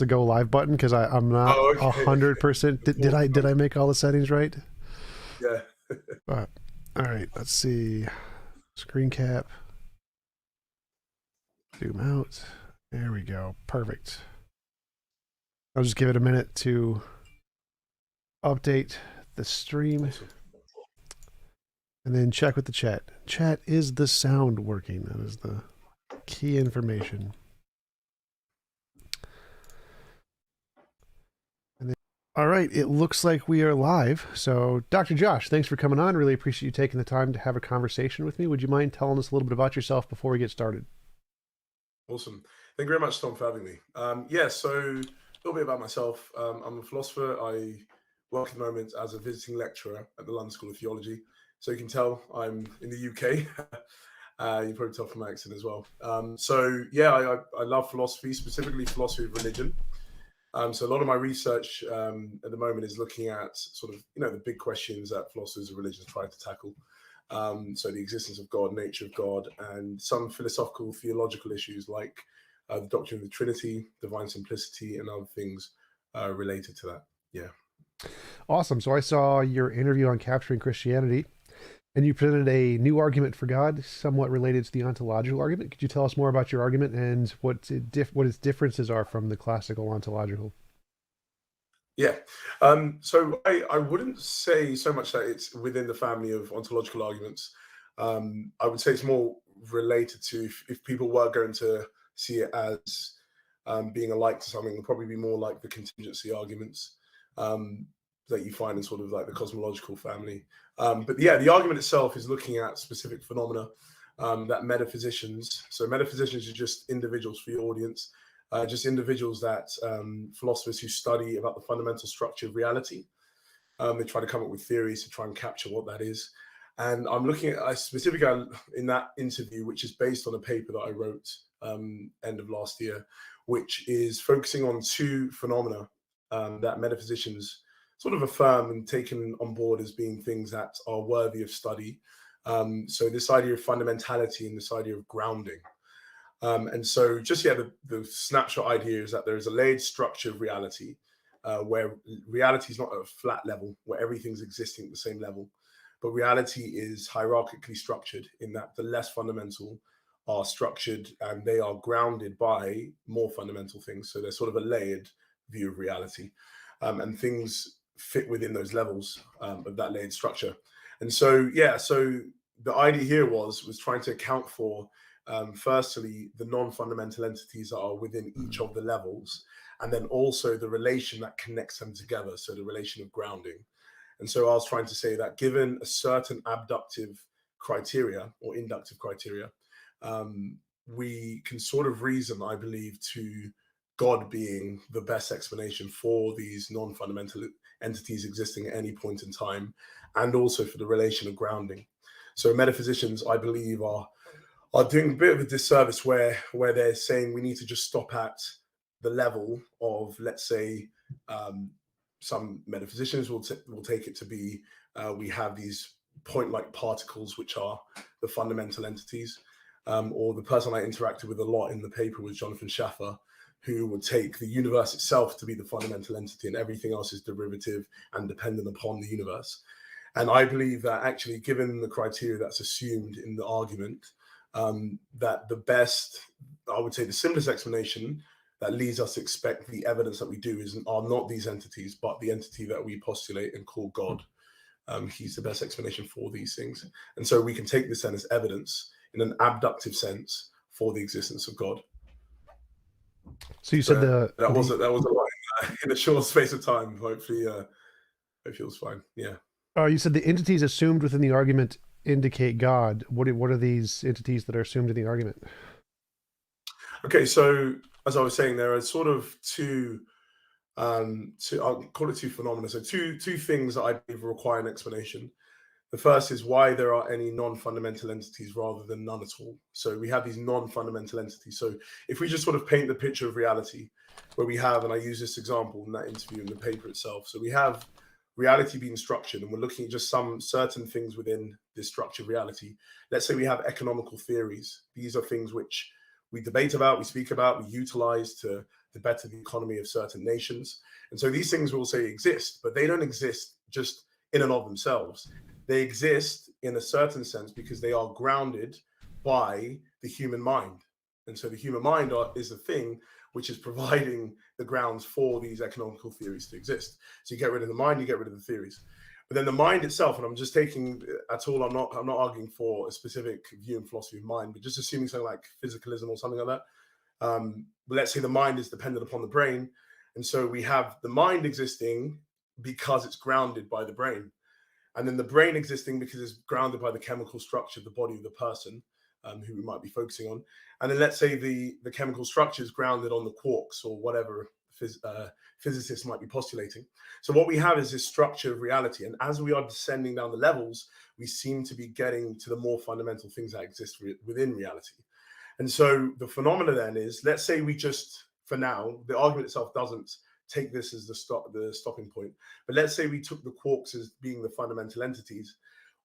the go live button because I'm not Oh, okay. 100%. Did I make all the settings right? Yeah. But all right, let's see. Screen cap. Zoom out. There we go. Perfect. I'll just give it a minute to update the stream Awesome. and then check with the chat. Chat, is the sound working? That is the key information. All right, it looks like we are live. So, Dr. Josh, thanks for coming on. Really appreciate you taking the time to have a conversation with me. Would you mind telling us a little bit about yourself before we get started? Awesome. Thank you very much, Tom, for having me. Yeah, so a little bit about myself. I'm a philosopher. I work at the moment as a visiting lecturer at the London School of Theology. So you can tell I'm in the UK. You probably tell from my accent as well. So yeah, I love philosophy, specifically philosophy of religion. So a lot of my research at the moment is looking at sort of, the big questions that philosophers of religion try to tackle. So the existence of God, nature of God, and some philosophical, theological issues like the doctrine of the Trinity, divine simplicity, and other things related to that. Yeah. Awesome. So I saw your interview on Capturing Christianity, and you presented a new argument for God, somewhat related to the ontological argument. Could you tell us more about your argument and what its differences are from the classical ontological? Yeah. So I wouldn't say so much that it's within the family of ontological arguments. I would say it's more related to if people were going to see it as being alike to something, it would probably be more like the contingency arguments that you find in sort of like the cosmological family. But yeah, the argument itself is looking at specific phenomena that metaphysicians, so metaphysicians are just individuals for your audience, just individuals that philosophers who study about the fundamental structure of reality. They try to come up with theories to try and capture what that is. And I'm looking at specifically in that interview, which is based on a paper that I wrote end of last year, which is focusing on two phenomena that metaphysicians sort of affirm and taken on board as being things that are worthy of study. So this idea of fundamentality and this idea of grounding. And so just, yeah, the snapshot idea is that there is a layered structure of reality where reality is not at a flat level, where everything's existing at the same level, but reality is hierarchically structured in that the less fundamental are structured and they are grounded by more fundamental things. So there's sort of a layered view of reality, and things fit within those levels of that layered structure. And so, yeah, so the idea here was trying to account for firstly, the non-fundamental entities that are within each of the levels, and then also the relation that connects them together, so the relation of grounding. And so I was trying to say that given a certain abductive criteria or inductive criteria, we can sort of reason, I believe, to God being the best explanation for these non-fundamental entities existing at any point in time, and also for the relation of grounding. So metaphysicians, I believe, are doing a bit of a disservice where they're saying we need to just stop at the level of, let's say, some metaphysicians will take it to be we have these point-like particles which are the fundamental entities, or the person I interacted with a lot in the paper was Jonathan Schaffer, who would take the universe itself to be the fundamental entity and everything else is derivative and dependent upon the universe. And I believe that actually, given the criteria that's assumed in the argument, that the best, I would say the simplest explanation that leads us to expect the evidence that we do are not these entities, but the entity that we postulate and call God. He's the best explanation for these things. And so we can take this then as evidence in an abductive sense for the existence of God. So you said that was a lot in a short space of time. Hopefully it was fine. Yeah. You said the entities assumed within the argument indicate God. What are these entities that are assumed in the argument? Okay, so as I was saying, there are sort of two I'll call it two phenomena. So two things that I believe require an explanation. The first is why there are any non-fundamental entities rather than none at all. So we have these non-fundamental entities. So if we just sort of paint the picture of reality, where we have, and I use this example in that interview in the paper itself. So we have reality being structured, and we're looking at just some certain things within this structured reality. Let's say we have economical theories. These are things which we debate about, we speak about, we utilize to the better the economy of certain nations. And so these things will say exist, but they don't exist just in and of themselves. They exist in a certain sense because they are grounded by the human mind. And so the human mind is the thing which is providing the grounds for these economical theories to exist. So you get rid of the mind, you get rid of the theories. But then the mind itself, and I'm just taking at all, I'm not arguing for a specific view and philosophy of mind, but just assuming something like physicalism or something like that. But let's say the mind is dependent upon the brain. And so we have the mind existing because it's grounded by the brain. And then the brain existing because it's grounded by the chemical structure of the body of the person who we might be focusing on. And then let's say the chemical structure is grounded on the quarks or whatever physicists might be postulating. So what we have is this structure of reality. And as we are descending down the levels, we seem to be getting to the more fundamental things that exist within reality. And so the phenomena then is, let's say we just, for now, the argument itself doesn't take this as the stopping point. But let's say we took the quarks as being the fundamental entities.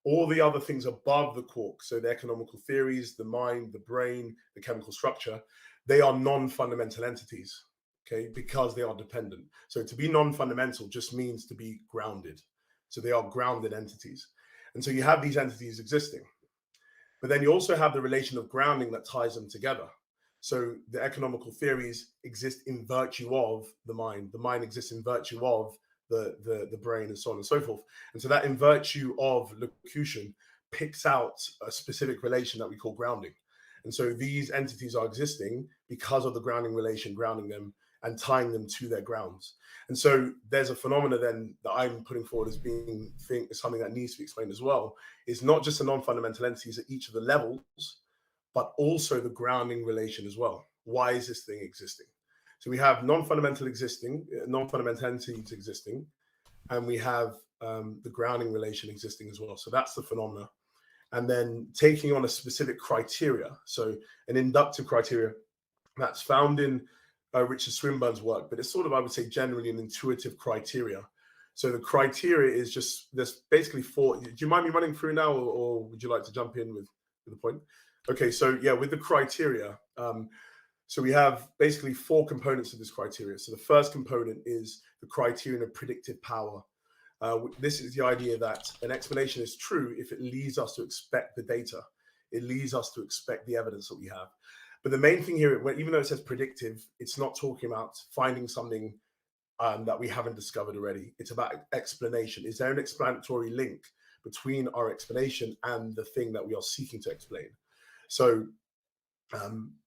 All the other things above the quarks, so the economical theories, the mind, the brain, the chemical structure, they are non-fundamental entities, okay, because they are dependent. So to be non-fundamental just means to be grounded. So they are grounded entities. And so you have these entities existing. But then you also have the relation of grounding that ties them together. So the economical theories exist in virtue of the mind. The mind exists in virtue of the brain, and so on and so forth. And so that in virtue of locution picks out a specific relation that we call grounding. And so these entities are existing because of the grounding relation, grounding them and tying them to their grounds. And so there's a phenomena then that I'm putting forward as being something that needs to be explained as well. It's not just the non-fundamental entities at each of the levels, but also the grounding relation as well. Why is this thing existing? So we have non-fundamental entities existing, and we have the grounding relation existing as well. So that's the phenomena. And then taking on a specific criteria, so an inductive criteria that's found in Richard Swinburne's work, but it's sort of, I would say, generally an intuitive criteria. So the criteria is just, there's basically four. Do you mind me running through now, or would you like to jump in with the point? Okay, so yeah, with the criteria, so we have basically four components of this criteria. So the first component is the criterion of predictive power. This is the idea that an explanation is true if it leads us to expect the data. It leads us to expect the evidence that we have. But the main thing here, even though it says predictive, it's not talking about finding something that we haven't discovered already. It's about explanation. Is there an explanatory link between our explanation and the thing that we are seeking to explain? So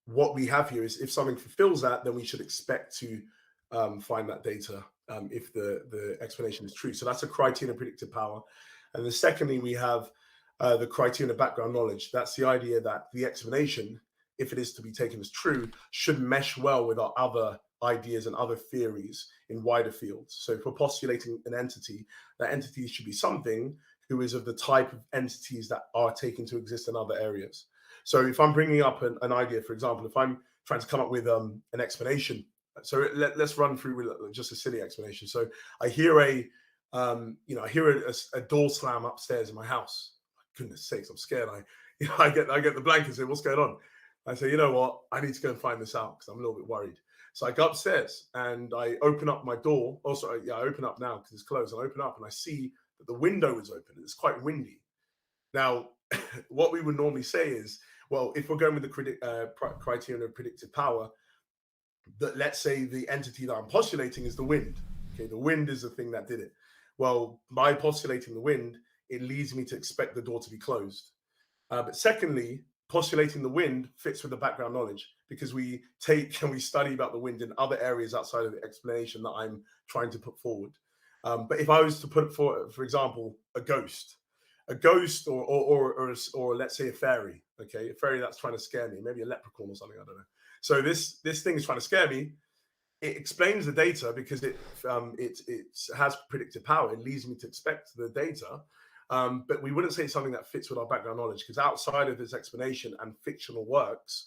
what we have here is, if something fulfills that, then we should expect to find that data if the explanation is true. So that's a criterion of predictive power. And then secondly, we have the criterion of background knowledge. That's the idea that the explanation, if it is to be taken as true, should mesh well with our other ideas and other theories in wider fields. So if we're postulating an entity, that entity should be something who is of the type of entities that are taken to exist in other areas. So if I'm bringing up an idea, for example, if I'm trying to come up with an explanation, so let's run through with just a silly explanation. So I hear a door slam upstairs in my house. Goodness sakes, I'm scared. I get the blanket and say, what's going on? I say, you know what? I need to go and find this out because I'm a little bit worried. So I go upstairs and I open up my door. Also, I open up now because it's closed. I open up and I see that the window is open. It's quite windy. Now, what we would normally say is, well, if we're going with the criterion of predictive power, that let's say the entity that I'm postulating is the wind. Okay, the wind is the thing that did it. Well, by postulating the wind, it leads me to expect the door to be closed. But secondly, postulating the wind fits with the background knowledge because we take and we study about the wind in other areas outside of the explanation that I'm trying to put forward. But if I was to put for example, a ghost, or let's say a fairy, okay, a fairy that's trying to scare me, maybe a leprechaun or something, I don't know. So this thing is trying to scare me. It explains the data because it has predictive power. It leads me to expect the data. But we wouldn't say it's something that fits with our background knowledge because outside of this explanation and fictional works,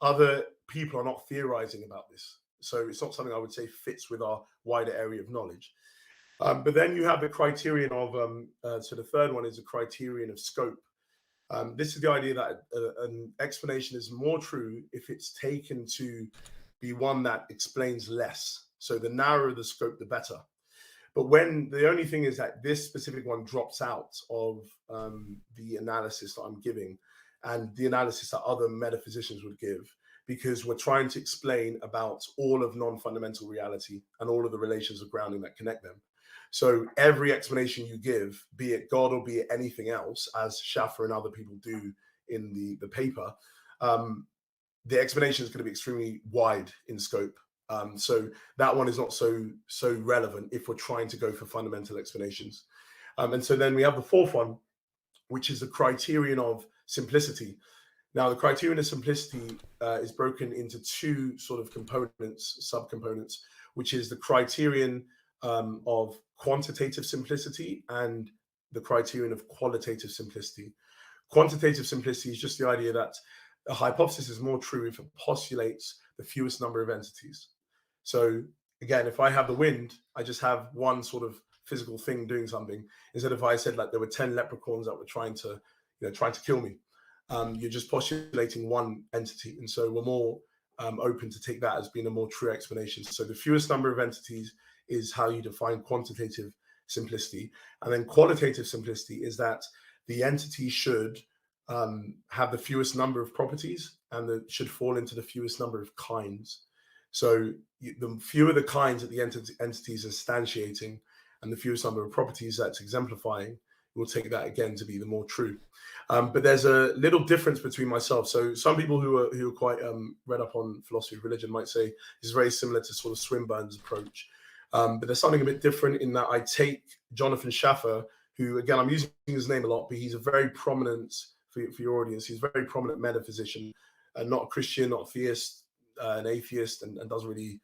other people are not theorizing about this. So it's not something I would say fits with our wider area of knowledge. But then you have the criterion of, so the third one is a criterion of scope. This is the idea that an explanation is more true if it's taken to be one that explains less. So the narrower the scope, the better. But when the only thing is that this specific one drops out of the analysis that I'm giving and the analysis that other metaphysicians would give, because we're trying to explain about all of non-fundamental reality and all of the relations of grounding that connect them. So every explanation you give, be it God or be it anything else, as Schaffer and other people do in the paper, the explanation is going to be extremely wide in scope. So that one is not so relevant if we're trying to go for fundamental explanations. And so then we have the fourth one, which is the criterion of simplicity. Now, the criterion of simplicity is broken into two sort of components, subcomponents, which is the criterion of quantitative simplicity and the criterion of qualitative simplicity. Quantitative simplicity is just the idea that a hypothesis is more true if it postulates the fewest number of entities. So again, if I have the wind, I just have one sort of physical thing doing something. Instead of if I said like there were 10 leprechauns that were trying to kill me, you're just postulating one entity. And so we're more open to take that as being a more true explanation. So the fewest number of entities is how you define quantitative simplicity. And then qualitative simplicity is that the entity should have the fewest number of properties and that should fall into the fewest number of kinds. So the fewer the kinds that the entities are instantiating and the fewest number of properties that's exemplifying, we'll take that again to be the more true. But there's a little difference between myself. So some people who are quite read up on philosophy of religion might say it's very similar to sort of Swinburne's approach. But there's something a bit different in that I take Jonathan Schaffer, who, again, I'm using his name a lot, but he's a very prominent, for your audience, he's a very prominent metaphysician, not a Christian, not a theist, an atheist, and doesn't really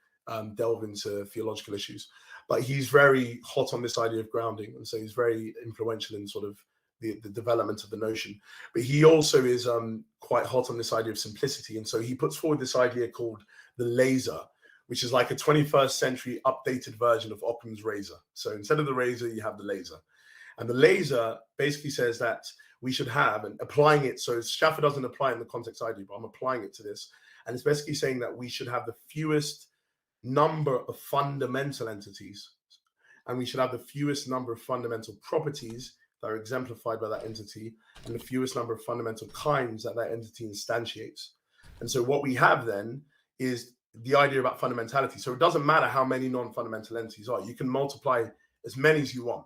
delve into theological issues. But he's very hot on this idea of grounding. And so he's very influential in sort of the development of the notion. But he also is quite hot on this idea of simplicity. And so he puts forward this idea called the laser, which is like a 21st century updated version of Occam's razor. So instead of the razor, you have the laser. And the laser basically says that we should have, and applying it, so Schaffer doesn't apply in the context I do, but I'm applying it to this. And it's basically saying that we should have the fewest number of fundamental entities, and we should have the fewest number of fundamental properties that are exemplified by that entity, and the fewest number of fundamental kinds that entity instantiates. And so what we have then is the idea about fundamentality. So it doesn't matter how many non-fundamental entities are. You can multiply as many as you want.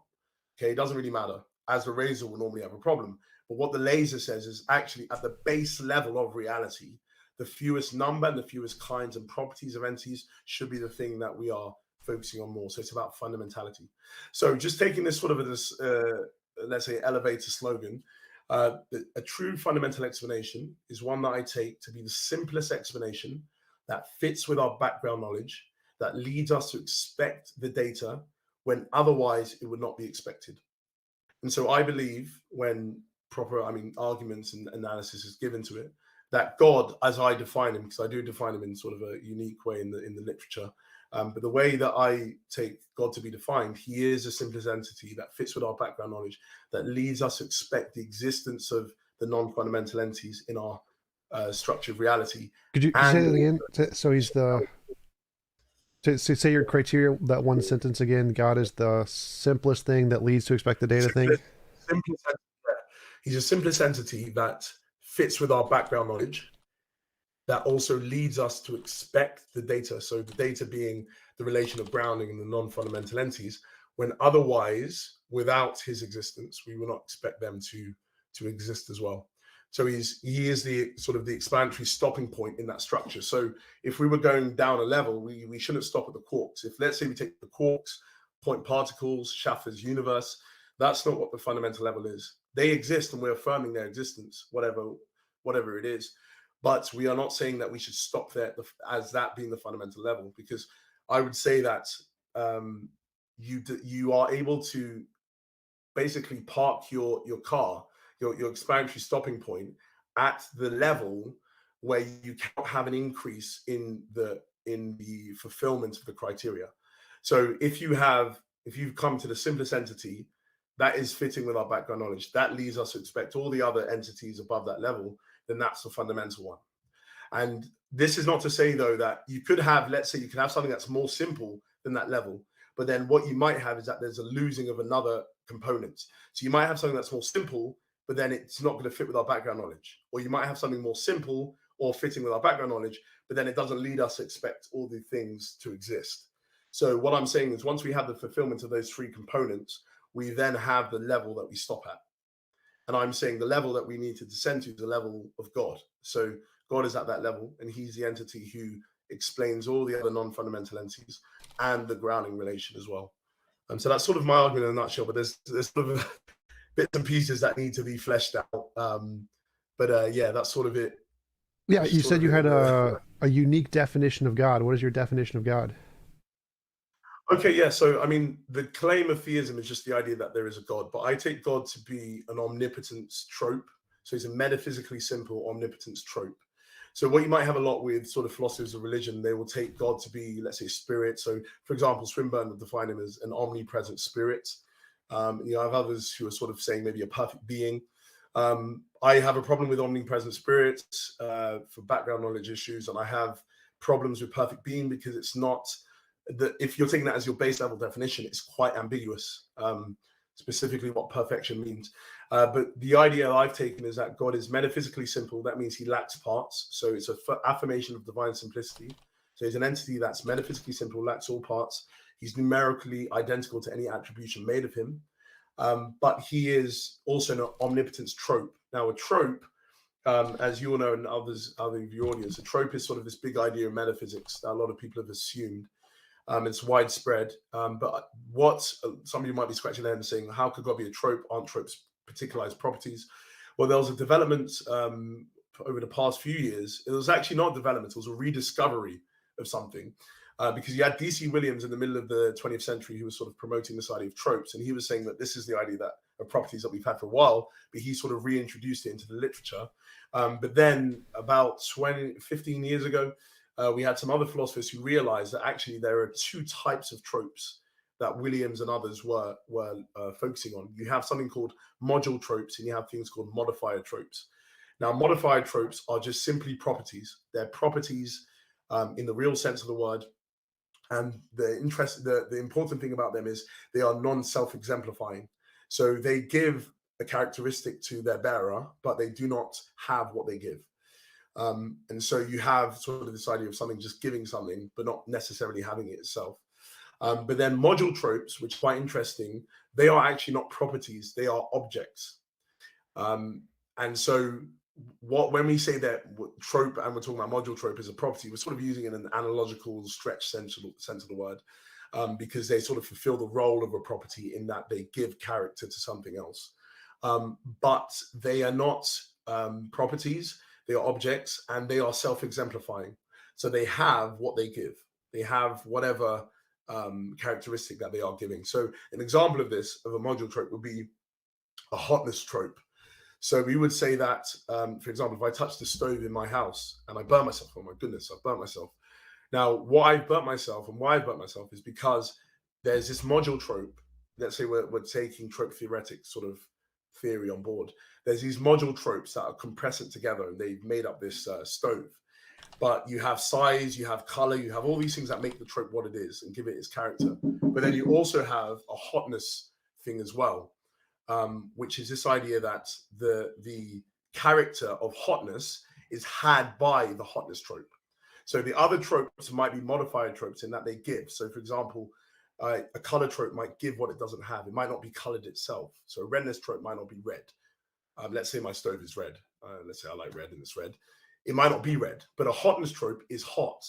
Okay, it doesn't really matter, as the razor will normally have a problem. But what the laser says is actually at the base level of reality, the fewest number and the fewest kinds and properties of entities should be the thing that we are focusing on more. So it's about fundamentality. So just taking this sort of this, let's say, elevator slogan, a true fundamental explanation is one that I take to be the simplest explanation that fits with our background knowledge, that leads us to expect the data when otherwise it would not be expected. And so I believe when proper, arguments and analysis is given to it, that God, as I define him, because I do define him in sort of a unique way in the literature, but the way that I take God to be defined, he is a simplest entity that fits with our background knowledge, that leads us to expect the existence of the non-fundamental entities in our structure of reality. Could you say that again? So he's the... To say your criteria, that one sentence again, God is the simplest thing that leads to expect the data thing? Simplest, he's a simplest entity that fits with our background knowledge, that also leads us to expect the data. So the data being the relation of grounding and the non-fundamental entities, when otherwise, without his existence, we will not expect them to exist as well. So he is the sort of the explanatory stopping point in that structure. So if we were going down a level, we shouldn't stop at the quarks. If, let's say, we take the quarks, point particles, Schaffer's universe, that's not what the fundamental level is. They exist and we're affirming their existence, whatever it is. But we are not saying that we should stop there as that being the fundamental level, because I would say that you are able to basically park your car, your explanatory stopping point at the level where you cannot have an increase in the fulfillment of the criteria. So if you've come to the simplest entity that is fitting with our background knowledge, that leads us to expect all the other entities above that level, then that's the fundamental one. And This is not to say, though, that you could have, let's say, you could have something that's more simple than that level, but then what you might have is that there's a losing of another component. So you might have something that's more simple, but then it's not going to fit with our background knowledge. Or you might have something more simple or fitting with our background knowledge, but then it doesn't lead us to expect all the things to exist. So what I'm saying is once we have the fulfillment of those three components, we then have the level that we stop at. And I'm saying the level that we need to descend to is the level of God. So God is at that level, and he's the entity who explains all the other non-fundamental entities and the grounding relation as well. So that's sort of my argument in a nutshell, but there's sort of bits and pieces that need to be fleshed out. Yeah, that's sort of it. Yeah, That's you sort said of you it had in the a unique definition of God. What is your definition of God? Okay, yeah. So, I mean, the claim of theism is just the idea that there is a God, but I take God to be an omnipotence trope. So, it's a metaphysically simple omnipotence trope. So, what you might have a lot with sort of philosophers of religion, they will take God to be, let's say, spirit. So, for example, Swinburne would define him as an omnipresent spirit. I have others who are sort of saying maybe a perfect being. I have a problem with omnipresent spirits for background knowledge issues, and I have problems with perfect being because it's not that if you're taking that as your base level definition, it's quite ambiguous, specifically what perfection means. But the idea I've taken is that God is metaphysically simple. That means he lacks parts. So it's an affirmation of divine simplicity. So he's an entity that's metaphysically simple, lacks all parts. He's numerically identical to any attribution made of him. But he is also an omnipotence trope. Now, a trope, as you all know, and other of your audience, a trope is sort of this big idea of metaphysics that a lot of people have assumed. It's widespread. But what some of you might be scratching their head and saying, how could God be a trope? Aren't tropes particularized properties? Well, there was a development over the past few years. It was actually not development, it was a rediscovery of something. Because you had D.C. Williams in the middle of the 20th century who was sort of promoting this idea of tropes. And he was saying that this is the idea that of properties that we've had for a while, but he sort of reintroduced it into the literature. But then about 15 years ago, we had some other philosophers who realized that actually there are two types of tropes that Williams and others were focusing on. You have something called module tropes, and you have things called modifier tropes. Now, modifier tropes are just simply properties. They're properties in the real sense of the word. And the important thing about them is they are non-self-exemplifying. So they give a characteristic to their bearer, but they do not have what they give. And so you have sort of this idea of something just giving something, but not necessarily having it itself. But then module tropes, which is quite interesting, they are actually not properties, they are objects. And so when we say that trope and we're talking about module trope as a property, we're sort of using it in an analogical stretch sense of the word, because they sort of fulfill the role of a property in that they give character to something else. But they are not properties, they are objects, and they are self-exemplifying. So they have what they give. They have whatever characteristic that they are giving. So an example of this, of a module trope, would be a hotness trope. So we would say that, for example, if I touch the stove in my house and I burn myself, oh my goodness, I've burnt myself. Now, why I've burnt myself and why I've burnt myself is because there's this module trope. Let's say we're taking trope theoretic sort of theory on board. There's these module tropes that are compressing together and they've made up this stove. But you have size, you have color, you have all these things that make the trope what it is and give it its character. But then you also have a hotness thing as well. Which is this idea that the character of hotness is had by the hotness trope. So the other tropes might be modified tropes in that they give. So for example, a color trope might give what it doesn't have. It might not be colored itself. So a redness trope might not be red. Let's say my stove is red. Let's say I like red and it's red. It might not be red, but a hotness trope is hot.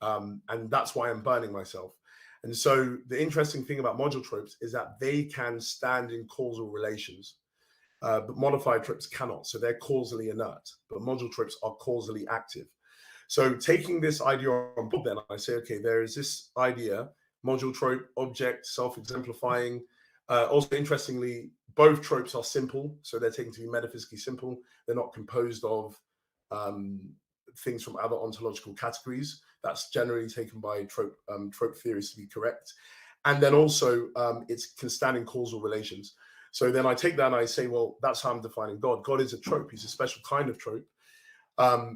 And that's why I'm burning myself. And so the interesting thing about module tropes is that they can stand in causal relations, but modified tropes cannot. So they're causally inert, but module tropes are causally active. So taking this idea on board, then I say, okay, there is this idea, module trope, object, self-exemplifying. Also, interestingly, both tropes are simple. So they're taken to be metaphysically simple. They're not composed of things from other ontological categories. That's generally taken by trope theorists to be correct. And then also it can stand in causal relations. So then I take that and I say, well, that's how I'm defining God. God is a trope. He's a special kind of trope.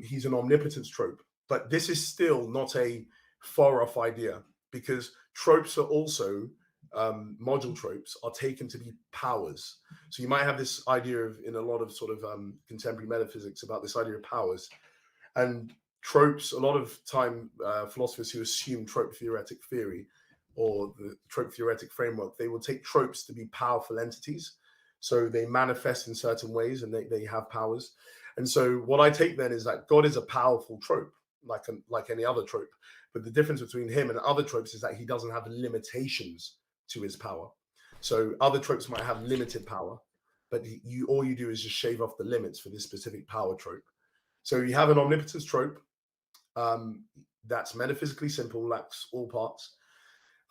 He's an omnipotence trope. But this is still not a far off idea, because tropes are also module tropes are taken to be powers. So you might have this idea of, in a lot of sort of contemporary metaphysics, about this idea of powers. And tropes, a lot of time, philosophers who assume trope theoretic theory or the trope theoretic framework, they will take tropes to be powerful entities. So they manifest in certain ways and they have powers. And so what I take then is that God is a powerful trope, like any other trope. But the difference between him and other tropes is that he doesn't have limitations to his power. So other tropes might have limited power, but all you do is just shave off the limits for this specific power trope. So you have an omnipotence trope that's metaphysically simple, lacks all parts.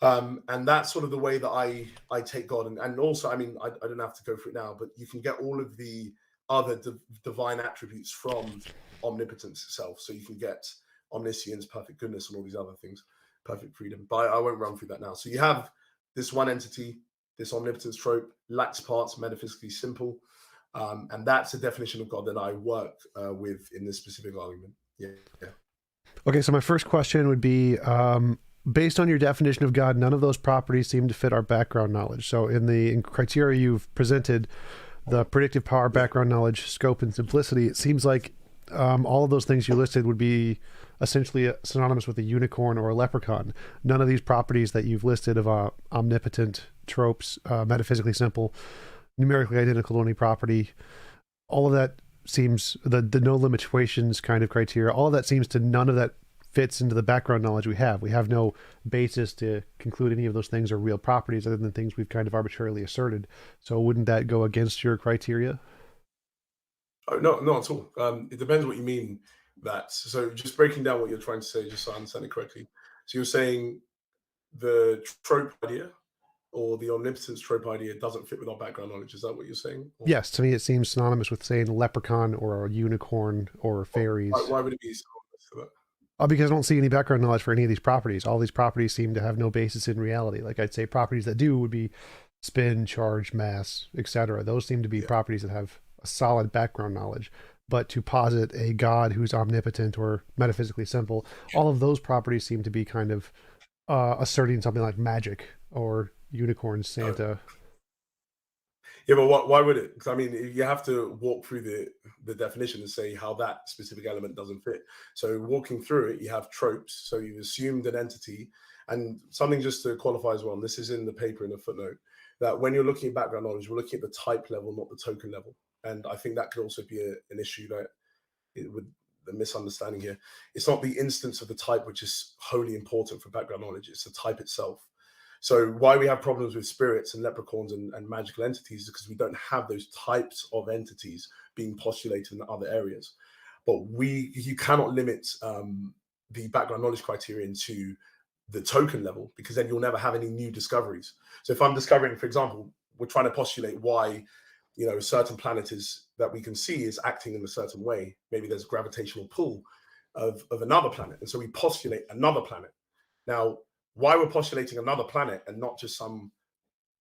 And that's sort of the way that I take God. And also, I mean, I don't have to go through it now, but you can get all of the other divine attributes from omnipotence itself. So you can get omniscience, perfect goodness, and all these other things, perfect freedom. But I won't run through that now. So you have this one entity, this omnipotence trope, lacks parts, metaphysically simple. And that's the definition of God that I work with in this specific argument. Yeah. Okay, so my first question would be, based on your definition of God, none of those properties seem to fit our background knowledge. So in criteria you've presented, the predictive power, background knowledge, scope, and simplicity, it seems like all of those things you listed would be essentially synonymous with a unicorn or a leprechaun. None of these properties that you've listed of omnipotent tropes, metaphysically simple, numerically identical to any property, all of that seems, the no limitations kind of criteria, all of that seems to, none of that fits into the background knowledge we have. We have no basis to conclude any of those things are real properties other than things we've kind of arbitrarily asserted. So wouldn't that go against your criteria? Oh, no, not at all. It depends what you mean. So just breaking down what you're trying to say, just so I understand it correctly. So you're saying the trope idea or the omnipotence trope idea doesn't fit with our background knowledge. Is that what you're saying? Or, Yes, to me it seems synonymous with saying leprechaun or a unicorn or fairies. why would it be synonymous to that? Because I don't see any background knowledge for any of these properties. All these properties seem to have no basis in reality. Like I'd say properties that do would be spin, charge, mass, etc. Those seem to be properties that have a solid background knowledge. But to posit a God who's omnipotent or metaphysically simple, all of those properties seem to be kind of asserting something like magic or unicorn, Santa. Yeah, but why would it? Because I mean, you have to walk through the definition and say how that specific element doesn't fit. So walking through it, you have tropes. So you've assumed an entity, and something just to qualify as well. And this is in the paper in a footnote, that when you're looking at background knowledge, we're looking at the type level, not the token level. And I think that could also be an issue that with the misunderstanding here. It's not the instance of the type which is wholly important for background knowledge. It's the type itself. So why we have problems with spirits and leprechauns and magical entities is because we don't have those types of entities being postulated in other areas. But you cannot limit the background knowledge criterion to the token level, because then you'll never have any new discoveries. So if I'm discovering, for example, we're trying to postulate why a certain planet is that we can see is acting in a certain way. Maybe there's a gravitational pull of another planet. And so we postulate another planet. Now, why we're postulating another planet and not just some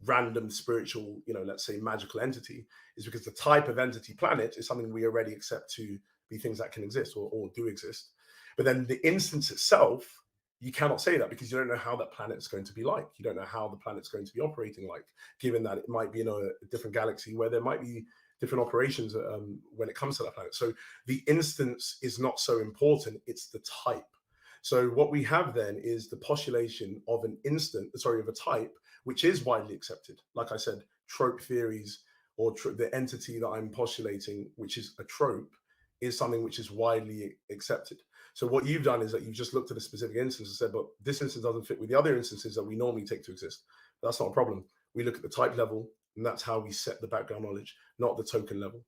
random spiritual, let's say magical entity, is because the type of entity planet is something we already accept to be things that can exist or do exist. But then the instance itself, you cannot say that because you don't know how that planet is going to be like. You don't know how the planet's going to be operating like, given that it might be in a different galaxy where there might be different operations when it comes to that planet. So the instance is not so important, it's the type. So what we have then is the postulation of of a type, which is widely accepted. Like I said, trope theories or the entity that I'm postulating, which is a trope, is something which is widely accepted. So what you've done is that you've just looked at a specific instance and said, but this instance doesn't fit with the other instances that we normally take to exist. That's not a problem. We look at the type level, and that's how we set the background knowledge, not the token level.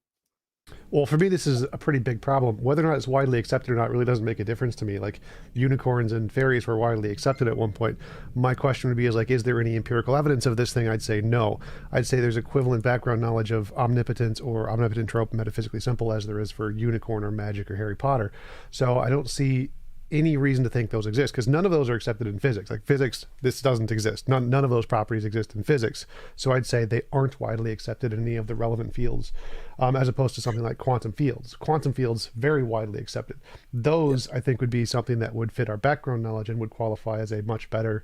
Well, for me, this is a pretty big problem. Whether or not it's widely accepted or not really doesn't make a difference to me. Like unicorns and fairies were widely accepted at one point. My question would be is there any empirical evidence of this thing? I'd say no. I'd say there's equivalent background knowledge of omnipotence or omnipotent trope, metaphysically simple, as there is for unicorn or magic or Harry Potter. So I don't see any reason to think those exist, because none of those are accepted in physics. Like physics, this doesn't exist. None of those properties exist in physics. So I'd say they aren't widely accepted in any of the relevant fields, as opposed to something like quantum fields. Quantum fields, very widely accepted. Those, I think, would be something that would fit our background knowledge and would qualify as a much better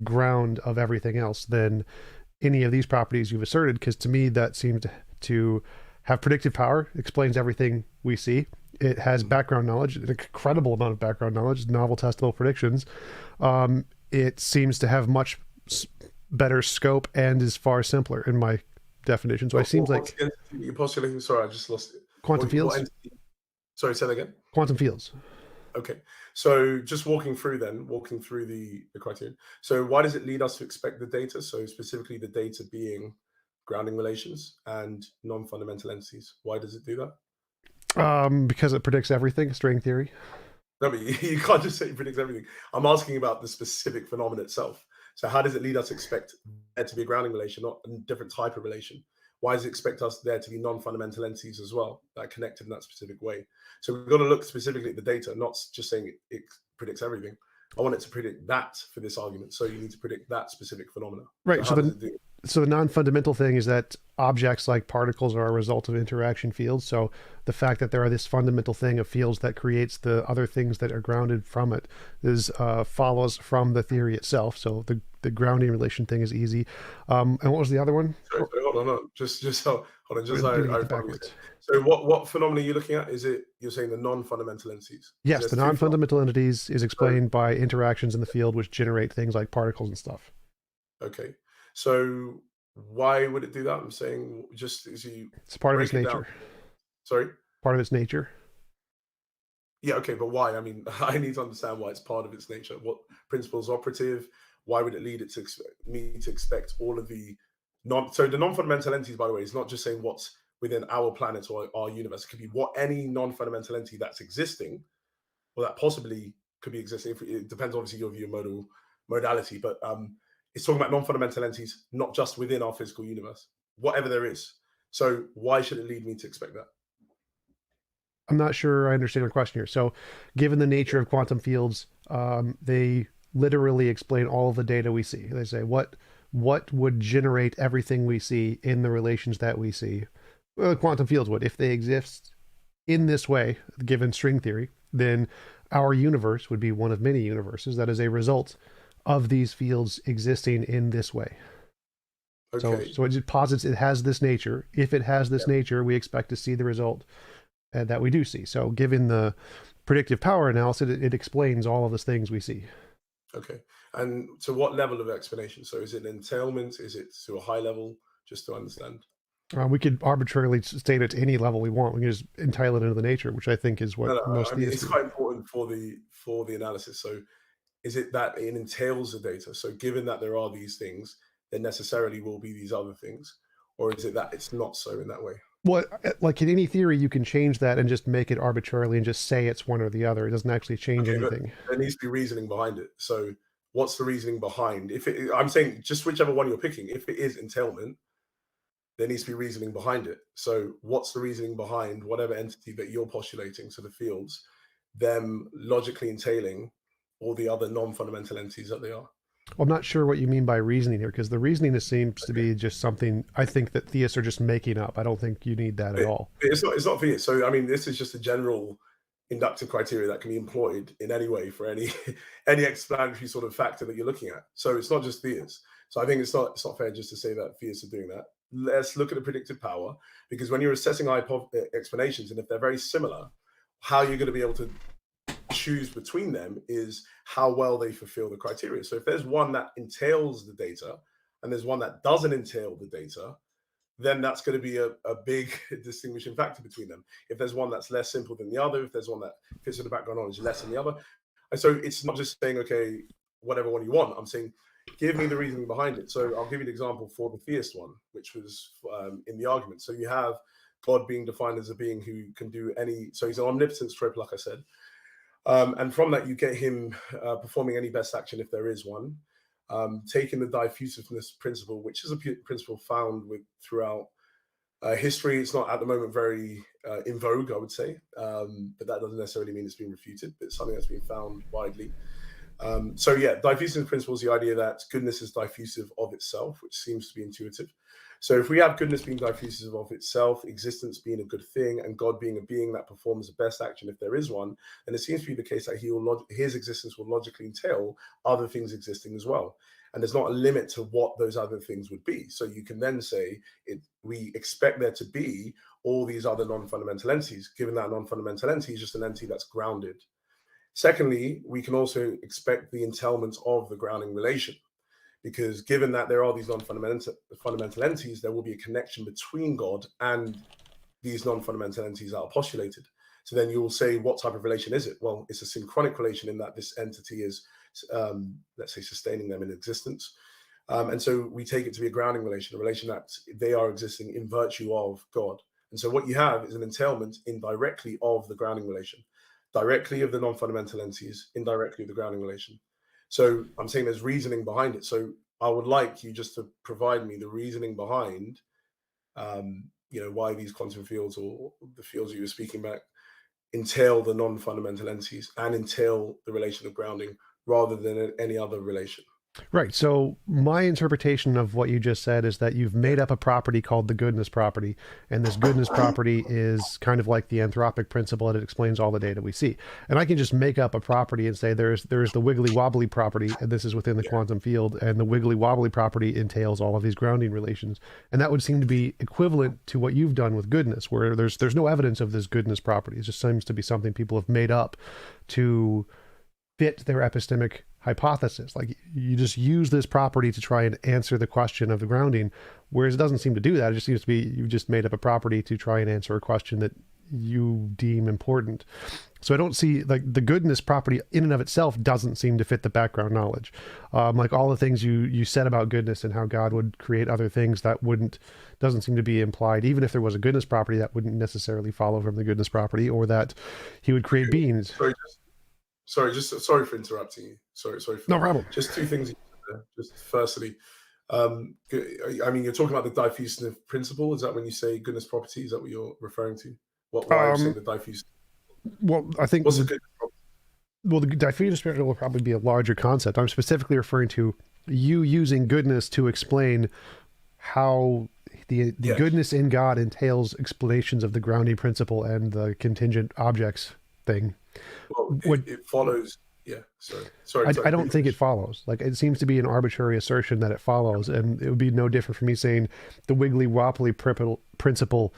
ground of everything else than any of these properties you've asserted, because to me, that seems to have predictive power, explains everything we see. It has background knowledge, an incredible amount of background knowledge, novel testable predictions. It seems to have much better scope and is far simpler in my definition. So it seems like you're postulating. Sorry, I just lost it. quantum fields. Sorry, say that again. Quantum fields. Okay, so just walking through the criteria. So why does it lead us to expect the data? So specifically the data being grounding relations and non-fundamental entities. Why does it do that? Because it predicts everything, string theory. No, but you can't just say it predicts everything. I'm asking about the specific phenomenon itself. So how does it lead us to expect there to be a grounding relation, not a different type of relation? Why does it expect us there to be non-fundamental entities as well that are connected in that specific way? So we've got to look specifically at the data, not just saying it predicts everything. I want it to predict that for this argument. So you need to predict that specific phenomena. Right. So the non-fundamental thing is that objects like particles are a result of interaction fields. So the fact that there are this fundamental thing of fields that creates the other things that are grounded from it is follows from the theory itself. So the grounding relation thing is easy. And what was the other one? Sorry, hold on. Just hold on. Just backwards. So what phenomena are you looking at? Is it you're saying the non-fundamental entities? Yes, the non-fundamental entities is explained by interactions in the field which generate things like particles and stuff. Okay. So why would it do that? I'm saying just as you it's part of its nature. Sorry? Part of its nature. Yeah, okay, but why? I mean, I need to understand why it's part of its nature. What principles operative? Why would it lead it to me to expect all of the the non-fundamental entities, by the way, is not just saying what's within our planet or our universe. It could be any non-fundamental entity that's existing, or that possibly could be existing. It depends, obviously, your view of modality, but it's talking about non-fundamental entities, not just within our physical universe, whatever there is. So why should it lead me to expect that? I'm not sure I understand your question here. So given the nature of quantum fields, they literally explain all of the data we see. They say what would generate everything we see in the relations that we see. Well, quantum fields would. If they exist in this way, given string theory, then our universe would be one of many universes that is a result of these fields existing in this way. Okay. So it posits it has this nature. If it has this nature, we expect to see the result that we do see. So given the predictive power analysis, it explains all of the things we see. Okay. And to what level of explanation? So is it entailment? Is it to a high level? Just to understand. We could arbitrarily state it to any level we want. We can just entail it into the nature, which I think is what most of these it's quite important for the analysis. So is it that it entails the data? So given that there are these things, there necessarily will be these other things, or is it that it's not so in that way? Well, like in any theory, you can change that and just make it arbitrarily and just say it's one or the other. It doesn't actually change anything. There needs to be reasoning behind it. So what's the reasoning behind? I'm saying just whichever one you're picking, if it is entailment, there needs to be reasoning behind it. So what's the reasoning behind whatever entity that you're postulating, so the fields, them logically entailing all the other non-fundamental entities that they are? Well, I'm not sure what you mean by reasoning here, because the reasoning seems to be just something I think that theists are just making up. I don't think you need that at all. It's not theists. So, I mean, this is just a general inductive criteria that can be employed in any way for any explanatory sort of factor that you're looking at. So it's not just theists. So I think it's not fair just to say that theists are doing that. Let's look at the predictive power, because when you're assessing explanations, and if they're very similar, how you're going to be able to choose between them is how well they fulfill the criteria. So if there's one that entails the data and there's one that doesn't entail the data, then that's going to be a big distinguishing factor between them. If there's one that's less simple than the other, if there's one that fits with the background knowledge less than the other. And so it's not just saying, okay, whatever one you want. I'm saying, give me the reasoning behind it. So I'll give you an example for the theist one, which was in the argument. So you have God being defined as a being who can do any, so he's an omnipotence trope, like I said. And from that, you get him performing any best action if there is one, taking the diffusiveness principle, which is a principle found throughout History, it's not at the moment very in vogue, I would say, but that doesn't necessarily mean it's been refuted. But it's something that's been found widely. So yeah, diffusive principle is the idea that goodness is diffusive of itself, which seems to be intuitive. So if we have goodness being diffusive of itself, existence being a good thing, and God being a being that performs the best action if there is one, then it seems to be the case that his existence will logically entail other things existing as well. And there's not a limit to what those other things would be. So you can then say we expect there to be all these other non-fundamental entities, given that non-fundamental entity is just an entity that's grounded. Secondly, we can also expect the entailment of the grounding relation, because given that there are these non-fundamental entities, there will be a connection between God and these non-fundamental entities that are postulated. So then you will say, what type of relation is it? Well, it's a synchronic relation in that this entity is, let's say, sustaining them in existence. And so we take it to be a grounding relation, a relation that they are existing in virtue of God. And so what you have is an entailment indirectly of the grounding relation, directly of the non-fundamental entities, indirectly of the grounding relation. So I'm saying there's reasoning behind it. So I would like you just to provide me the reasoning behind, why these quantum fields or the fields you were speaking about entail the non-fundamental entities and entail the relation of grounding rather than any other relation. Right. So my interpretation of what you just said is that you've made up a property called the goodness property, and this goodness property is kind of like the anthropic principle, and it explains all the data we see. And I can just make up a property and say there's the wiggly wobbly property, and this is within the quantum field, and the wiggly wobbly property entails all of these grounding relations. And that would seem to be equivalent to what you've done with goodness, where there's no evidence of this goodness property. It just seems to be something people have made up to fit their epistemic hypothesis. Like, you just use this property to try and answer the question of the grounding, whereas it doesn't seem to do that. It just seems to be you just made up a property to try and answer a question that you deem important. So I don't see, like, the goodness property in and of itself doesn't seem to fit the background knowledge. Like all the things you said about goodness and how God would create other things, that doesn't seem to be implied. Even if there was a goodness property, that wouldn't necessarily follow from the goodness property, or that he would create beings. Sorry for interrupting you. Sorry for no problem. Just two things. Just firstly, I mean, you're talking about the diffusive principle. Is that when you say goodness property? Is that what you're referring to? Why are you saying the diffusive? Well, I think what's the goodness property? Well, the diffusive principle will probably be a larger concept. I'm specifically referring to you using goodness to explain how the goodness in God entails explanations of the grounding principle and the contingent objects thing. Well, it follows. Yeah, sorry. I don't think it follows. Like, it seems to be an arbitrary assertion that it follows, and it would be no different from me saying the wiggly wobbly principle.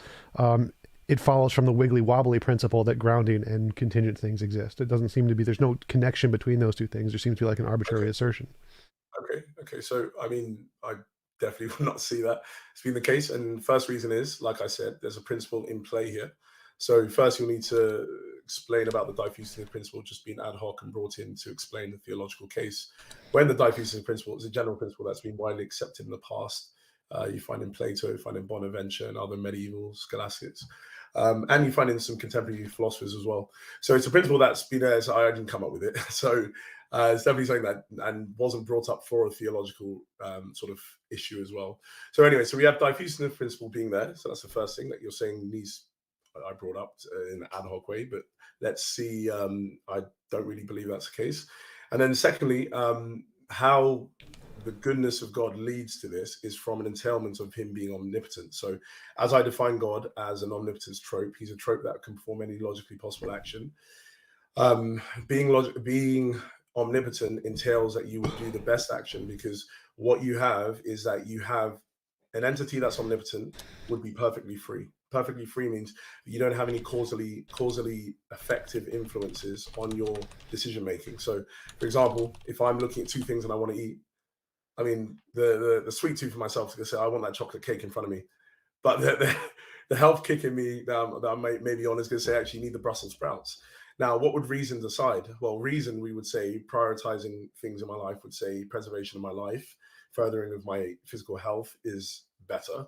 It follows from the wiggly wobbly principle that grounding and contingent things exist. It doesn't seem to be. There's no connection between those two things. There seems to be like an arbitrary assertion. Okay. So I mean, I definitely would not see that it's been the case. And first reason is, like I said, there's a principle in play here. So first, you'll need to explain about the diffusive principle just being ad hoc and brought in to explain the theological case. When the diffusive principle is a general principle that's been widely accepted in the past, you find in Plato, you find in Bonaventure and other medieval scholastics, and you find in some contemporary philosophers as well. So it's a principle that's been there. So I didn't come up with it. So it's definitely something that and wasn't brought up for a theological sort of issue as well. So anyway, so we have diffusive principle being there. So that's the first thing that you're saying needs. I brought up in an ad hoc way, but let's see. I don't really believe that's the case. And then secondly, how the goodness of God leads to this is from an entailment of him being omnipotent. So as I define God as an omnipotence trope, he's a trope that can perform any logically possible action. Being omnipotent entails that you would do the best action, because what you have is that you have an entity that's omnipotent would be perfectly free. Perfectly free means you don't have any causally effective influences on your decision making. So, for example, if I'm looking at two things and I want to eat, I mean, the sweet tooth for myself is going to say I want that chocolate cake in front of me, but the health kick in me that I may be on is going to say actually you need the Brussels sprouts. Now, what would reason decide? Well, reason, we would say, prioritizing things in my life would say preservation of my life, furthering of my physical health is better.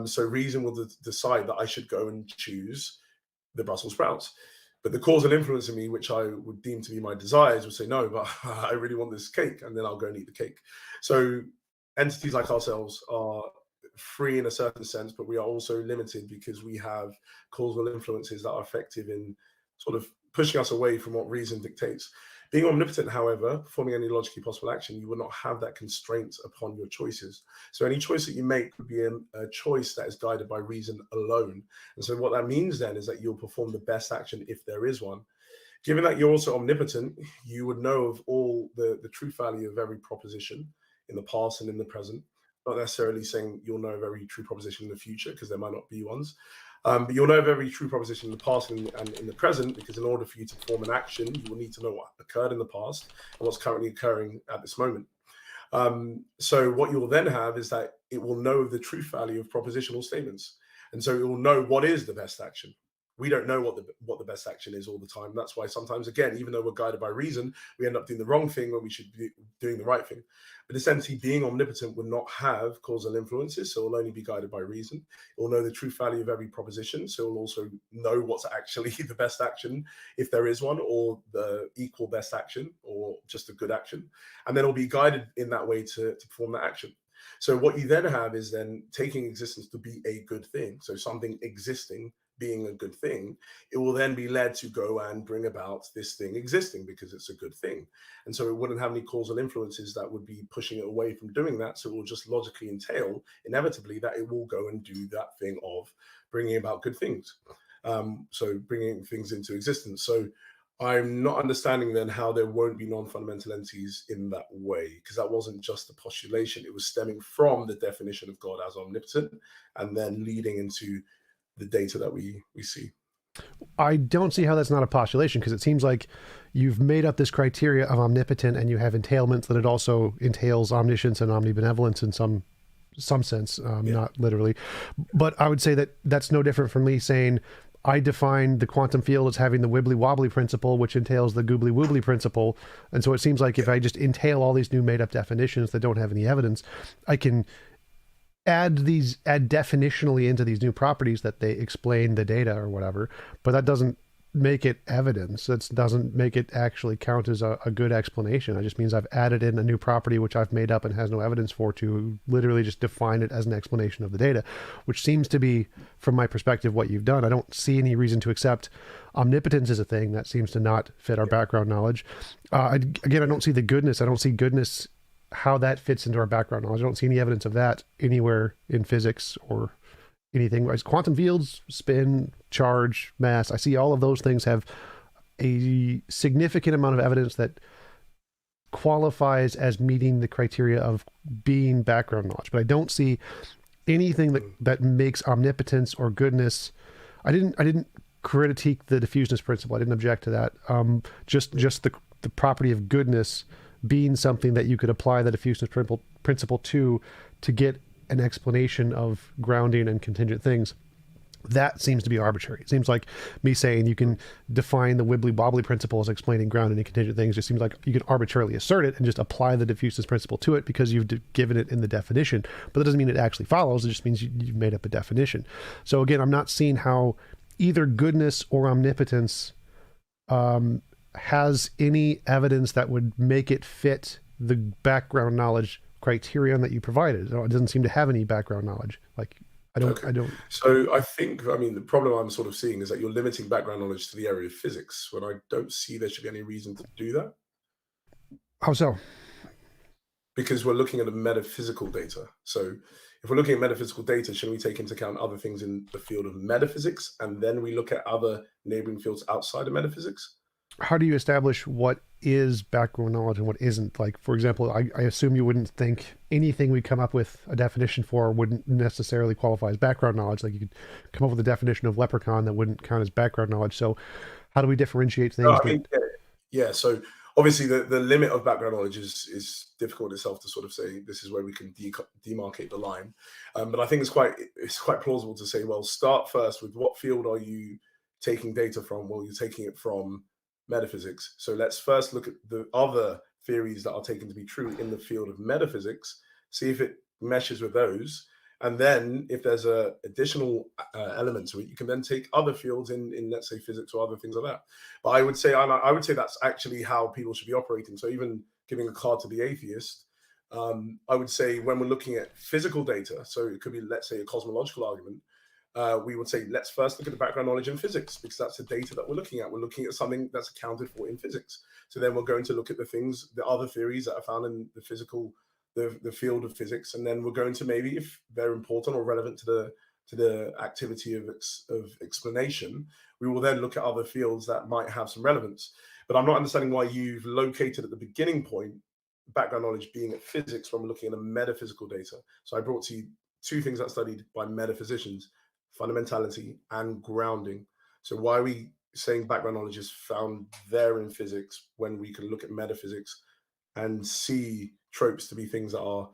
So reason will decide that I should go and choose the Brussels sprouts. But the causal influence in me, which I would deem to be my desires, would say, no, but I really want this cake. And then I'll go and eat the cake. So entities like ourselves are free in a certain sense, but we are also limited because we have causal influences that are effective in sort of pushing us away from what reason dictates. Being omnipotent, however, performing any logically possible action, you will not have that constraint upon your choices. So any choice that you make would be a choice that is guided by reason alone. And so what that means then is that you'll perform the best action if there is one. Given that you're also omnipotent, you would know of all the truth value of every proposition in the past and in the present. Not necessarily saying you'll know of every true proposition in the future, because there might not be ones. But you'll know of every true proposition in the past and in the present, because in order for you to perform an action, you will need to know what occurred in the past and what's currently occurring at this moment. So what you will then have is that it will know the truth value of propositional statements. And so it will know what is the best action. We don't know what the best action is all the time. That's why sometimes, again, even though we're guided by reason, we end up doing the wrong thing when we should be doing the right thing. But essentially, being omnipotent will not have causal influences, so it will only be guided by reason. It will know the truth value of every proposition, so it will also know what's actually the best action, if there is one, or the equal best action, or just a good action. And then it will be guided in that way to perform that action. So what you then have is then taking existence to be a good thing. So something existing being a good thing, it will then be led to go and bring about this thing existing because it's a good thing. And so it wouldn't have any causal influences that would be pushing it away from doing that. So it will just logically entail, inevitably, that it will go and do that thing of bringing about good things. So bringing things into existence. So I'm not understanding then how there won't be non-fundamental entities in that way, because that wasn't just a postulation. It was stemming from the definition of God as omnipotent and then leading into the data that we see. I don't see how that's not a postulation, because it seems like you've made up this criteria of omnipotent and you have entailments that it also entails omniscience and omnibenevolence in some sense, not literally. But I would say that that's no different from me saying I define the quantum field as having the wibbly wobbly principle, which entails the goobly woobly principle. And so it seems like if I just entail all these new made up definitions that don't have any evidence, I can add definitionally into these new properties that they explain the data or whatever, but that doesn't make it evidence. That doesn't make it actually count as a good explanation. It just means I've added in a new property which I've made up and has no evidence for, to literally just define it as an explanation of the data, which seems to be, from my perspective, what you've done. I don't see any reason to accept omnipotence as a thing. That seems to not fit our background knowledge. Again, I don't see the goodness. I don't see goodness, how that fits into our background knowledge. I don't see any evidence of that anywhere in physics or anything. Quantum fields, spin, charge, mass, I see all of those things have a significant amount of evidence that qualifies as meeting the criteria of being background knowledge. But I don't see anything that makes omnipotence or goodness. I didn't critique the diffuseness principle. I didn't object to that. Just the property of goodness being something that you could apply the diffuseness principle to get an explanation of grounding and contingent things. That seems to be arbitrary. It seems like me saying you can define the wibbly wobbly principle as explaining grounding and contingent things. It seems like you can arbitrarily assert it and just apply the diffuseness principle to it because you've given it in the definition. But that doesn't mean it actually follows. It just means you've made up a definition. So again, I'm not seeing how either goodness or omnipotence has any evidence that would make it fit the background knowledge criterion that you provided. It doesn't seem to have any background knowledge. Like, I don't. So I mean, the problem I'm sort of seeing is that you're limiting background knowledge to the area of physics, when I don't see there should be any reason to do that. How so? Because we're looking at the metaphysical data. So if we're looking at metaphysical data, shouldn't we take into account other things in the field of metaphysics, and then we look at other neighboring fields outside of metaphysics? How do you establish what is background knowledge and what isn't? Like, for example, I assume you wouldn't think anything we come up with a definition for wouldn't necessarily qualify as background knowledge. Like, you could come up with a definition of leprechaun that wouldn't count as background knowledge. So how do we differentiate things? No, I mean, yeah. So obviously the limit of background knowledge is difficult itself to sort of say this is where we can demarcate the line. But I think it's quite plausible to say, well, start first with what field are you taking data from? Well, you're taking it from metaphysics. So let's first look at the other theories that are taken to be true in the field of metaphysics, see if it meshes with those. And then if there's a additional element to it, you can then take other fields in let's say physics or other things like that. But I would say that's actually how people should be operating. So even giving a card to the atheist, I would say when we're looking at physical data, so it could be, let's say, a cosmological argument, we would say, let's first look at the background knowledge in physics, because that's the data that we're looking at. We're looking at something that's accounted for in physics. So then we're going to look at the things, the other theories that are found in the physical, the field of physics, and then we're going to, maybe if they're important or relevant to the activity of explanation, we will then look at other fields that might have some relevance. But I'm not understanding why you've located at the beginning point background knowledge being at physics when we're looking at the metaphysical data. So I brought to you two things that studied by metaphysicians: fundamentality and grounding. So why are we saying background knowledge is found there in physics when we can look at metaphysics and see tropes to be things that are,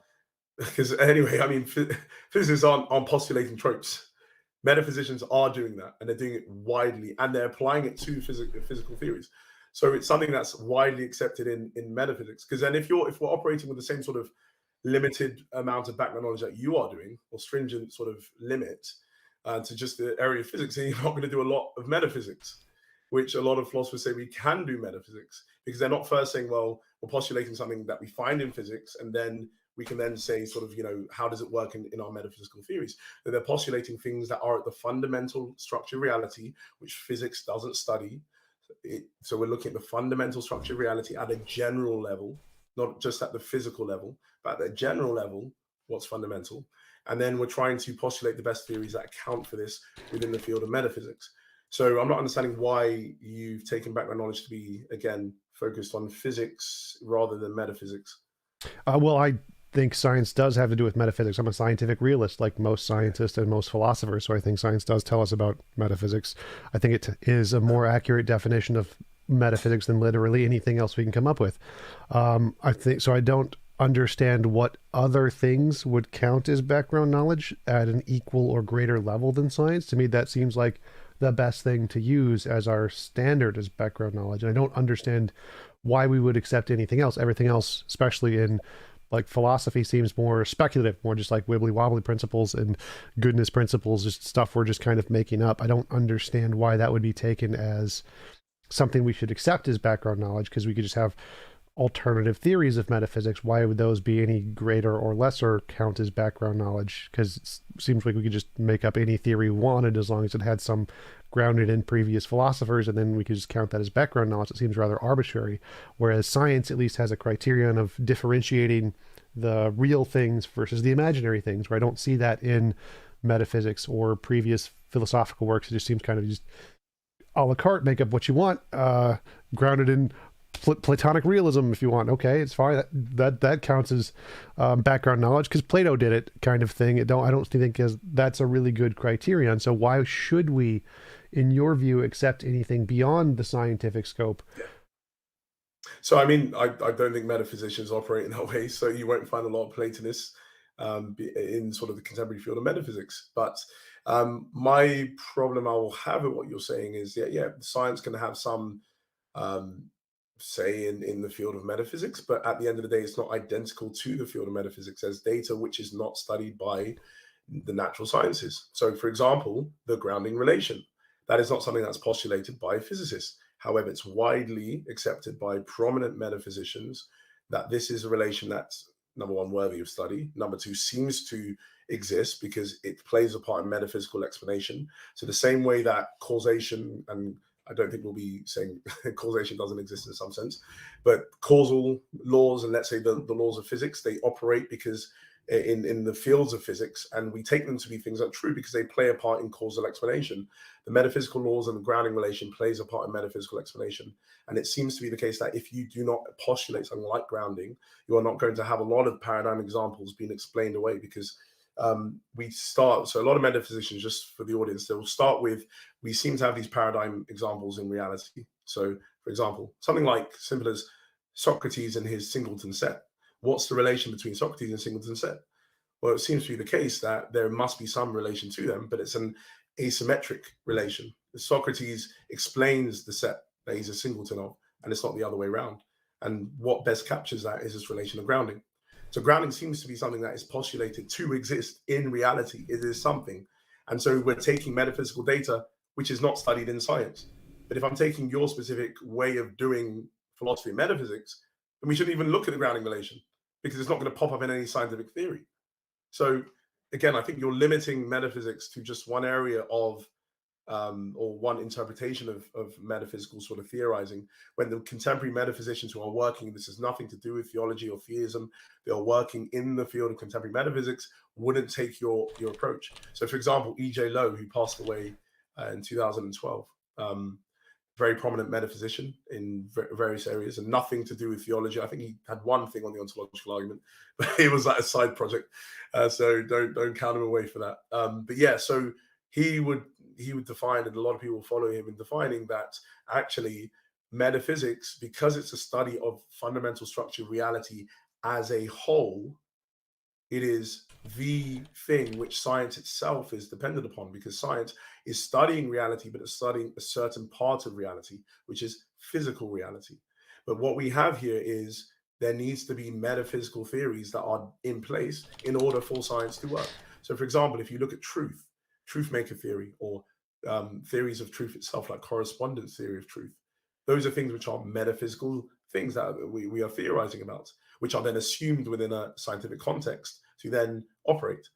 because anyway, I mean, physicists aren't postulating tropes. Metaphysicians are doing that, and they're doing it widely, and they're applying it to physical theories. So it's something that's widely accepted in metaphysics. Because then, if we're operating with the same sort of limited amount of background knowledge that you are doing, or stringent sort of limit to just the area of physics, then you're not going to do a lot of metaphysics, which a lot of philosophers say we can do metaphysics, because they're not first saying, well, we're postulating something that we find in physics, and then we can then say, sort of, how does it work in our metaphysical theories? That they're postulating things that are at the fundamental structure of reality, which physics doesn't study. So we're looking at the fundamental structure of reality at a general level, not just at the physical level, but at the general level, what's fundamental. And then we're trying to postulate the best theories that account for this within the field of metaphysics. So I'm not understanding why you've taken background knowledge to be, again, focused on physics rather than metaphysics. Well, I think science does have to do with metaphysics. I'm a scientific realist, like most scientists and most philosophers, so I think science does tell us about metaphysics. I think it is a more accurate definition of metaphysics than literally anything else we can come up with. I think so. I don't understand what other things would count as background knowledge at an equal or greater level than science. To me, that seems like the best thing to use as our standard as background knowledge. And I don't understand why we would accept anything else. Everything else, especially in like philosophy, seems more speculative, more just like wibbly wobbly principles and goodness principles, just stuff we're just kind of making up. I don't understand why that would be taken as something we should accept as background knowledge, because we could just have alternative theories of metaphysics. Why would those be any greater or lesser count as background knowledge? Because it seems like we could just make up any theory we wanted as long as it had some grounded in previous philosophers, and then we could just count that as background knowledge. It seems rather arbitrary, whereas science at least has a criterion of differentiating the real things versus the imaginary things, where I don't see that in metaphysics or previous philosophical works. It just seems kind of just a la carte, make up what you want, grounded in Platonic realism, if you want. Okay, it's fine. That counts as background knowledge because Plato did it, kind of thing. I don't think that's a really good criterion. So why should we, in your view, accept anything beyond the scientific scope? So, I mean, I don't think metaphysicians operate in that way. So you won't find a lot of Platonists in sort of the contemporary field of metaphysics. But my problem I will have with what you're saying is, yeah, science can have some um, say in the field of metaphysics, but at the end of the day, it's not identical to the field of metaphysics as data which is not studied by the natural sciences. So, for example, the grounding relation, that is not something that's postulated by physicists. However, it's widely accepted by prominent metaphysicians that this is a relation that's, number one, worthy of study. Number two, seems to exist because it plays a part in metaphysical explanation. So the same way that causation, and I don't think we'll be saying causation doesn't exist in some sense, but causal laws, and let's say the laws of physics, they operate because in the fields of physics, and we take them to be things that are true because they play a part in causal explanation. The metaphysical laws and the grounding relation plays a part in metaphysical explanation. And it seems to be the case that if you do not postulate something like grounding, you are not going to have a lot of paradigm examples being explained away, because so a lot of metaphysicians, just for the audience, they'll start with, we seem to have these paradigm examples in reality. So, for example, something like simple as Socrates and his singleton set. What's the relation between Socrates and singleton set? Well, it seems to be the case that there must be some relation to them, but it's an asymmetric relation. Socrates explains the set that he's a singleton of, and it's not the other way around. And what best captures that is this relation of grounding. So grounding seems to be something that is postulated to exist in reality. It is something. And so we're taking metaphysical data, which is not studied in science. But if I'm taking your specific way of doing philosophy and metaphysics, then we shouldn't even look at the grounding relation, because it's not going to pop up in any scientific theory. So again, I think you're limiting metaphysics to just one area of or one interpretation of metaphysical sort of theorizing, when the contemporary metaphysicians who are working, this has nothing to do with theology or theism, they are working in the field of contemporary metaphysics, wouldn't take your approach. So for example, E.J. Lowe, who passed away in 2012, very prominent metaphysician in various areas, and nothing to do with theology. I think he had one thing on the ontological argument, but it was like a side project, so don't count him away for that. But yeah, so he would define, and a lot of people follow him in defining, that actually metaphysics, because it's a study of fundamental structure of reality as a whole, it is the thing which science itself is dependent upon, because science is studying reality, but it's studying a certain part of reality, which is physical reality. But what we have here is there needs to be metaphysical theories that are in place in order for science to work. So for example, if you look at truth maker theory, or theories of truth itself, like correspondence theory of truth, those are things which are metaphysical things that we are theorizing about, which are then assumed within a scientific context to then operate.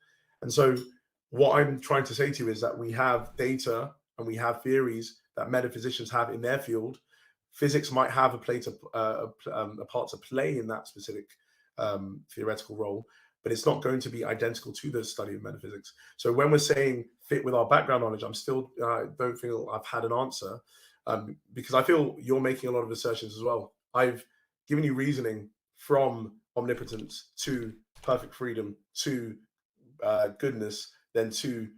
And so what I'm trying to say to you is that we have data and we have theories that metaphysicians have in their field. Physics might have a part to play in that specific theoretical role, but it's not going to be identical to the study of metaphysics. So when we're saying fit with our background knowledge, I'm still don't feel I've had an answer, because I feel you're making a lot of assertions as well. I've given you reasoning from omnipotence to perfect freedom to goodness, then to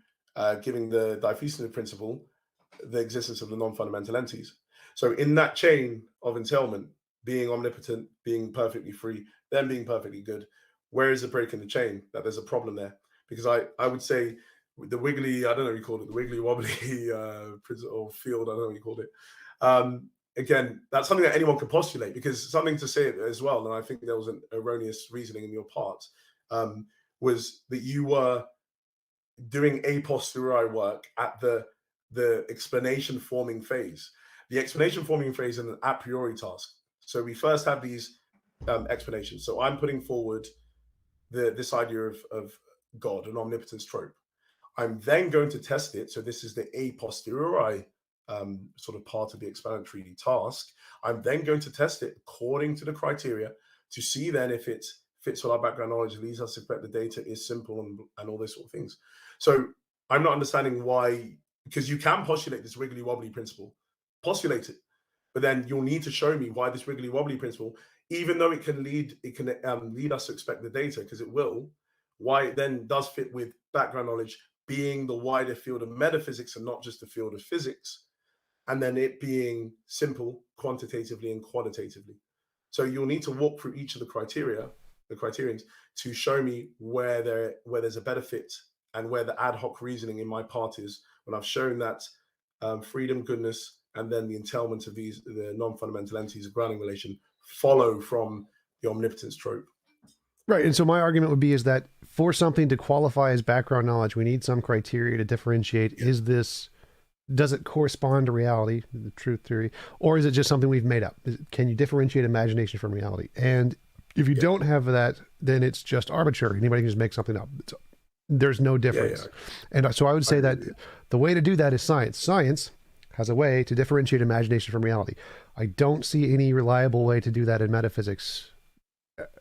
giving the diffusive principle the existence of the non-fundamental entities. So in that chain of entailment, being omnipotent, being perfectly free, then being perfectly good, where is the break in the chain? That there's a problem there. Because I would say the wiggly, I don't know what you called it, the wiggly wobbly or field, I don't know what you called it. Again, that's something that anyone can postulate, because something to say as well, and I think there was an erroneous reasoning in your part, was that you were doing a posteriori work at the explanation forming phase. The explanation forming phase is an a priori task. So we first have these explanations. So I'm putting forward this idea of God, an omnipotence trope. I'm then going to test it. So this is the a posteriori sort of part of the explanatory task. I'm then going to test it according to the criteria to see then if it fits with our background knowledge, leads us to expect the data is simple and all those sort of things. So I'm not understanding why, because you can postulate this wiggly wobbly principle, postulate it, but then you'll need to show me why this wiggly wobbly principle, even though it can lead us to expect the data, because it will, why it then does fit with background knowledge being the wider field of metaphysics and not just the field of physics, and then it being simple quantitatively and qualitatively. So you'll need to walk through each of the criterions to show me where there's a better fit and where the ad hoc reasoning in my part is, when I've shown that freedom, goodness, and then the entailment of the non-fundamental entities of grounding relation follow from the omnipotence trope. Right. And so my argument would be is that for something to qualify as background knowledge, we need some criteria to differentiate. Yeah. Does it correspond to reality, the truth theory, or is it just something we've made up? Can you differentiate imagination from reality? And if you don't have that, then it's just arbitrary. Anybody can just make something up. There's no difference. And so I would say that the way to do that is science. Science has a way to differentiate imagination from reality. I don't see any reliable way to do that in metaphysics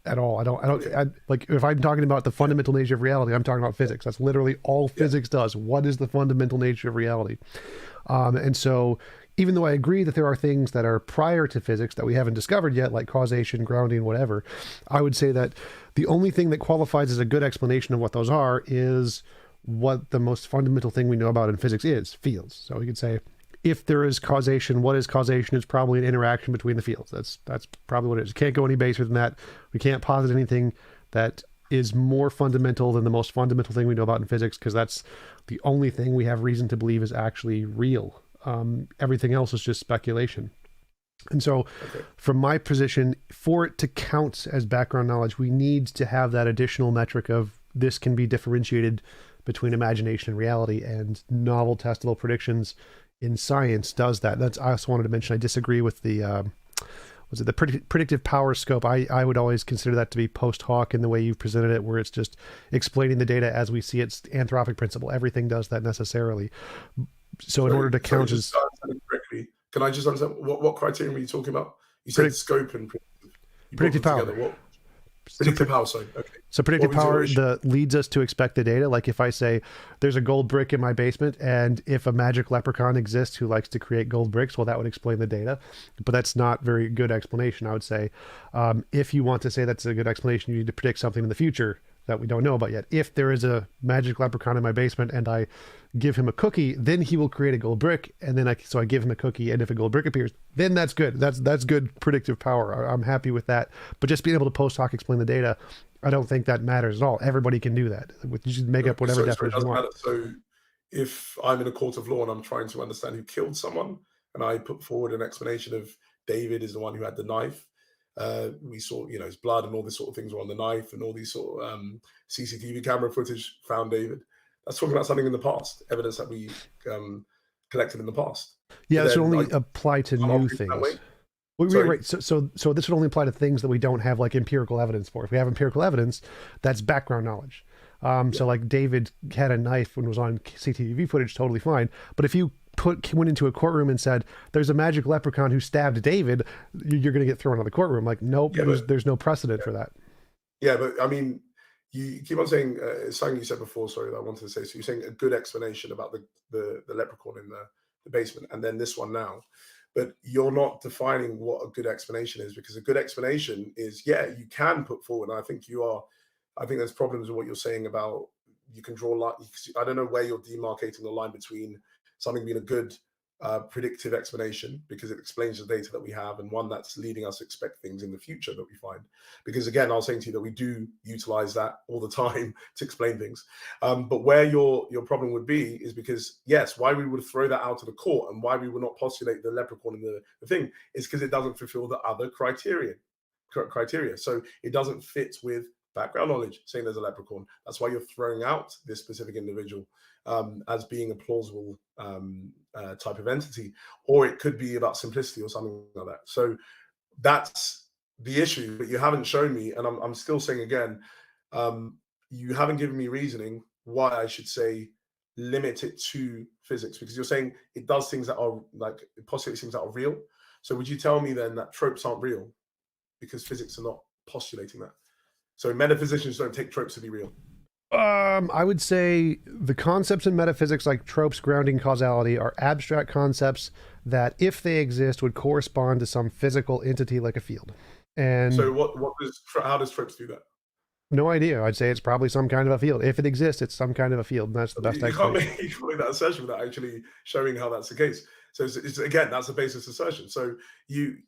at all. I like, if I'm talking about the fundamental nature of reality, I'm talking about physics. That's literally all physics does. What is the fundamental nature of reality? And so even though I agree that there are things that are prior to physics that we haven't discovered yet, like causation, grounding, whatever, I would say that the only thing that qualifies as a good explanation of what those are is what the most fundamental thing we know about in physics is, fields. So we could say, if there is causation, what is causation? It's probably an interaction between the fields. That's probably what it is. You can't go any baser than that. We can't posit anything that is more fundamental than the most fundamental thing we know about in physics, because that's the only thing we have reason to believe is actually real. Everything else is just speculation. And so from my position, for it to count as background knowledge, we need to have that additional metric of this can be differentiated between imagination and reality, and novel testable predictions in science does that. I also wanted to mention, I disagree with the was it the predictive power scope? I would always consider that to be post hoc in the way you've presented it, where it's just explaining the data as we see it. It's anthropic principle. Everything does that necessarily. So in order to count just as to understand it correctly, can I just understand what criteria were you talking about? You said predict, scope and predictive. You brought predictive them power. together. What? So Predictive power, sorry. Okay. So predictive What was your power issue? leads us to expect the data. Like if I say there's a gold brick in my basement, and if a magic leprechaun exists who likes to create gold bricks, well, that would explain the data. But that's not very good explanation, I would say. If you want to say that's a good explanation, you need to predict something in the future that we don't know about yet. If there is a magic leprechaun in my basement and I give him a cookie, then he will create a gold brick, and then I give him a cookie, and if a gold brick appears, then that's good. That's good predictive power. I'm happy with that. But just being able to post hoc explain the data, I don't think that matters at all. Everybody can do that. You should make up whatever So it definition you doesn't want. matter. So if I'm in a court of law and I'm trying to understand who killed someone, and I put forward an explanation of David is the one who had the knife, we saw, his blood and all these sort of things were on the knife, and all these sort of CCTV camera footage found David. That's talking about something in the past, evidence that we collected in the past. Yeah, But this would then only apply to can't new operate that things. way. Well, Sorry. right. So this would only apply to things that we don't have like empirical evidence for. If we have empirical evidence, that's background knowledge. So like David had a knife when it was on CCTV footage, totally fine. But if you went into a courtroom and said there's a magic leprechaun who stabbed David, you're going to get thrown out of the courtroom. Like, nope, Yeah, there's no precedent for that. Yeah, but I mean, you keep on saying something you said before. Sorry, that I wanted to say. So you're saying a good explanation about the leprechaun in the basement, and then this one now. But you're not defining what a good explanation is, because a good explanation is, yeah, you can put forward. And I think you are. I think there's problems with what you're saying about you can draw line. I don't know where you're demarcating the line between something being a good predictive explanation because it explains the data that we have, and one that's leading us to expect things in the future that we find. Because again, I was saying to you that we do utilize that all the time to explain things. But where your problem would be is because, yes, why we would throw that out to the court and why we would not postulate the leprechaun in the thing is because it doesn't fulfill the other criteria. So it doesn't fit with background knowledge saying there's a leprechaun. That's why you're throwing out this specific individual as being a plausible type of entity, or it could be about simplicity or something like that. So that's the issue, but you haven't shown me, and I'm still saying again, you haven't given me reasoning why I should say limit it to physics, because you're saying it does things that are like, it postulates things that are real. So would you tell me then that tropes aren't real because physics are not postulating that? So metaphysicians don't take tropes to be real. I would say the concepts in metaphysics, like tropes, grounding, causality, are abstract concepts that, if they exist, would correspond to some physical entity like a field. And so how does tropes do that? No idea. I'd say it's probably some kind of a field. If it exists, it's some kind of a field, and that's the best explanation. You can't make that assertion without actually showing how that's the case. So it's again, that's a basis assertion. So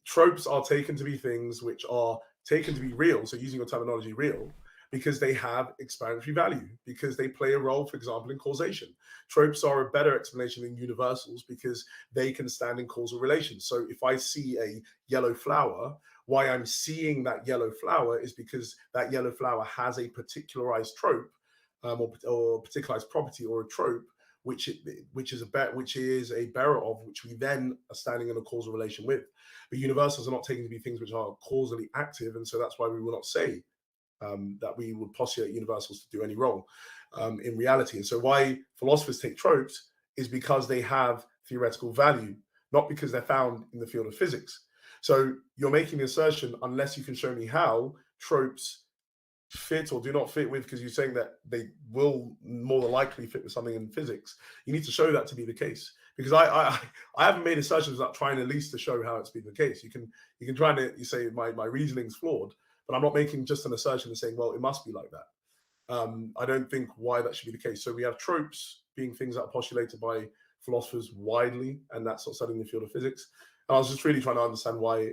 tropes are taken to be things which are taken to be real. So using your terminology, real, because they have explanatory value, because they play a role, for example, in causation. Tropes are a better explanation than universals because they can stand in causal relations. So if I see a yellow flower, why I'm seeing that yellow flower is because that yellow flower has a particularized trope or particularized property or a trope, which is a bearer of which we then are standing in a causal relation with. But universals are not taken to be things which are causally active, and so that's why we will not say that we would postulate universals to do any wrong in reality. And so why philosophers take tropes is because they have theoretical value, not because they're found in the field of physics. So you're making the assertion, unless you can show me how tropes fit or do not fit with, because you're saying that they will more than likely fit with something in physics. You need to show that to be the case, because I haven't made assertions without trying at least to show how it's been the case. You can try to you say my reasoning's flawed, but I'm not making just an assertion and saying, well, it must be like that. I don't think why that should be the case. So we have tropes being things that are postulated by philosophers widely, and that's not studying the field of physics. And I was just really trying to understand why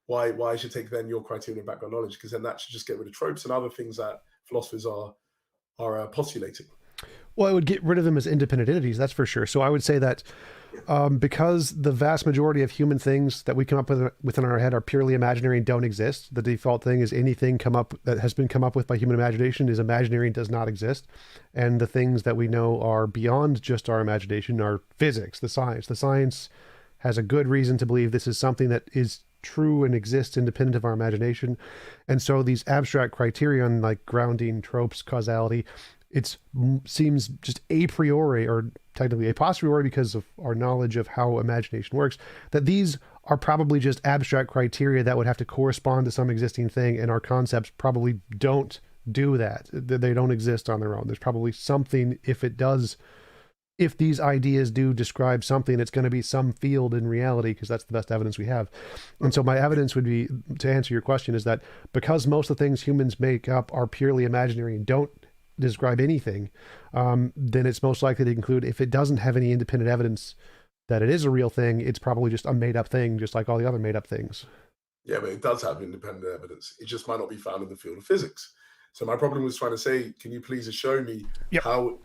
I should take then your criteria of background knowledge, because then that should just get rid of tropes and other things that philosophers are postulating. Well, it would get rid of them as independent entities, that's for sure. So I would say that because the vast majority of human things that we come up with within our head are purely imaginary and don't exist, the default thing is anything that has been come up with by human imagination is imaginary and does not exist. And the things that we know are beyond just our imagination are physics, the science. The science has a good reason to believe this is something that is true and exists independent of our imagination. And so these abstract criterion like grounding, tropes, causality, it seems just a priori, or technically a posteriori because of our knowledge of how imagination works, that these are probably just abstract criteria that would have to correspond to some existing thing, and our concepts probably don't do that. They don't exist on their own. There's probably something, if these ideas do describe something, it's going to be some field in reality, because that's the best evidence we have. And so my evidence would be, to answer your question, is that because most of the things humans make up are purely imaginary and don't describe anything, then it's most likely to include, if it doesn't have any independent evidence that it is a real thing, it's probably just a made up thing, just like all the other made up things. Yeah, but it does have independent evidence. It just might not be found in the field of physics. So my problem was trying to say, can you please just show me Yep. how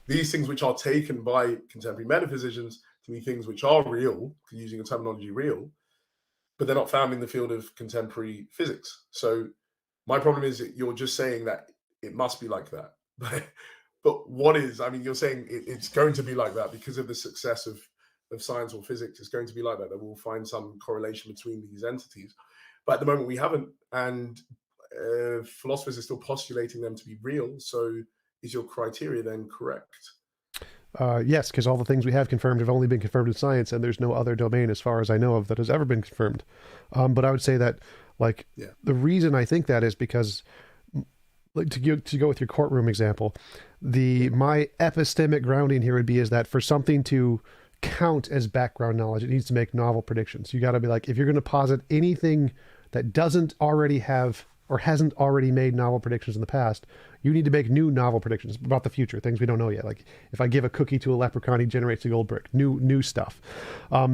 these things which are taken by contemporary metaphysicians to be things which are real, using the terminology real, but they're not found in the field of contemporary physics. So my problem is that you're just saying that it must be like that. But what is, I mean, you're saying it's going to be like that because of the success of science or physics. It's going to be like that, that we'll find some correlation between these entities. But at the moment we haven't. And philosophers are still postulating them to be real. So is your criteria then correct? Yes, because all the things we have confirmed have only been confirmed in science, and there's no other domain, as far as I know of, that has ever been confirmed. But I would say that, like, Yeah. the reason I think that is because, like, to go with your courtroom example, my epistemic grounding here would be is that for something to count as background knowledge, it needs to make novel predictions. You got to be like, if you're going to posit anything that doesn't already have or hasn't already made novel predictions in the past, you need to make new novel predictions about the future, things we don't know yet. Like, if I give a cookie to a leprechaun, he generates a gold brick. New stuff.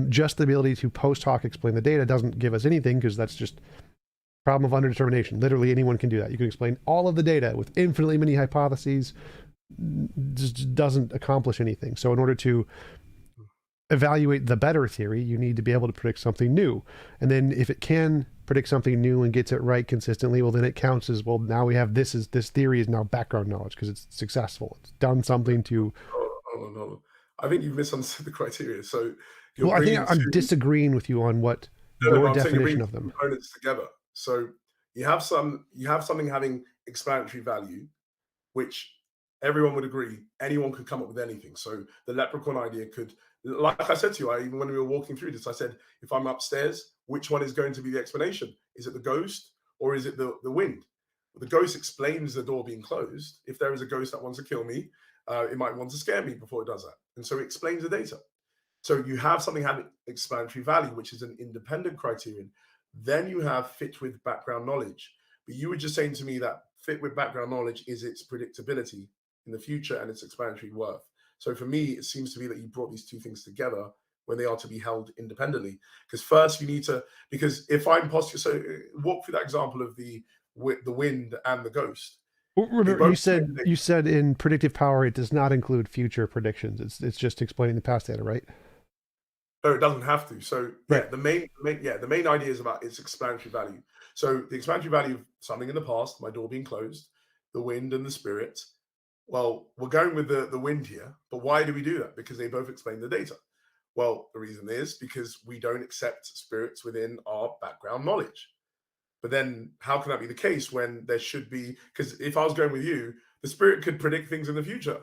Just the ability to post hoc explain the data doesn't give us anything, because that's just problem of underdetermination. Literally anyone can do that. You can explain all of the data with infinitely many hypotheses. Just doesn't accomplish anything. So in order to evaluate the better theory, you need to be able to predict something new. And then if it can predict something new and gets it right consistently, well, then it counts as, well, now we have this theory is now background knowledge because it's successful. It's done something to... Hold on. I think you've misunderstood the criteria. So you're Well, I think bringing I'm two... disagreeing with you on what No, your I'm saying you're definition bringing of them. components together. So you have something having explanatory value, which everyone would agree anyone could come up with anything. So the leprechaun idea could, like I said to you, even when we were walking through this, I said, if I'm upstairs, which one is going to be the explanation? Is it the ghost or is it the wind? The ghost explains the door being closed. If there is a ghost that wants to kill me, it might want to scare me before it does that. And so it explains the data. So you have something having explanatory value, which is an independent criterion. Then you have fit with background knowledge. But you were just saying to me that fit with background knowledge is its predictability in the future and its explanatory worth. So for me, it seems to be that you brought these two things together when they are to be held independently. Because first you need to, because if I'm so walk through that example of the wind and the ghost. Well, remember, you said in predictive power it does not include future predictions. It's just explaining the past data, right? No, it doesn't have to. So yeah, Right. the main idea is about its explanatory value. So the explanatory value of something in the past, my door being closed, the wind and the spirit. Well, we're going with the wind here, but why do we do that? Because they both explain the data. Well, the reason is because we don't accept spirits within our background knowledge. But then how can that be the case when there should be, because if I was going with you, the spirit could predict things in the future.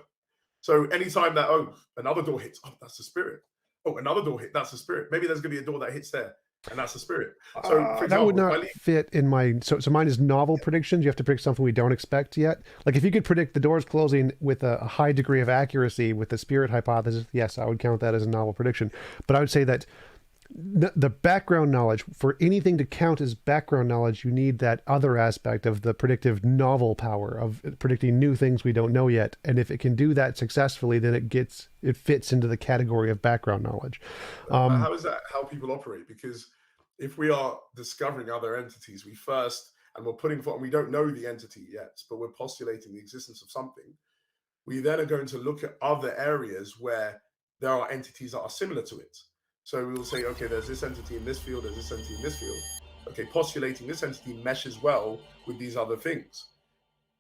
So anytime that, oh, another door hits, oh, that's the spirit. Oh, another door hit, that's the spirit. Maybe there's going to be a door that hits there, and that's the spirit. So, for That would example, if I not fit in my... So mine is novel predictions. You have to predict something we don't expect yet. Like, if you could predict the doors closing with a high degree of accuracy with the spirit hypothesis, yes, I would count that as a novel prediction. But I would say that the background knowledge, for anything to count as background knowledge, you need that other aspect of the predictive novel power of predicting new things we don't know yet. And if it can do that successfully, then it fits into the category of background knowledge. how is that how people operate? Because if we are discovering other entities, and we're putting forward, and we don't know the entity yet, but we're postulating the existence of something, we then are going to look at other areas where there are entities that are similar to it. So we will say, okay, there's this entity in this field, there's this entity in this field. Okay, postulating this entity meshes well with these other things.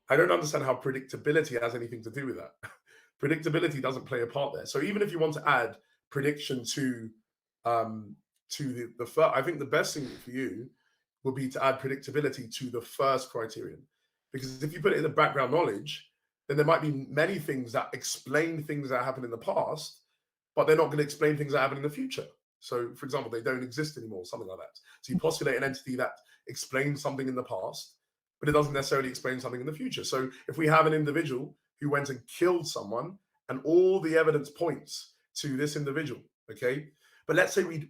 I don't understand how predictability has anything to do with that. Predictability doesn't play a part there. So even if you want to add prediction to to the first. I think the best thing for you would be to add predictability to the first criterion, because if you put it in the background knowledge, then there might be many things that explain things that happened in the past, but they're not going to explain things that happen in the future. So, for example, they don't exist anymore, something like that. So you postulate an entity that explains something in the past, but it doesn't necessarily explain something in the future. So if we have an individual who went and killed someone, and all the evidence points to this individual, okay, but let's say we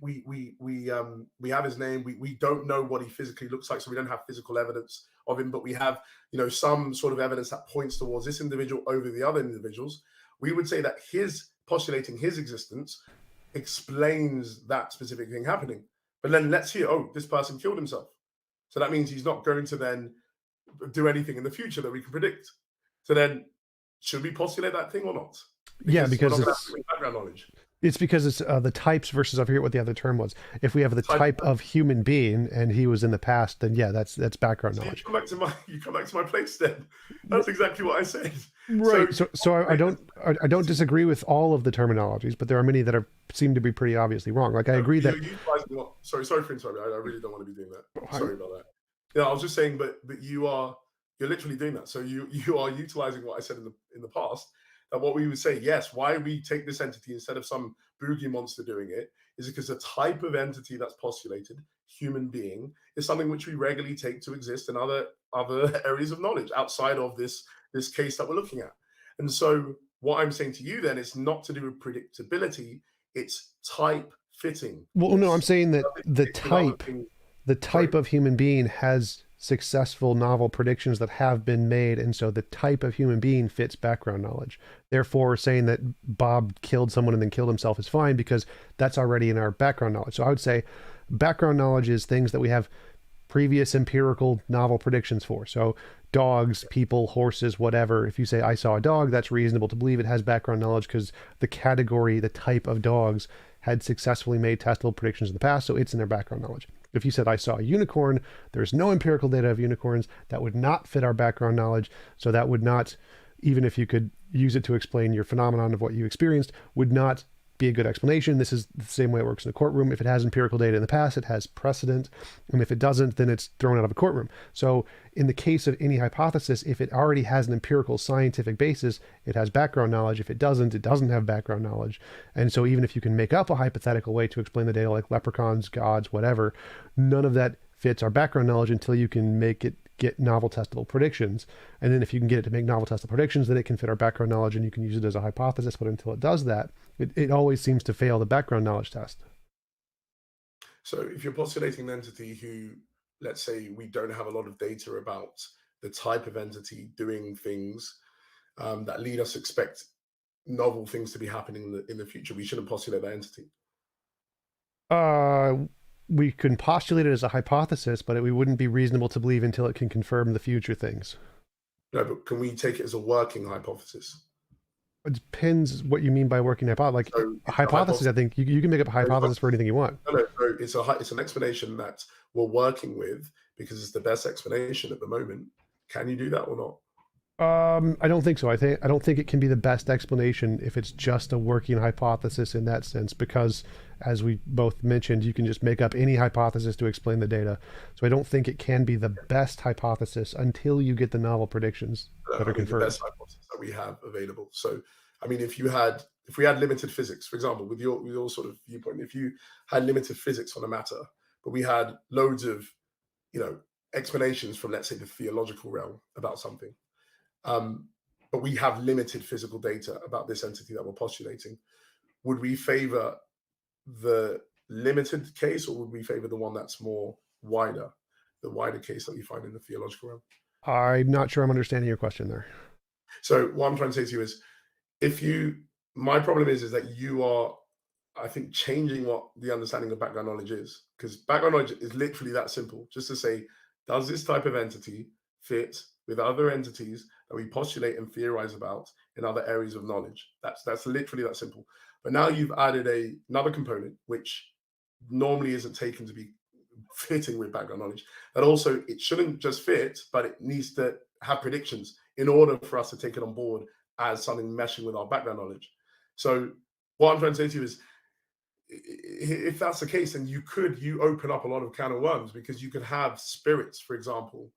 have his name, we don't know what he physically looks like, so we don't have physical evidence of him, but we have some sort of evidence that points towards this individual over the other individuals. We would say that his postulating his existence explains that specific thing happening. But then let's hear, oh, this person killed himself. So that means he's not going to then do anything in the future that we can predict. So then, should we postulate that thing or not? Yeah, because we're not gonna have background knowledge. It's because it's the types versus, I forget what the other term was. If we have the type of human being and he was in the past, then yeah, that's background knowledge. You come back to my place then. That's exactly what I said. Right. So I don't disagree with all of the terminologies, but there are many that seem to be pretty obviously wrong. Like I agree that. Sorry for interrupting. I really don't want to be doing that. Sorry about that. Yeah, I was just saying, but you're literally doing that. So you are utilizing what I said in the past. That what we would say, yes, why we take this entity instead of some boogie monster doing it is because the type of entity that's postulated, human being, is something which we regularly take to exist in other areas of knowledge outside of this case that we're looking at. And so what I'm saying to you then is not to do with predictability, it's type fitting. Well, no, I'm saying that the type of human being has successful novel predictions that have been made, and so the type of human being fits background knowledge. Therefore, saying that Bob killed someone and then killed himself is fine because that's already in our background knowledge. So I would say background knowledge is things that we have previous empirical novel predictions for. So dogs, people, horses, whatever. If you say I saw a dog, that's reasonable to believe it has background knowledge because the category, the type of dogs had successfully made testable predictions in the past, so it's in their background knowledge. If you said I saw a unicorn, there's no empirical data of unicorns, that would not fit our background knowledge. So that would not, even if you could use it to explain your phenomenon of what you experienced, would not be a good explanation. This is the same way it works in a courtroom. If it has empirical data in the past, it has precedent. And if it doesn't, then it's thrown out of a courtroom. So in the case of any hypothesis, if it already has an empirical scientific basis, it has background knowledge. If it doesn't have background knowledge. And so even if you can make up a hypothetical way to explain the data, like leprechauns, gods, whatever, none of that fits our background knowledge until you can make it get novel testable predictions. And then if you can get it to make novel testable predictions, then it can fit our background knowledge and you can use it as a hypothesis. But until it does that, it always seems to fail the background knowledge test. So if you're postulating an entity who, let's say, we don't have a lot of data about the type of entity doing things that lead us to expect novel things to be happening in the future, we shouldn't postulate that entity. We can postulate it as a hypothesis, but we wouldn't be reasonable to believe until it can confirm the future things. No, but can we take it as a working hypothesis? It depends what you mean by working hypothesis. Like so a hypothesis, I think you can make up a hypothesis for anything you want. No, it's an explanation that we're working with because it's the best explanation at the moment. Can you do that or not? I don't think so. I don't think it can be the best explanation if it's just a working hypothesis in that sense, because as we both mentioned, you can just make up any hypothesis to explain the data. So I don't think it can be the best hypothesis until you get the novel predictions that are confirmed. The best hypothesis that we have available. So, I mean, if we had limited physics, for example, with your sort of viewpoint, if you had limited physics on a matter, but we had loads of, explanations from, let's say, the theological realm about something, but we have limited physical data about this entity that we're postulating, would we favor the limited case or would we favor the one that's more wider, the wider case that you find in the theological realm? I'm not sure I'm understanding your question there. So what I'm trying to say to you is, my problem is that you are, I think, changing what the understanding of background knowledge is, because background knowledge is literally that simple, just to say, does this type of entity fit with other entities that we postulate and theorize about in other areas of knowledge? That's literally that simple. But now you've added another component, which normally isn't taken to be fitting with background knowledge, that also it shouldn't just fit, but it needs to have predictions in order for us to take it on board as something meshing with our background knowledge. So what I'm trying to say to you is, if that's the case, then you open up a lot of can of worms, because you could have spirits, for example,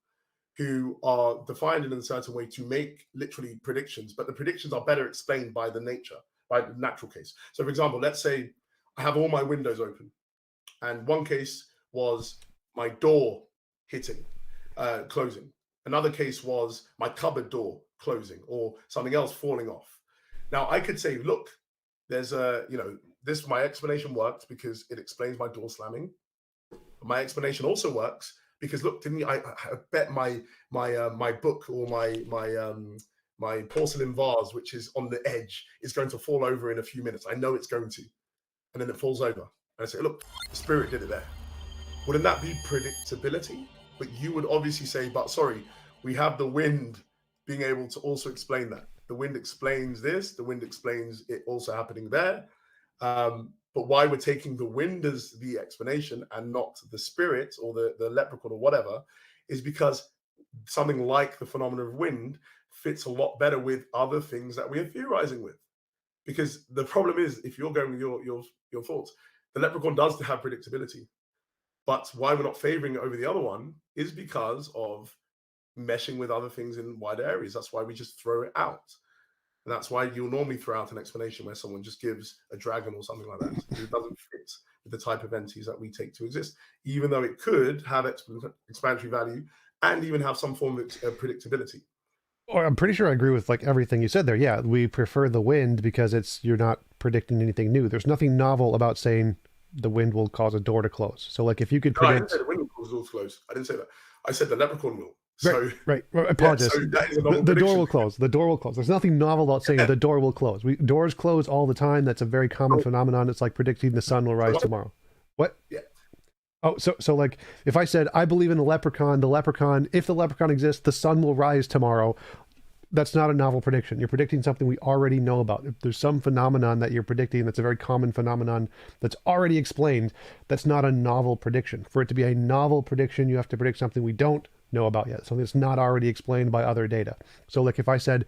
who are defined in a certain way to make literally predictions, but the predictions are better explained by the nature, by the natural case. So, for example, let's say I have all my windows open, and one case was my door hitting, closing. Another case was my cupboard door closing, or something else falling off. Now, I could say, look, there's a, this, my explanation works because it explains my door slamming. My explanation also works because, look, didn't I bet my book, or my porcelain vase, which is on the edge, is going to fall over in a few minutes. I know it's going to, and then it falls over. And I say, look, the spirit did it there. Wouldn't that be predictability? But you would obviously say, but sorry, we have the wind being able to also explain that. The wind explains this. The wind explains it also happening there. But why we're taking the wind as the explanation and not the spirit or the leprechaun or whatever is because something like the phenomenon of wind fits a lot better with other things that we are theorizing with. Because the problem is, if you're going with your thoughts, the leprechaun does have predictability. But why we're not favoring it over the other one is because of meshing with other things in wider areas. That's why we just throw it out. And that's why you'll normally throw out an explanation where someone just gives a dragon or something like that. It doesn't fit with the type of entities that we take to exist, even though it could have explanatory value and even have some form of predictability. Or I'm pretty sure I agree with like everything you said there. Yeah, we prefer the wind because you're not predicting anything new. There's nothing novel about saying the wind will cause a door to close. So like if you could predict, I didn't say the wind will cause a door to close. I didn't say that. I said the leprechaun will. So right. I apologize. Yeah, so that is a novel the door will prediction. close. The door will close. There's nothing novel about saying the door will close. Doors close all the time. That's a very common phenomenon. It's like predicting the sun will rise tomorrow. What? Yeah. Oh, so like if I said I believe in the leprechaun, if the leprechaun exists, the sun will rise tomorrow. That's not a novel prediction. You're predicting something we already know about. If there's some phenomenon that you're predicting that's a very common phenomenon that's already explained, that's not a novel prediction. For it to be a novel prediction, you have to predict something we don't know about yet, something that's not already explained by other data. So like if I said,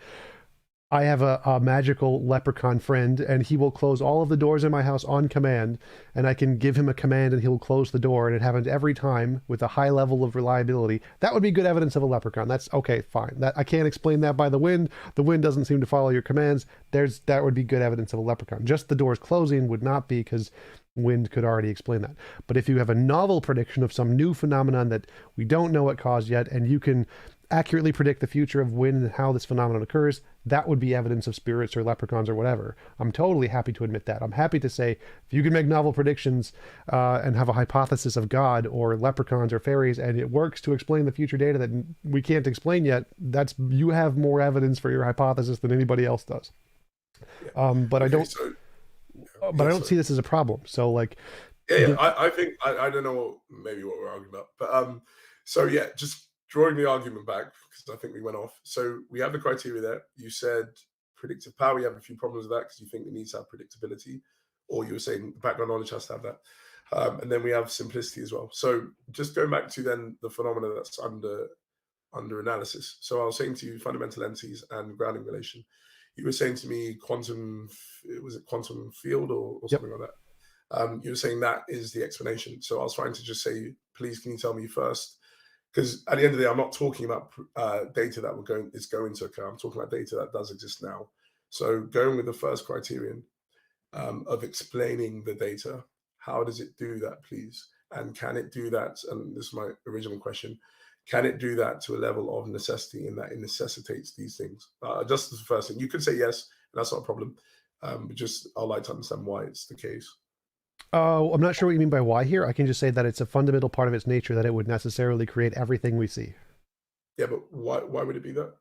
I have a magical leprechaun friend and he will close all of the doors in my house on command, and I can give him a command and he'll close the door, and it happens every time with a high level of reliability, that would be good evidence of a leprechaun. That's okay, fine. That I can't explain that by the wind. The wind doesn't seem to follow your commands. That would be good evidence of a leprechaun. Just the doors closing would not be, because wind could already explain that. But if you have a novel prediction of some new phenomenon that we don't know what caused yet, and you can accurately predict the future of when and how this phenomenon occurs, that would be evidence of spirits or leprechauns or whatever. I'm totally happy to admit that. I'm happy to say, if you can make novel predictions and have a hypothesis of God or leprechauns or fairies, and it works to explain the future data that we can't explain yet, you have more evidence for your hypothesis than anybody else does. But I don't see this as a problem. So like, I think I don't know maybe what we're arguing about, but so yeah, just drawing the argument back, because I think we went off. So we have the criteria there. You said predictive power. You have a few problems with that because you think it needs to have predictability, or you were saying the background knowledge has to have that. And then we have simplicity as well. So just going back to then the phenomena that's under analysis. So I was saying to you fundamental entities and grounding relation. You were saying to me quantum field or something like that. You were saying that is the explanation. So I was trying to just say, please, can you tell me first? Because at the end of the day, I'm not talking about data that is going to occur. I'm talking about data that does exist now. So going with the first criterion of explaining the data, how does it do that, please? And can it do that? And this is my original question. Can it do that to a level of necessity, in that it necessitates these things? Just as the first thing. You could say yes, and that's not a problem. But just I'd like to understand why it's the case. I'm not sure what you mean by why here. I can just say that it's a fundamental part of its nature that it would necessarily create everything we see. Yeah, but why would it be that?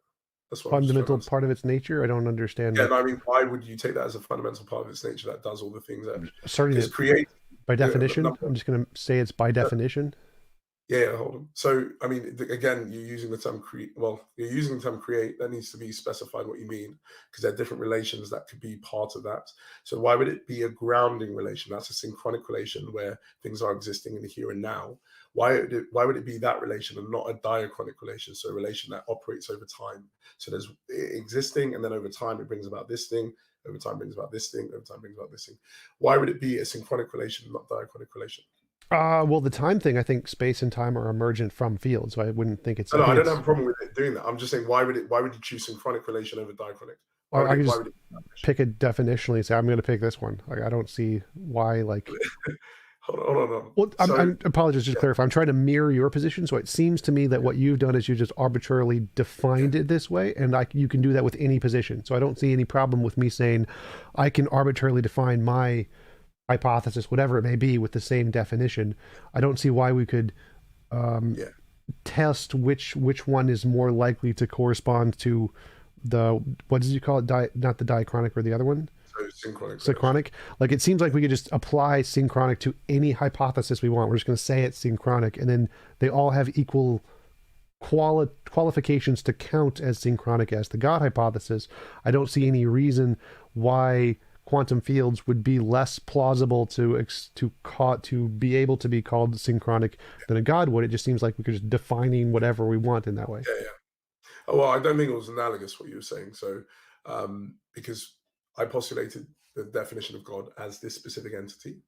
That's what fundamental part of its nature? I don't understand. Yeah, I mean, why would you take that as a fundamental part of its nature that does all the things that certainly create? By definition, I'm just going to say it's by definition. Yeah, hold on. So, I mean, again, you're using the term create. Well, you're using the term create. That needs to be specified what you mean, because there are different relations that could be part of that. So, why would it be a grounding relation? That's a synchronic relation where things are existing in the here and now. Why would it be that relation and not a diachronic relation? So, a relation that operates over time. So, there's existing, and then over time, it brings about this thing. over time brings about this thing, over time brings about this thing. Why would it be a synchronic relation, not diachronic relation? Well, the time thing, I think space and time are emergent from field, so I wouldn't think it's. No, I no, I think don't have it's. a problem with it doing that. I'm just saying, why would you choose synchronic relation over diachronic? Or I could Why just would it pick it definitionally and say I'm going to pick this one. Like I don't see why. Like, hold on. well, So I'm apologize. Just to clarify, I'm trying to mirror your position. So it seems to me that what you've done is you just arbitrarily defined it this way, and you can do that with any position. So I don't see any problem with me saying I can arbitrarily define my hypothesis, whatever it may be, with the same definition. I don't see why we could yeah, test which one is more likely to correspond to the, what did you call it? Not the diachronic, or the other one? so synchronic relation. Synchronic. Like it seems like we could just apply synchronic to any hypothesis we want. We're just going to say it's synchronic, and then they all have equal qualifications to count as synchronic as the God hypothesis. I don't see any reason why quantum fields would be less plausible to be able to be called synchronic than a God would. It just seems like we could just defining whatever we want in that way. Yeah. Oh, well, I don't think it was analogous what you were saying. So, because I postulated the definition of God as this specific entity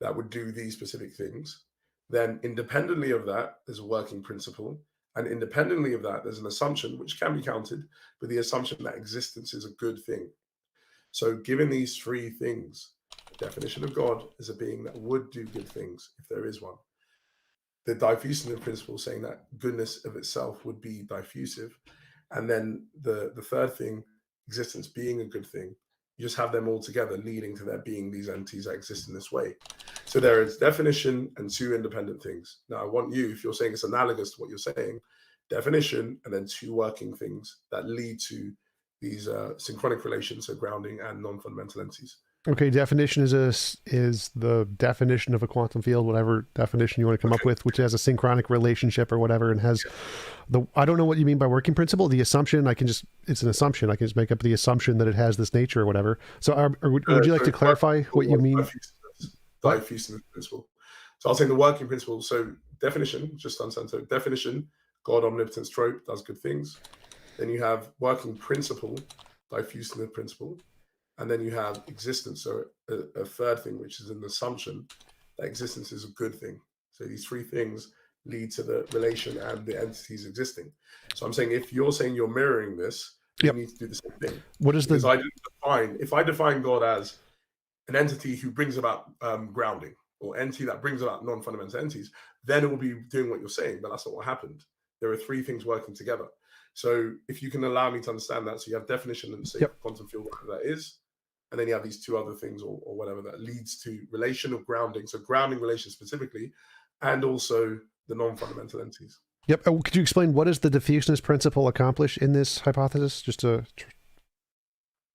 that would do these specific things, then independently of that, there's a working principle. And independently of that, there's an assumption which can be counted, but the assumption that existence is a good thing. So, given these three things, the definition of God is a being that would do good things if there is one. The diffusive principle saying that goodness of itself would be diffusive. And then the third thing, existence being a good thing, you just have them all together leading to there being these entities that exist in this way. So there is definition and two independent things. Now, I want you, if you're saying it's analogous to what you're saying, definition and then two working things that lead to these synchronic relations, so grounding and non-fundamental entities. Okay, definition is the definition of a quantum field, whatever definition you want to come up with, which has a synchronic relationship or whatever, and has the, I don't know what you mean by working principle. The assumption, it's an assumption. I can just make up the assumption that it has this nature or whatever. So would you like to clarify what you mean? Diffusive principle. So I'll say the working principle. So definition, just understand. So definition, God, omnipotence, trope, does good things. Then you have working principle, diffusive principle. And then you have existence, so a third thing, which is an assumption that existence is a good thing. So these three things lead to the relation and the entities existing. So I'm saying if you're saying you're mirroring this, you need to do the same thing. What is because if I define God as an entity who brings about grounding, or entity that brings about non-fundamental entities, then it will be doing what you're saying, but that's not what happened. There are three things working together. So if you can allow me to understand that, so you have definition and say quantum field, whatever that is, and then you have these two other things or whatever that leads to relation of grounding. So grounding relation specifically, and also the non-fundamental entities. Yep. Could you explain what does the diffuseness principle accomplish in this hypothesis? Just to.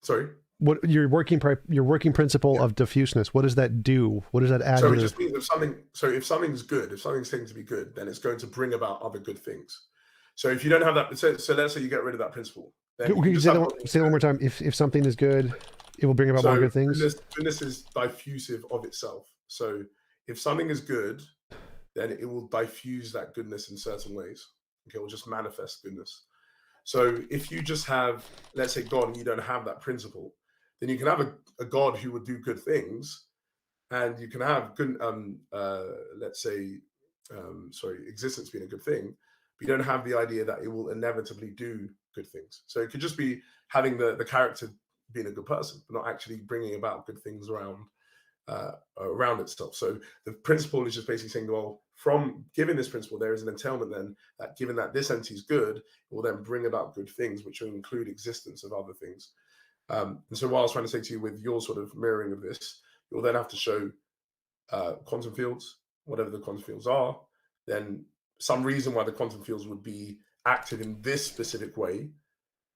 Sorry. What your working principle of diffuseness? What does that do? What does that add? So it just means if something's good, if something's taken to be good, then it's going to bring about other good things. So if you don't have that, so let's say you get rid of that principle. Then can you say that one more time? If something is good, it will bring about more good things. Goodness is diffusive of itself. So if something is good, then it will diffuse that goodness in certain ways. Okay, it will just manifest goodness. So if you just have, let's say, God, and you don't have that principle, then you can have a God who would do good things, and you can have good, let's say, existence being a good thing, but you don't have the idea that it will inevitably do good things. So it could just be having the character being a good person, but not actually bringing about good things around itself. So the principle is just basically saying, well, from giving this principle, there is an entailment then that given that this entity is good, it will then bring about good things, which will include existence of other things. And so what I was trying to say to you with your sort of mirroring of this, you'll then have to show quantum fields, whatever the quantum fields are, then some reason why the quantum fields would be active in this specific way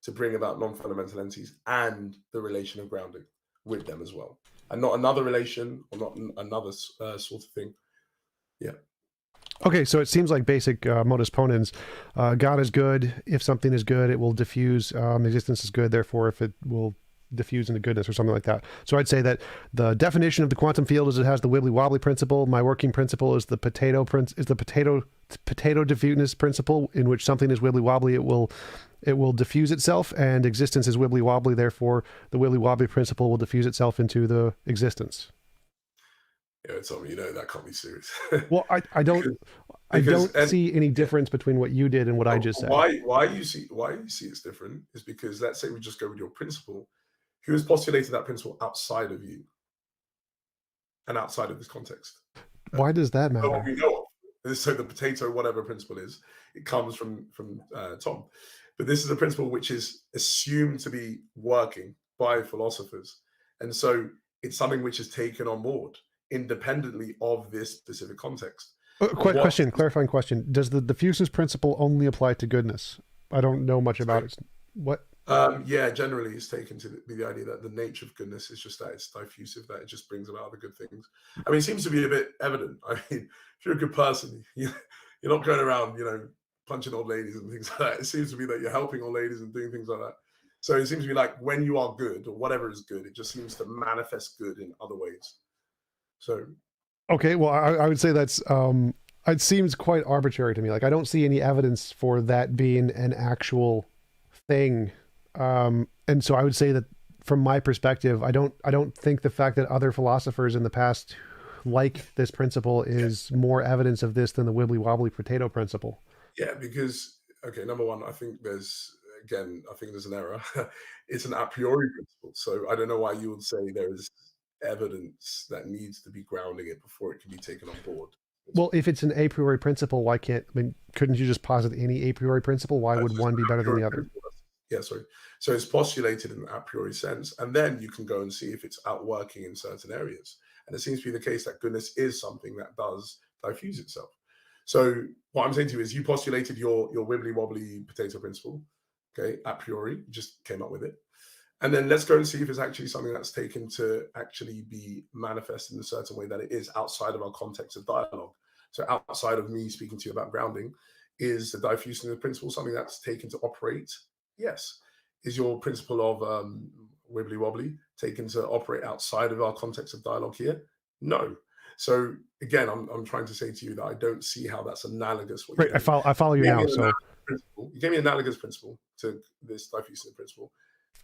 to bring about non-fundamental entities and the relation of grounding with them as well. And not another relation or not another sort of thing. Yeah. Okay, so it seems like basic modus ponens. God is good. If something is good, it will diffuse. Existence is good. Therefore, if it will diffuse into goodness or something like that. So I'd say that the definition of the quantum field is it has the wibbly wobbly principle. My working principle is the potato diffuseness principle, in which something is wibbly wobbly, it will diffuse itself, and existence is wibbly wobbly. Therefore, the wibbly wobbly principle will diffuse itself into the existence. Yeah, Tom, that can't be serious. Well, I don't see any difference between what you did and what I just said. Why you see it's different is because, let's say we just go with your principle. Who has postulated that principle outside of you and outside of this context? Why does that matter? What we know of. So the potato, whatever principle is, it comes from Tom. But this is a principle which is assumed to be working by philosophers. And so it's something which is taken on board independently of this specific context. Clarifying question. Does the diffuseness principle only apply to goodness? I don't know much about it. What? Yeah, generally it's taken to be the idea that the nature of goodness is just that it's diffusive, that it just brings about the good things. I mean, it seems to be a bit evident. I mean, if you're a good person, you're not going around, punching old ladies and things like that. It seems to be that you're helping old ladies and doing things like that. So it seems to be like when you are good or whatever is good, it just seems to manifest good in other ways. So, okay, well, I would say that's it seems quite arbitrary to me. Like I don't see any evidence for that being an actual thing, and so I would say that from my perspective, I don't think the fact that other philosophers in the past like this principle is more evidence of this than the wibbly wobbly potato principle. Yeah, because number one, I think there's an error. It's an a priori principle, so I don't know why you would say there is evidence that needs to be grounding it before it can be taken on board. Well, if it's an a priori principle, couldn't you just posit any a priori principle? Why would one be better than the other? Yeah, sorry. So it's postulated in an a priori sense, and then you can go and see if it's outworking in certain areas. And it seems to be the case that goodness is something that does diffuse itself. So what I'm saying to you is you postulated your wibbly wobbly potato principle, okay, a priori, you just came up with it. And then let's go and see if it's actually something that's taken to actually be manifest in a certain way that it is outside of our context of dialogue. So outside of me speaking to you about grounding, is the diffusion principle something that's taken to operate? Yes. Is your principle of wibbly wobbly taken to operate outside of our context of dialogue here? No. So again, I'm trying to say to you that I don't see how that's analogous. Right, I follow you now. So you gave me an analogous principle to this diffusion principle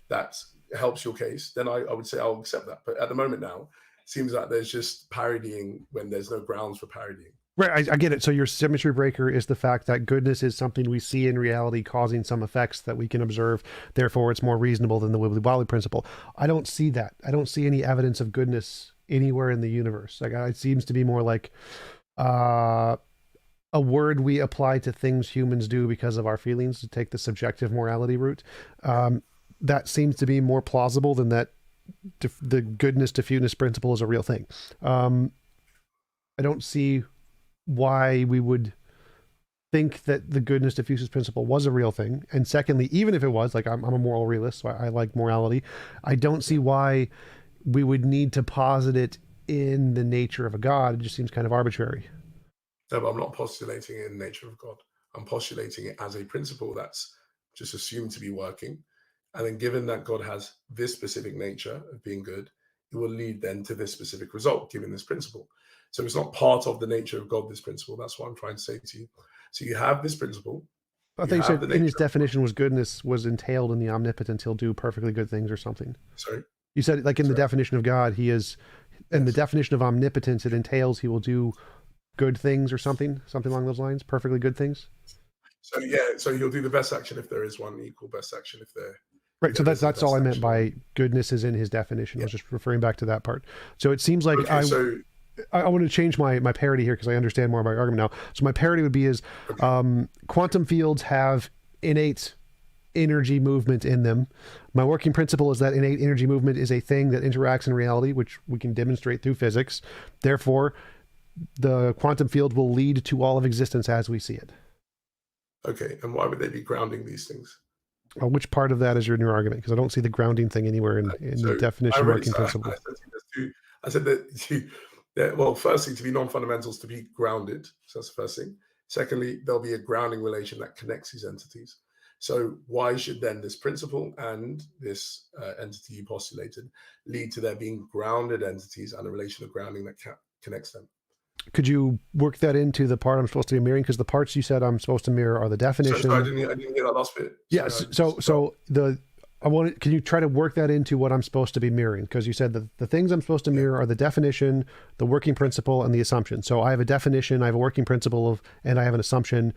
that helps your case, then I would say I'll accept that. But at the moment now, it seems like there's just parodying when there's no grounds for parodying. Right, I get it. So your symmetry breaker is the fact that goodness is something we see in reality causing some effects that we can observe. Therefore, it's more reasonable than the wibbly wobbly principle. I don't see that. I don't see any evidence of goodness anywhere in the universe. Like it seems to be more like a word we apply to things humans do because of our feelings, to take the subjective morality route. That seems to be more plausible than that the goodness diffuseness principle is a real thing. I don't see why we would think that the goodness diffuseness principle was a real thing. And secondly, even if it was, like I'm a moral realist, so I like morality. I don't see why we would need to posit it in the nature of a God. It just seems kind of arbitrary. No, but I'm not postulating it in the nature of God. I'm postulating it as a principle that's just assumed to be working. And then given that God has this specific nature of being good, it will lead then to this specific result, given this principle. So it's not part of the nature of God, this principle. That's what I'm trying to say to you. So you have this principle. I think you said in his definition was goodness was entailed in the omnipotent, he'll do perfectly good things or something. Sorry? You said like in the definition of God, he is, in the definition of omnipotence, it entails he will do good things or something along those lines, perfectly good things. So yeah, so he'll do the best action if there is one, equal best action if there. Right, so that's all I meant by goodness is in his definition. I was just referring back to that part. So it seems like I want to change my parody here because I understand more about your argument now. So my parody would be quantum fields have innate energy movement in them. My working principle is that innate energy movement is a thing that interacts in reality, which we can demonstrate through physics. Therefore, the quantum field will lead to all of existence as we see it. Okay, and why would they be grounding these things? Which part of that is your new argument? Because I don't see the grounding thing anywhere in the definition of working principle. I said that well, firstly, to be non-fundamentals, to be grounded. So that's the first thing. Secondly, there'll be a grounding relation that connects these entities. So why should then this principle and this entity you postulated lead to there being grounded entities and a relation of grounding that connects them? Could you work that into the part I'm supposed to be mirroring? Because the parts you said I'm supposed to mirror are the Sorry, definition. I didn't get that last bit. Sorry, Yes. So, stop. can you try to work that into what I'm supposed to be mirroring? Because you said that the things I'm supposed to Yeah. mirror are the definition, the working principle, and the assumption. So I have a definition, I have a working principle and I have an assumption.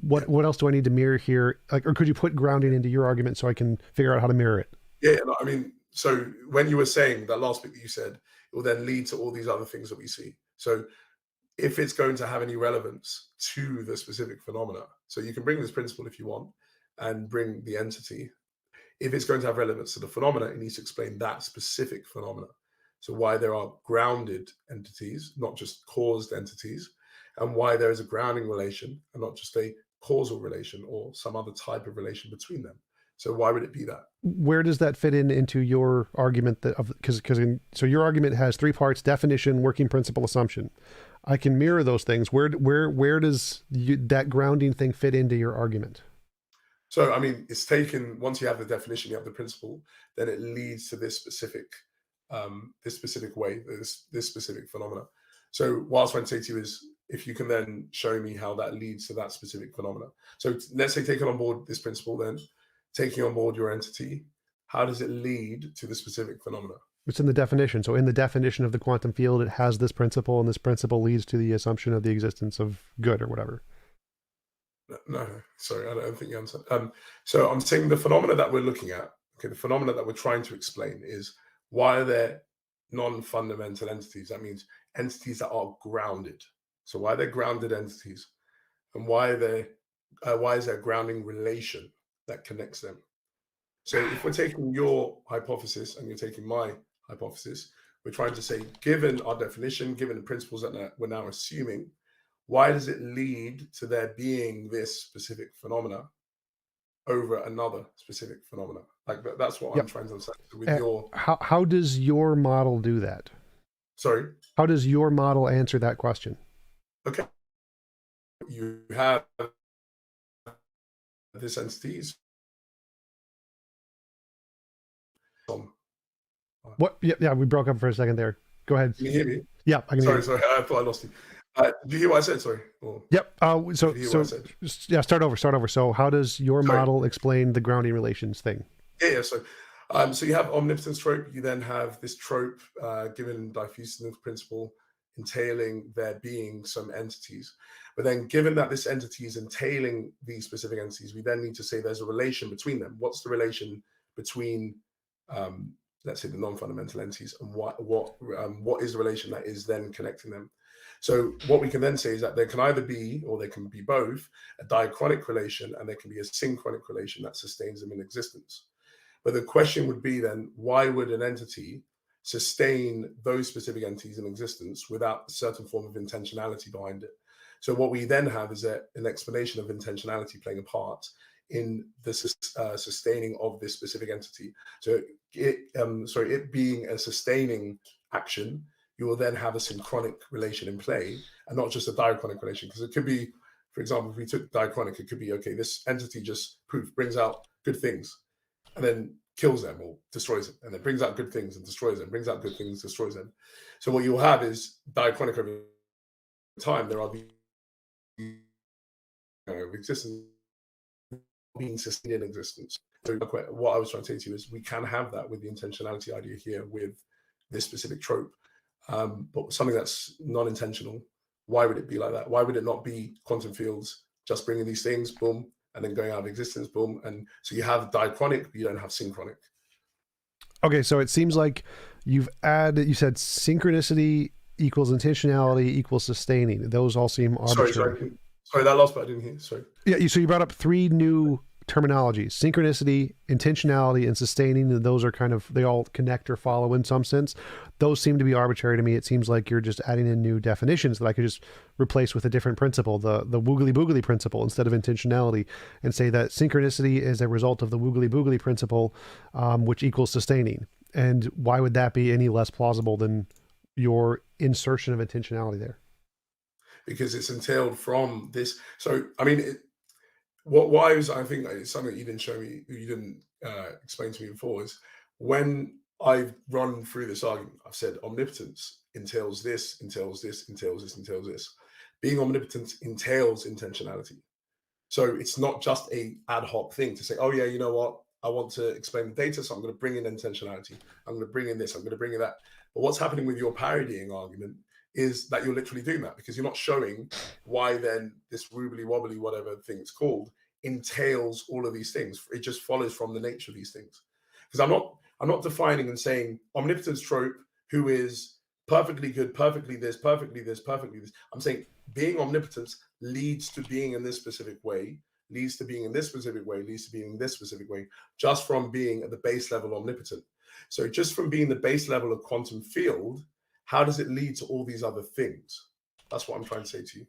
What else do I need to mirror here? Like, or could you put grounding into your argument so I can figure out how to mirror it? Yeah, no, I mean, so when you were saying that last bit that you said, it will then lead to all these other things that we see. So if it's going to have any relevance to the specific phenomena, so you can bring this principle if you want and bring the entity. If it's going to have relevance to the phenomena, it needs to explain that specific phenomena. So why there are grounded entities, not just caused entities, and why there is a grounding relation and not just a causal relation or some other type of relation between them. So why would it be that? Where does that fit into your argument so your argument has three parts: definition, working principle, assumption. I can mirror those things. Where does that grounding thing fit into your argument? So I mean, it's taken once you have the definition, you have the principle, then it leads to this specific way, this specific phenomena. So what I was trying to say to you is, if you can then show me how that leads to that specific phenomena. So let's say taking on board this principle, then taking on board your entity, how does it lead to the specific phenomena? It's in the definition. So in the definition of the quantum field, it has this principle, and this principle leads to the assumption of the existence of good or whatever. No, sorry, I don't think you answered. So I'm saying the phenomena that we're looking at, okay, the phenomena that we're trying to explain is why are there non-fundamental entities? That means entities that are grounded. So why are they grounded entities, and why is there a grounding relation that connects them? So if we're taking your hypothesis and you're taking my hypothesis, we're trying to say, given our definition, given the principles that we're now assuming, why does it lead to there being this specific phenomena over another specific phenomena? Like that's what I'm Yep. trying to understand with your. How does your model do that? Sorry. How does your model answer that question? Okay. You have this entities. What? Yeah, we broke up for a second there. Go ahead. Can you hear me? Yeah, I can hear you. Sorry, I thought I lost you. Did you hear what I said? Sorry. Or, Yep. Yeah, start over. So how does your model explain the grounding relations thing? Yeah. So you have omnipotence trope. You then have this trope given diffusiveness principle entailing there being some entities. But then given that this entity is entailing these specific entities, we then need to say there's a relation between them. What's the relation between, let's say, the non-fundamental entities, and what is the relation that is then connecting them? So what we can then say is that there can either be, or there can be both, a diachronic relation, and there can be a synchronic relation that sustains them in existence. But the question would be then, why would an entity sustain those specific entities in existence without a certain form of intentionality behind it? So what we then have is an explanation of intentionality playing a part in the sustaining of this specific entity. So it being a sustaining action, you will then have a synchronic relation in play and not just a diachronic relation. Because it could be, for example, if we took diachronic, it could be, okay, this entity just brings out good things and then kills them or destroys them, and then brings out good things and destroys them, brings out good things, destroys them. So what you'll have is diachronic over time. There are the existence being sustained in existence. So what I was trying to say to you is we can have that with the intentionality idea here with this specific trope. But something that's non-intentional, why would it be like that? Why would it not be quantum fields just bringing these things, boom, and then going out of existence, boom? And so you have diachronic, but you don't have synchronic. Okay, so it seems like you said synchronicity equals intentionality equals sustaining. Those all seem arbitrary. Sorry, that last part I didn't hear. Sorry. Yeah, so you brought up three new terminologies: synchronicity, intentionality, and sustaining. And those are they all connect or follow in some sense. Those seem to be arbitrary to me. It seems like you're just adding in new definitions that I could just replace with a different principle, the woogly boogly principle, instead of intentionality, and say that synchronicity is a result of the woogly boogly principle, which equals sustaining. And why would that be any less plausible than your insertion of intentionality there? Because it's entailed from this. So, I mean, I think it's something you didn't show me, you didn't explain to me before, is when I've run through this argument, I've said omnipotence entails this, entails this, entails this, entails this. Being omnipotent entails intentionality. So it's not just a ad hoc thing to say, oh yeah, you know what? I want to explain the data, so I'm going to bring in intentionality. I'm going to bring in this. I'm going to bring in that. But what's happening with your parodying argument is that you're literally doing that because you're not showing why then this wobbly wobbly, whatever thing it's called, entails all of these things. It just follows from the nature of these things. Because I'm not defining and saying omnipotence trope, who is perfectly good, perfectly this, perfectly this, perfectly this. I'm saying being omnipotent leads to being in this specific way, leads to being in this specific way, leads to being in this specific way, just from being at the base level omnipotent. So just from being the base level of quantum field, how does it lead to all these other things? That's what I'm trying to say to you.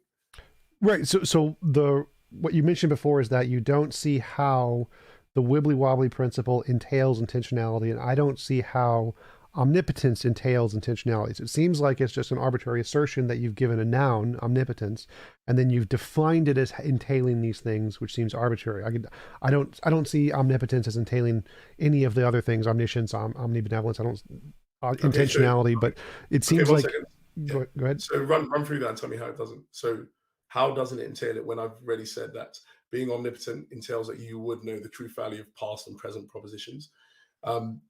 Right. So the what you mentioned before is that you don't see how the wibbly wobbly principle entails intentionality, and I don't see how omnipotence entails intentionality. So it seems like it's just an arbitrary assertion that you've given a noun, omnipotence, and then you've defined it as entailing these things, which seems arbitrary. I don't see omnipotence as entailing any of the other things, omniscience, omnibenevolence. I don't Okay, so intentionality, but it okay, seems one like second. Yeah. go ahead. So run through that and tell me how it doesn't. So how doesn't it entail it when I've already said that being omnipotent entails that you would know the true value of past and present propositions? Um,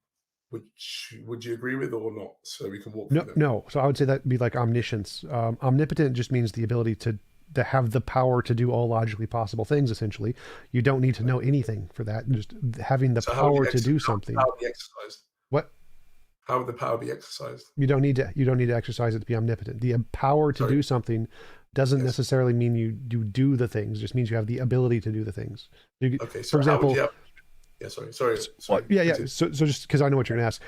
which would you agree with or not? So we can walk No, through them. no. So I would say that'd be like omniscience. Omnipotent just means the ability to have the power to do all logically possible things. Essentially, you don't need to know anything for that. Just having the So how would power you to do how would the something. power be exercised? What How would the power be exercised? you don't need to exercise it to be omnipotent. The power to Sorry. do something doesn't Yes. necessarily mean you do the things. It just means you have the ability to do the things. Okay. For So how would you example, have? Yeah. well, Sorry. yeah, yeah. Continue. So just because I know what you're gonna ask,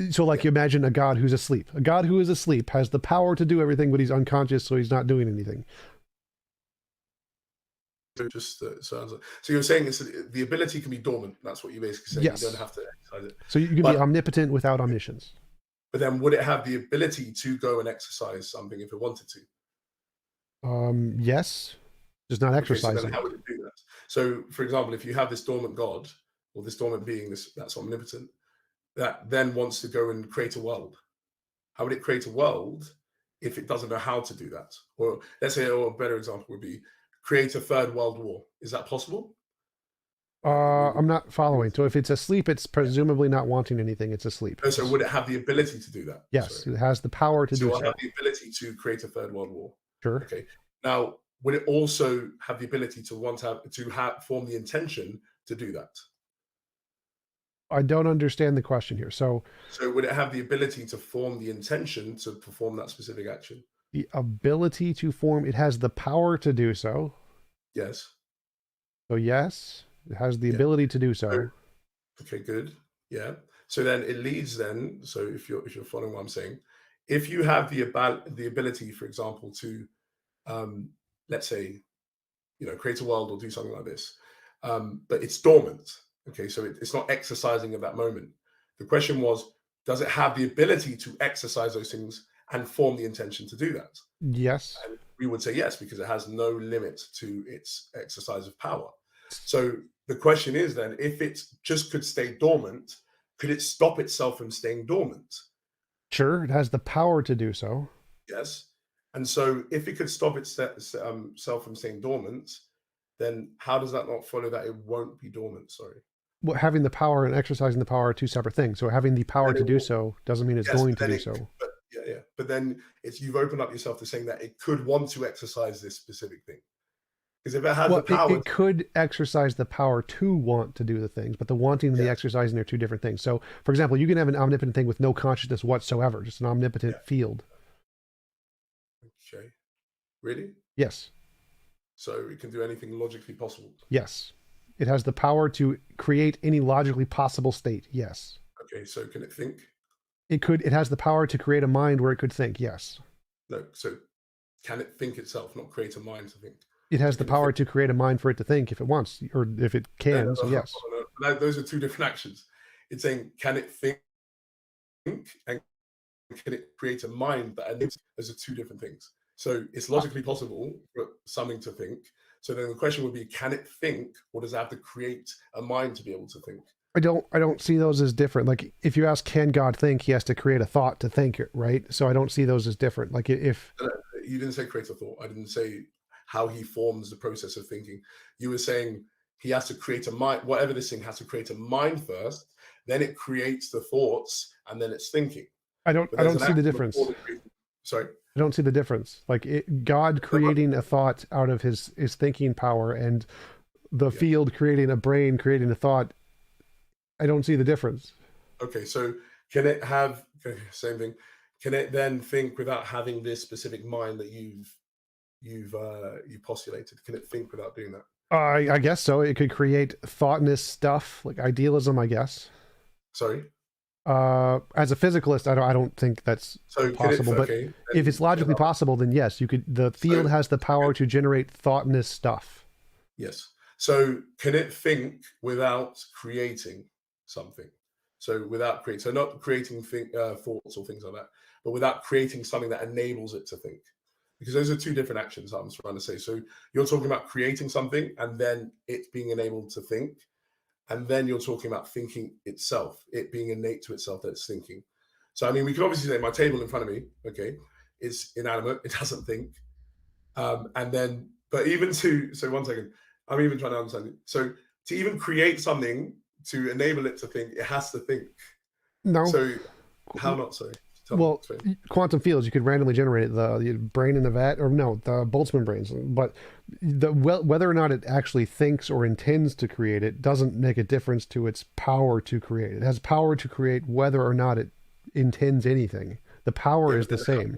so like Yeah. you imagine a god who's asleep. A god who is asleep has the power to do everything, but he's unconscious, so he's not doing anything. So just so you're saying it's the ability can be dormant. That's what you're basically saying. You don't Yes. have to exercise it. So you can be But omnipotent without omniscience. then would it have the ability to go and exercise something if it wanted to? Yes, just not Okay, so then exercising how it. would it do that? So, for example, if you have this dormant god or this dormant being that's omnipotent, that then wants to go and create a world, how would it create a world if it doesn't know how to do that? Or let's say, or a better example would be create a third world war. Is that possible? We would. I'm not following. So if it's asleep, it's presumably not wanting anything. It's asleep. So would it have the ability to do that? Yes, Sorry. it has the power to So do it'll have so. the ability to create a third world war. Sure. Okay. Now, would it also have the ability to form the intention to do that? I don't understand the question here. So So would it have the ability to form the intention to perform that specific action? the ability to form, it has the power to do so. Yes. So yes, it has the Yeah. ability to do So, so. okay, good. Yeah. So then it leads then. So if you're following what I'm saying, if you have the ability, for example, to let's say create a world or do something like this, but it's dormant. Okay, so it's not exercising at that moment. The question was, does it have the ability to exercise those things and form the intention to do that? Yes. And we would say yes, because it has no limit to its exercise of power. So the question is then, if it just could stay dormant, could it stop itself from staying dormant? Sure, it has the power to do so. Yes. And so if it could stop itself from staying dormant, then how does that not follow that it won't be dormant? Sorry. Well, having the power and exercising the power are two separate things. So having the power Then to it do will, so doesn't mean it's yes, going but to then do it, so. but yeah, yeah. But then you've opened up yourself to saying that it could want to exercise this specific thing. Because if it has the Well, power it could exercise the power to want to do the things, but the wanting and the yes, exercising are two different things. So, for example, you can have an omnipotent thing with no consciousness whatsoever, just an omnipotent yeah, field. okay. Really? Yes, So it can do anything logically possible. yes. It has the power to create any logically possible state. Yes. Okay, so can it think? It has the power to create a mind where it could think. Yes. No. So can it think itself, not create a mind to think? It So has the can it power think? to create a mind for it to think if it wants, or if it No, no, can. So, no, hold yes. on, no. Those are two different actions. It's saying, can it think and can it create a mind that those are two different things. So it's Uh, logically possible for something to think. So then the question would be, can it think, or does it have to create a mind to be able to think? I don't see those as different. Like if you ask, can God think? He has to create a thought to think it, right? So I don't see those as different. Like if No, you didn't say create a thought. I didn't say how he forms the process of thinking. You were saying he has to create a mind, whatever this thing has to create a mind first, then it creates the thoughts, and then it's thinking. But I there's don't an see the action before difference. the creating. Sorry. I don't see the difference. Like God creating a thought out of his thinking power, and the Yeah. field creating a brain, creating a thought. I don't see the difference. Okay, so can it have, okay, same thing? Can it then think without having this specific mind that you postulated? Can it think without doing that? I guess so. It could create thoughtness stuff, like idealism, I guess. Sorry. As a physicalist, I don't think that's So can it? possible. But Okay. if it's logically possible, then yes, you could. The field So has the power to generate thoughtness stuff. yes. So can it think without creating something? So without creating, so not creating thoughts or things like that, but without creating something that enables it to think. Because those are two different actions I'm trying to say. So you're talking about creating something and then it being enabled to think. And then you're talking about thinking itself, it being innate to itself that it's thinking. So, I mean, we can obviously say my table in front of me, okay, is inanimate, it doesn't think. And then, but even to, so one second, I'm even trying to understand it. So to even create something to enable it to think, it has to think. No, So how not so? Tell me, well, explain. quantum fields, you could randomly generate the brain in the vat, or no, the Boltzmann brains. But whether or not it actually thinks or intends to create it doesn't make a difference to its power to create. It has power to create whether or not it intends anything. The power Yeah, is the same.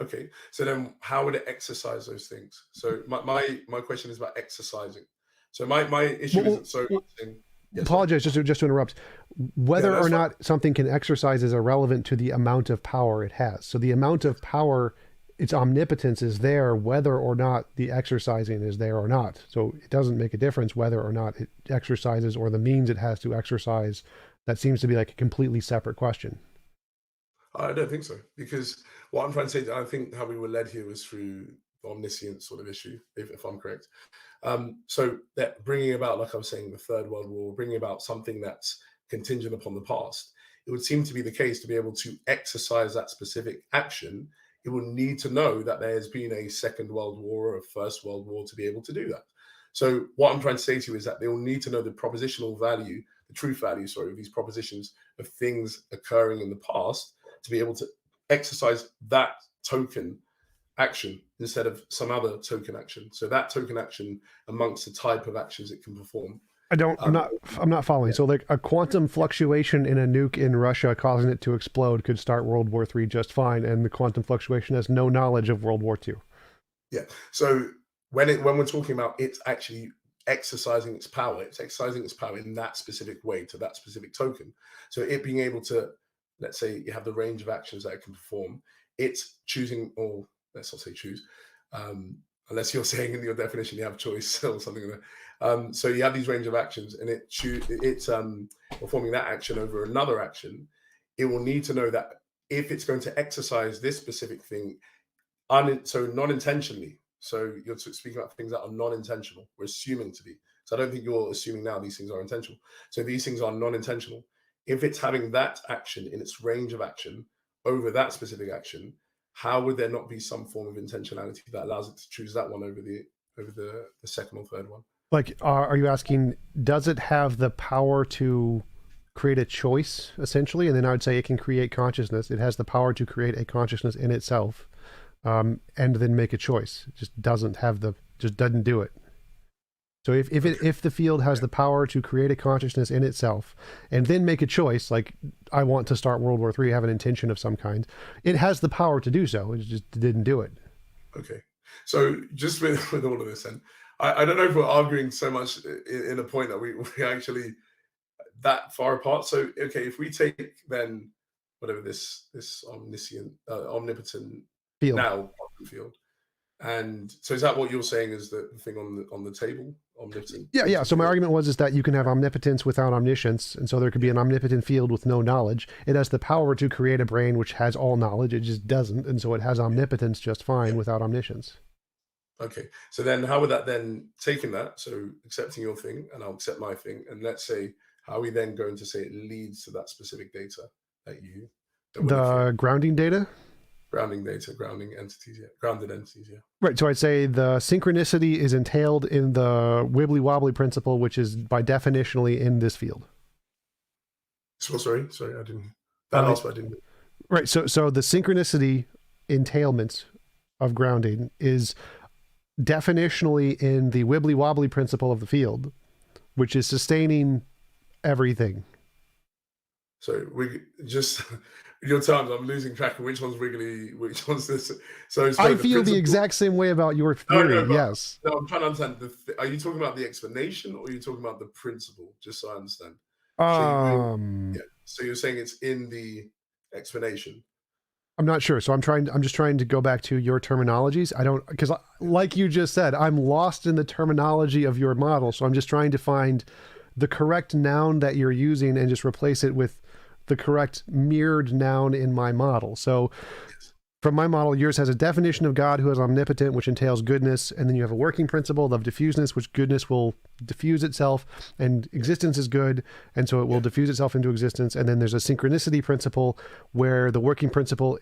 okay. So then how would it exercise those things? So my question is about exercising. So my issue Well, isn't so much saying, yeah, sorry. apologize just to interrupt. Yeah, Whether that's or fine. not something can exercise is irrelevant to the amount of power it has. So the amount of power, its omnipotence is there, whether or not the exercising is there or not. So it doesn't make a difference whether or not it exercises or the means it has to exercise. That seems to be like a completely separate question. I don't think so, because what I'm trying to say, I think how we were led here was through the omniscient sort of issue, if I'm correct. So that bringing about, like I was saying, the Third World War, bringing about something that's contingent upon the past, it would seem to be the case to be able to exercise that specific action. It would need to know that there has been a Second World War or a First World War to be able to do that. So what I'm trying to say to you is that they will need to know the propositional value, the truth value, sorry, of these propositions of things occurring in the past to be able to exercise that token action instead of some other token action. So that token action amongst the type of actions it can perform. I don't. Um, I'm not following. yeah, So like a quantum fluctuation in a nuke in Russia causing it to explode could start World War III just fine, and the quantum fluctuation has no knowledge of World War II. yeah. So when we're talking about it's actually exercising its power, it's exercising its power in that specific way to that specific token. So it being able to, let's say you have the range of actions that it can perform, it's choosing, or let's not say choose, unless you're saying in your definition you have choice or something like that. So you have these range of actions, and it's performing that action over another action. It will need to know that if it's going to exercise this specific thing, so non-intentionally. So you're speaking about things that are non-intentional. We're assuming to be. So I don't think you're assuming now these things are intentional. So these things are non-intentional. If it's having that action in its range of action over that specific action, how would there not be some form of intentionality that allows it to choose that one over the second or third one? Like, are you asking, does it have the power to create a choice, essentially? And then I would say it can create consciousness. It has the power to create a consciousness in itself, and then make a choice. It just doesn't do it. So if the field has the power to create a consciousness in itself and then make a choice, like I want to start World War III, have an intention of some kind, it has the power to do so. It just didn't do it. Okay. So just with all of this, and I don't know if we're arguing so much in a point that we actually that far apart. So okay, if we take then whatever this omnipotent Field. now quantum field, and so is that what you're saying is the thing on the table, omnipotent? Yeah. So my field? argument is that you can have omnipotence without omniscience, and so there could be an omnipotent field with no knowledge. It has the power to create a brain which has all knowledge. It just doesn't, and so it has omnipotence just fine Yeah. without omniscience. Okay. So then how would that then taking that, so accepting your thing and I'll accept my thing, and let's say how are we then going to say it leads to that specific data that we're looking at? The grounding data. Grounding data, grounding entities, yeah. Grounded entities, yeah. Right. So I'd say the synchronicity is entailed in the wibbly wobbly principle, which is by definitionally in this field. So sorry, I didn't that last part I didn't. Right. So the synchronicity entailment of grounding is definitionally in the wibbly wobbly principle of the field, which is sustaining everything. So we just your terms, I'm losing track of which one's wiggly, which one's this. So I feel the exact same way about your theory. Yes. No, I'm trying to understand. Are you talking about the explanation or are you talking about the principle? Just so I understand. So you're saying it's in the explanation. I'm not sure. So I'm just trying to go back to your terminologies. Because like you just said, I'm lost in the terminology of your model. So I'm just trying to find the correct noun that you're using and just replace it with the correct mirrored noun in my model. So from my model, yours has a definition of God who is omnipotent, which entails goodness. And then you have a working principle of diffuseness, which goodness will diffuse itself, and existence is good. And so it will diffuse itself into existence. And then there's a synchronicity principle where the working principle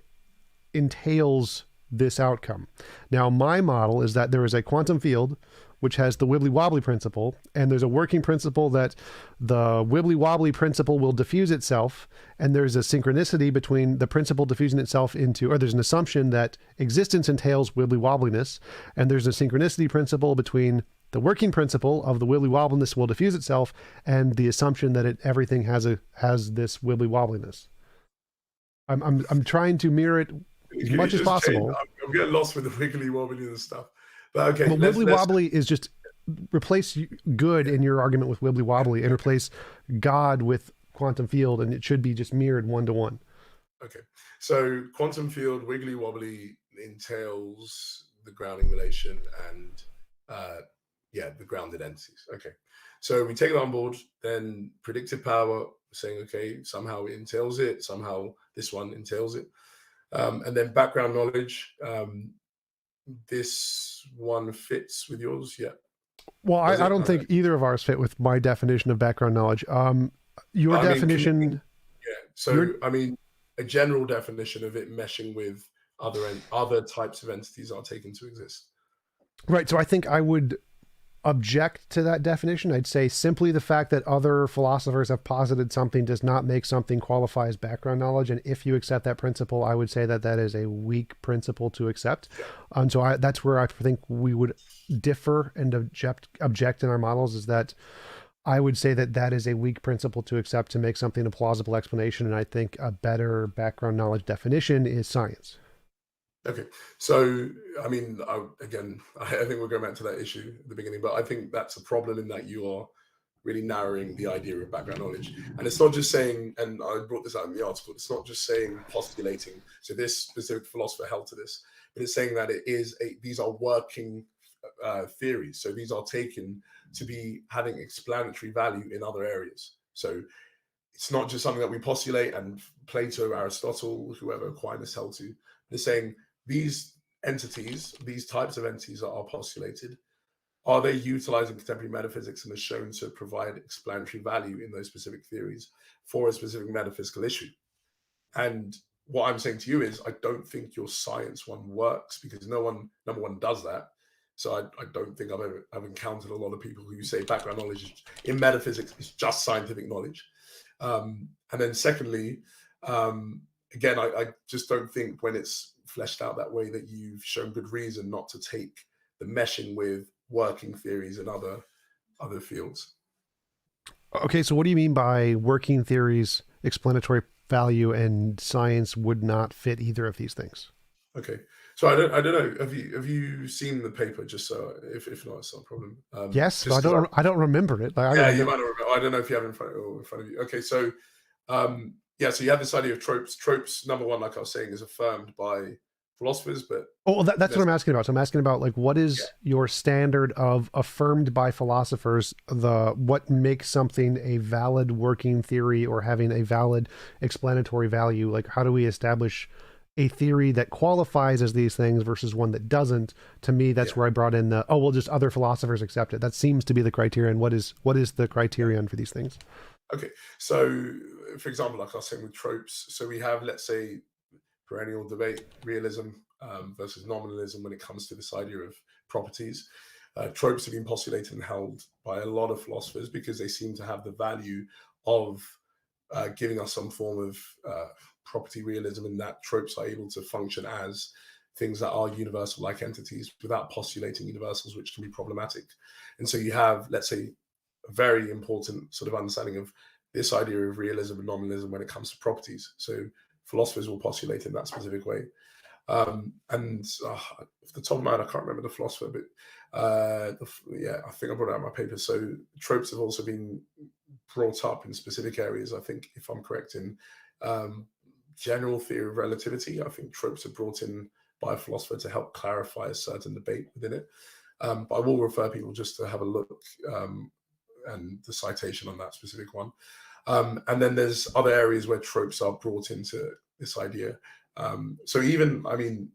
entails this outcome. Now, my model is that there is a quantum field which has the wibbly wobbly principle, and there's a working principle that the wibbly wobbly principle will diffuse itself, and there's a synchronicity between the principle diffusing itself into, or there's an assumption that existence entails wibbly wobbliness, and there's a synchronicity principle between the working principle of the wibbly wobbliness will diffuse itself and the assumption that everything has this wibbly wobbliness. I'm trying to mirror it as much as possible. I'm getting lost with the wiggly wobbly and stuff. But okay, well, wibbly wobbly is just replace good in your argument with wibbly wobbly and replace God with quantum field, and it should be just mirrored 1-to-1. Okay, so quantum field wiggly wobbly entails the grounding relation and the grounded entities. Okay, so we take it on board. Then predictive power, saying okay, somehow it entails it, somehow this one entails it, and then background knowledge. This one fits with yours, yeah. Well, I don't think either of ours fit with my definition of background knowledge. Your definition, So I mean, a general definition of it meshing with other types of entities are taken to exist. Right. So I think I would object to that definition. I'd say simply the fact that other philosophers have posited something does not make something qualify as background knowledge. And if you accept that principle, I would say that is a weak principle to accept. And so that's where I think we would differ and object in our models, is that I would say that is a weak principle to accept to make something a plausible explanation. And I think a better background knowledge definition is science. Okay, so I mean, I think we're going back to that issue at the beginning, but I think that's a problem in that you are really narrowing the idea of background knowledge. And it's not just saying, and I brought this out in the article, it's not just saying postulating, so this specific philosopher held to this, but it's saying that these are working theories. So these are taken to be having explanatory value in other areas. So it's not just something that we postulate and Plato, Aristotle, whoever Aquinas held to. They're saying these entities, these types of entities that are postulated, are they utilizing contemporary metaphysics and are shown to provide explanatory value in those specific theories for a specific metaphysical issue? And what I'm saying to you is, I don't think your science one works because number one, does that. So I don't think I've encountered a lot of people who say background knowledge in metaphysics is just scientific knowledge. And then secondly, again, I just don't think when it's fleshed out that way that you've shown good reason not to take the meshing with working theories and other fields. Okay, so what do you mean by working theories, explanatory value, and science would not fit either of these things? Okay, so I don't know. Have you seen the paper? Just so if not, it's not a problem. Yes, I don't remember it. You might not remember. I don't know if you have it in front of you. Okay, so so you have this idea of tropes. Tropes, number one, like I was saying, is affirmed by philosophers, but that's what I'm asking about. So I'm asking about, like, what is your standard of affirmed by philosophers, what makes something a valid working theory or having a valid explanatory value? Like, how do we establish a theory that qualifies as these things versus one that doesn't, to me, that's Yeah. where I brought in the, oh, well, just other philosophers accept it. That seems to be the criterion. What is the criterion for these things? Okay. So, for example, like I was saying with tropes, so we have, let's say, perennial debate, realism versus nominalism when it comes to this idea of properties. Tropes have been postulated and held by a lot of philosophers because they seem to have the value of giving us some form of property realism, in that tropes are able to function as things that are universal like entities without postulating universals, which can be problematic. And so you have, let's say, a very important sort of understanding of this idea of realism and nominalism when it comes to properties. So philosophers will postulate in that specific way. And off the top of my head, I can't remember the philosopher, but yeah, I think I brought it out in my paper. So tropes have also been brought up in specific areas. I think, if I'm correct, in general theory of relativity, I think tropes are brought in by a philosopher to help clarify a certain debate within it. But I will refer people just to have a look and the citation on that specific one. And then there's other areas where tropes are brought into this idea. So even an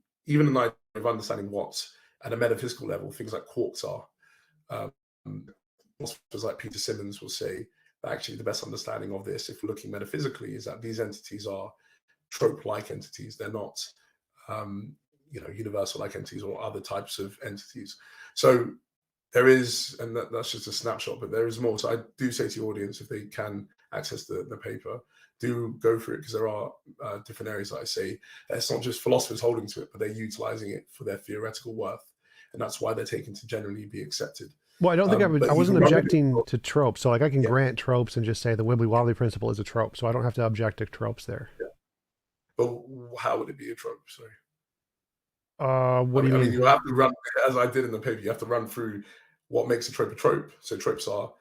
idea of understanding what, at a metaphysical level, things like quarks are. Philosophers like Peter Simmons will say that actually the best understanding of this, if we're looking metaphysically, is that these entities are trope-like entities. They're not, universal-like entities or other types of entities. So there is, and that's just a snapshot, but there is more. So I do say to your audience, if they can access the paper, do go for it, because there are different areas that I say that it's not just philosophers holding to it, but they're utilizing it for their theoretical worth, and that's why they're taken to generally be accepted. Well, I don't think I But you wasn't can run with it. objecting to tropes. So like I can Yeah, grant tropes and just say the Wibbly Wobbly principle is a trope. So I don't have to object to tropes there. yeah. But how would it be a trope? Sorry. What do you mean? You have to run, as I did in the paper, you have to run through what makes a trope a trope. So tropes are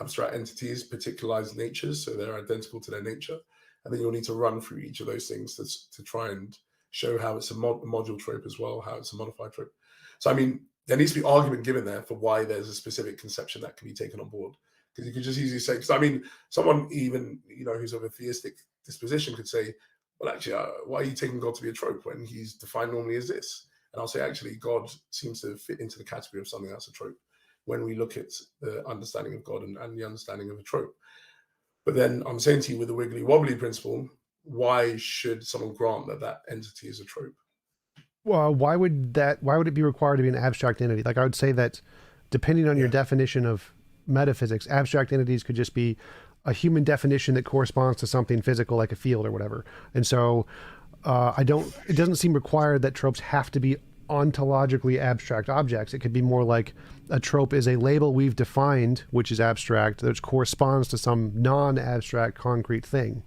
abstract entities, particularized natures, so they're identical to their nature. And then you'll need to run through each of those things to try and show how it's a module trope as well, how it's a modified trope. So, there needs to be argument given there for why there's a specific conception that can be taken on board. Because you could just easily say, because someone even, who's of a theistic disposition could say, well, actually, why are you taking God to be a trope when he's defined normally as this? And I'll say, actually, God seems to fit into the category of something that's a trope when we look at the understanding of God and the understanding of a trope. But then I'm saying to you, with the wiggly wobbly principle, why should someone grant that that entity is a trope? Well, why would it be required to be an abstract entity? Like I would say that depending on your Yeah. definition of metaphysics, abstract entities could just be a human definition that corresponds to something physical like a field or whatever. And so it doesn't seem required that tropes have to be ontologically abstract objects. It could be more like a trope is a label we've defined, which is abstract, that corresponds to some non-abstract concrete thing.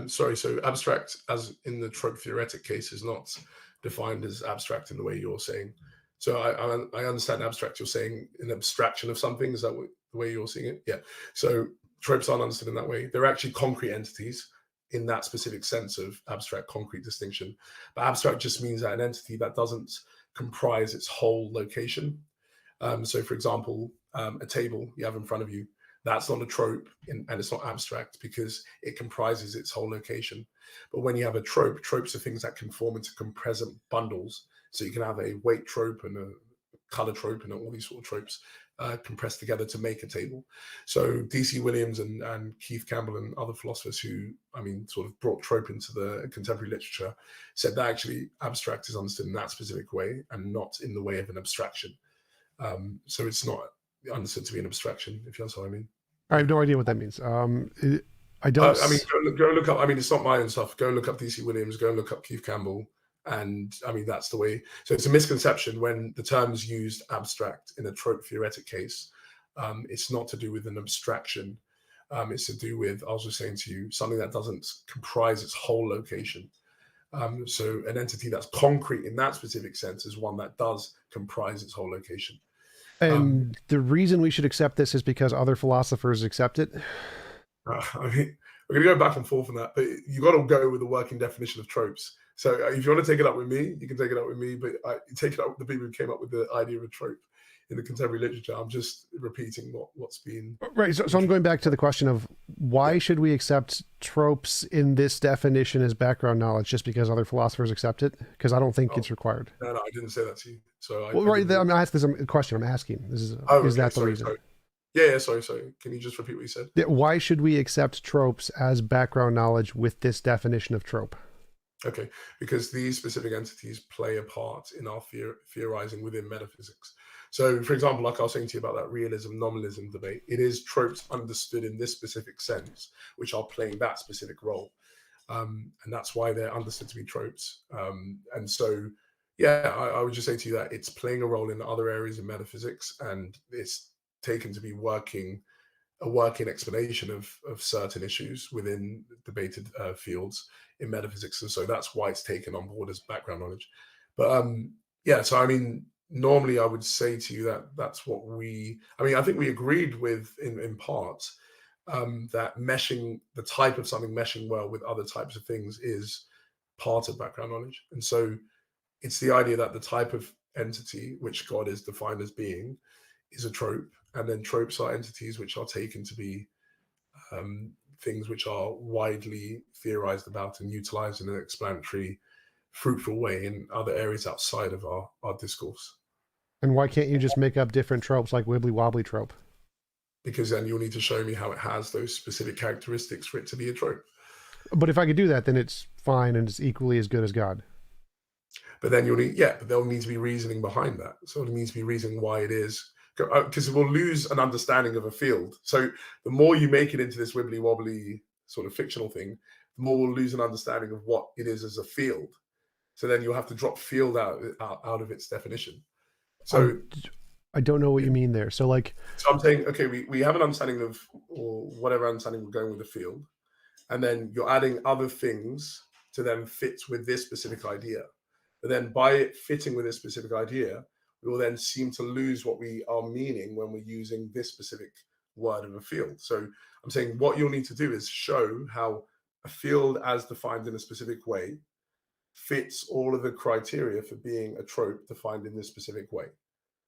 Sorry, so abstract, as in the trope theoretic case, is not defined as abstract in the way you're saying. So I understand abstract, you're saying an abstraction of something. Is that the way you're seeing it? Yeah. So tropes aren't understood in that way. They're actually concrete entities in that specific sense of abstract concrete distinction. But abstract just means that an entity that doesn't comprise its whole location. So for example, a table you have in front of you, that's not a trope and it's not abstract because it comprises its whole location. But when you have a trope, tropes are things that can form into compresent bundles. So you can have a weight trope and a color trope and all these sort of tropes compressed together to make a table. So D.C. Williams and Keith Campbell and other philosophers who, sort of brought trope into the contemporary literature, said that actually abstract is understood in that specific way and not in the way of an abstraction. So it's not understood to be an abstraction, if that's what I mean. I have no idea what that means. I don't. Go look up. It's not my own stuff. Go look up D.C. Williams. Go and look up Keith Campbell. And that's the way. So it's a misconception when the term's used abstract in a trope theoretic case. It's not to do with an abstraction. It's to do with, I was just saying to you, something that doesn't comprise its whole location. So an entity that's concrete in that specific sense is one that does comprise its whole location. And the reason we should accept this is because other philosophers accept it. We're going to go back and forth on that, but you got to go with the working definition of tropes. So if you want to take it up with me, you can take it up with me, but I take it up with the people who came up with the idea of a trope. in the contemporary literature. I'm just repeating what's been Right. So I'm going back to the question of why yeah. should we accept tropes in this definition as background knowledge just because other philosophers accept it? Because I don't think Oh, it's required. no, I didn't say that to you. So Well, I right. didn't mean. I'm not asking this a question. I'm asking. Oh, Is okay. that the Sorry, reason? sorry. Yeah, sorry, sorry. Can you just repeat what you said? Why should we accept tropes as background knowledge with this definition of trope? Okay, because these specific entities play a part in our theorizing within metaphysics. So, for example, like I was saying to you about that realism nominalism debate, it is tropes understood in this specific sense, which are playing that specific role. And that's why they're understood to be tropes. And so, yeah, I would just say to you that it's playing a role in other areas of metaphysics, and it's taken to be a working explanation of certain issues within debated fields in metaphysics, and so that's why it's taken on board as background knowledge. But yeah, so I mean, normally I would say to you that that's what I think we agreed with in part that meshing the type of something meshing well with other types of things is part of background knowledge, and so it's the idea that the type of entity which God is defined as being is a trope, and then tropes are entities which are taken to be things which are widely theorized about and utilized in an explanatory, fruitful way in other areas outside of our discourse. And why can't you just make up different tropes like wibbly wobbly trope? Because then you'll need to show me how it has those specific characteristics for it to be a trope. But if I could do that, then it's fine and it's equally as good as God. But then but there'll need to be reasoning behind that. So there needs to be reasoning why it is, because we'll lose an understanding of a field. So the more you make it into this wibbly wobbly sort of fictional thing, the more we'll lose an understanding of what it is as a field. So then you'll have to drop field out of its definition. So I don't know what you mean there. So like, so I'm saying, okay, we have an understanding of, or whatever understanding we're going with the field, and then you're adding other things to then fit with this specific idea. But then by it fitting with this specific idea, we will then seem to lose what we are meaning when we're using this specific word of a field. So I'm saying what you'll need to do is show how a field as defined in a specific way fits all of the criteria for being a trope defined in this specific way.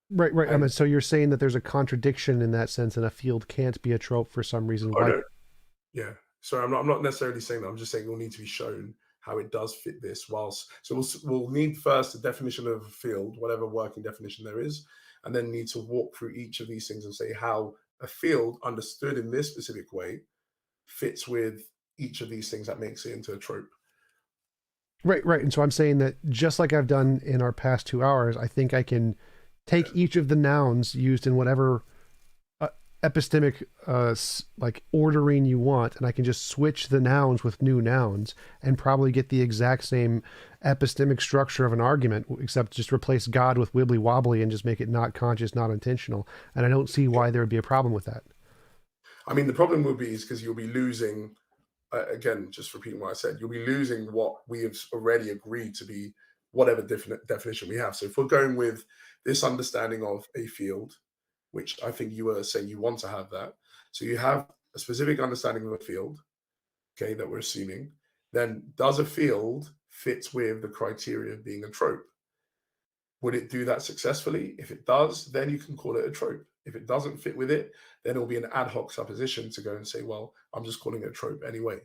right. I And mean, so you're saying that there's a contradiction in that sense, and a field can't be a trope for some reason. Why? no, yeah. So I'm not necessarily saying that. I'm just saying it will need to be shown how it does fit this. We'll need first a definition of a field, whatever working definition there is, and then need to walk through each of these things and say how a field understood in this specific way fits with each of these things that makes it into a trope. Right. And so I'm saying that just like I've done in our past 2 hours, I think I can take each of the nouns used in whatever epistemic like ordering you want, and I can just switch the nouns with new nouns and probably get the exact same epistemic structure of an argument, except just replace God with wibbly wobbly and just make it not conscious, not intentional. And I don't see why there would be a problem with that. I mean, the problem will be is because you'll be losing, again, just repeating what I said, you'll be losing what we have already agreed to be whatever definition we have. So if we're going with this understanding of a field, which I think you were saying you want to have that. So you have a specific understanding of a field, okay, that we're assuming. Then does a field fit with the criteria of being a trope? Would it do that successfully? If it does, then you can call it a trope. If it doesn't fit with it, then it'll be an ad hoc supposition to go and say, well, I'm just calling it a trope anyway.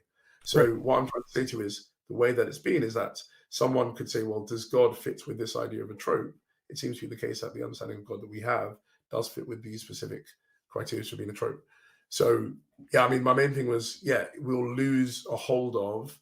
So Right. what I'm trying to say to you is the way that it's been is that someone could say, well, does God fit with this idea of a trope? It seems to be the case that the understanding of God that we have does fit with these specific criteria for being a trope. So yeah, I mean, my main thing was, yeah, we'll lose a hold of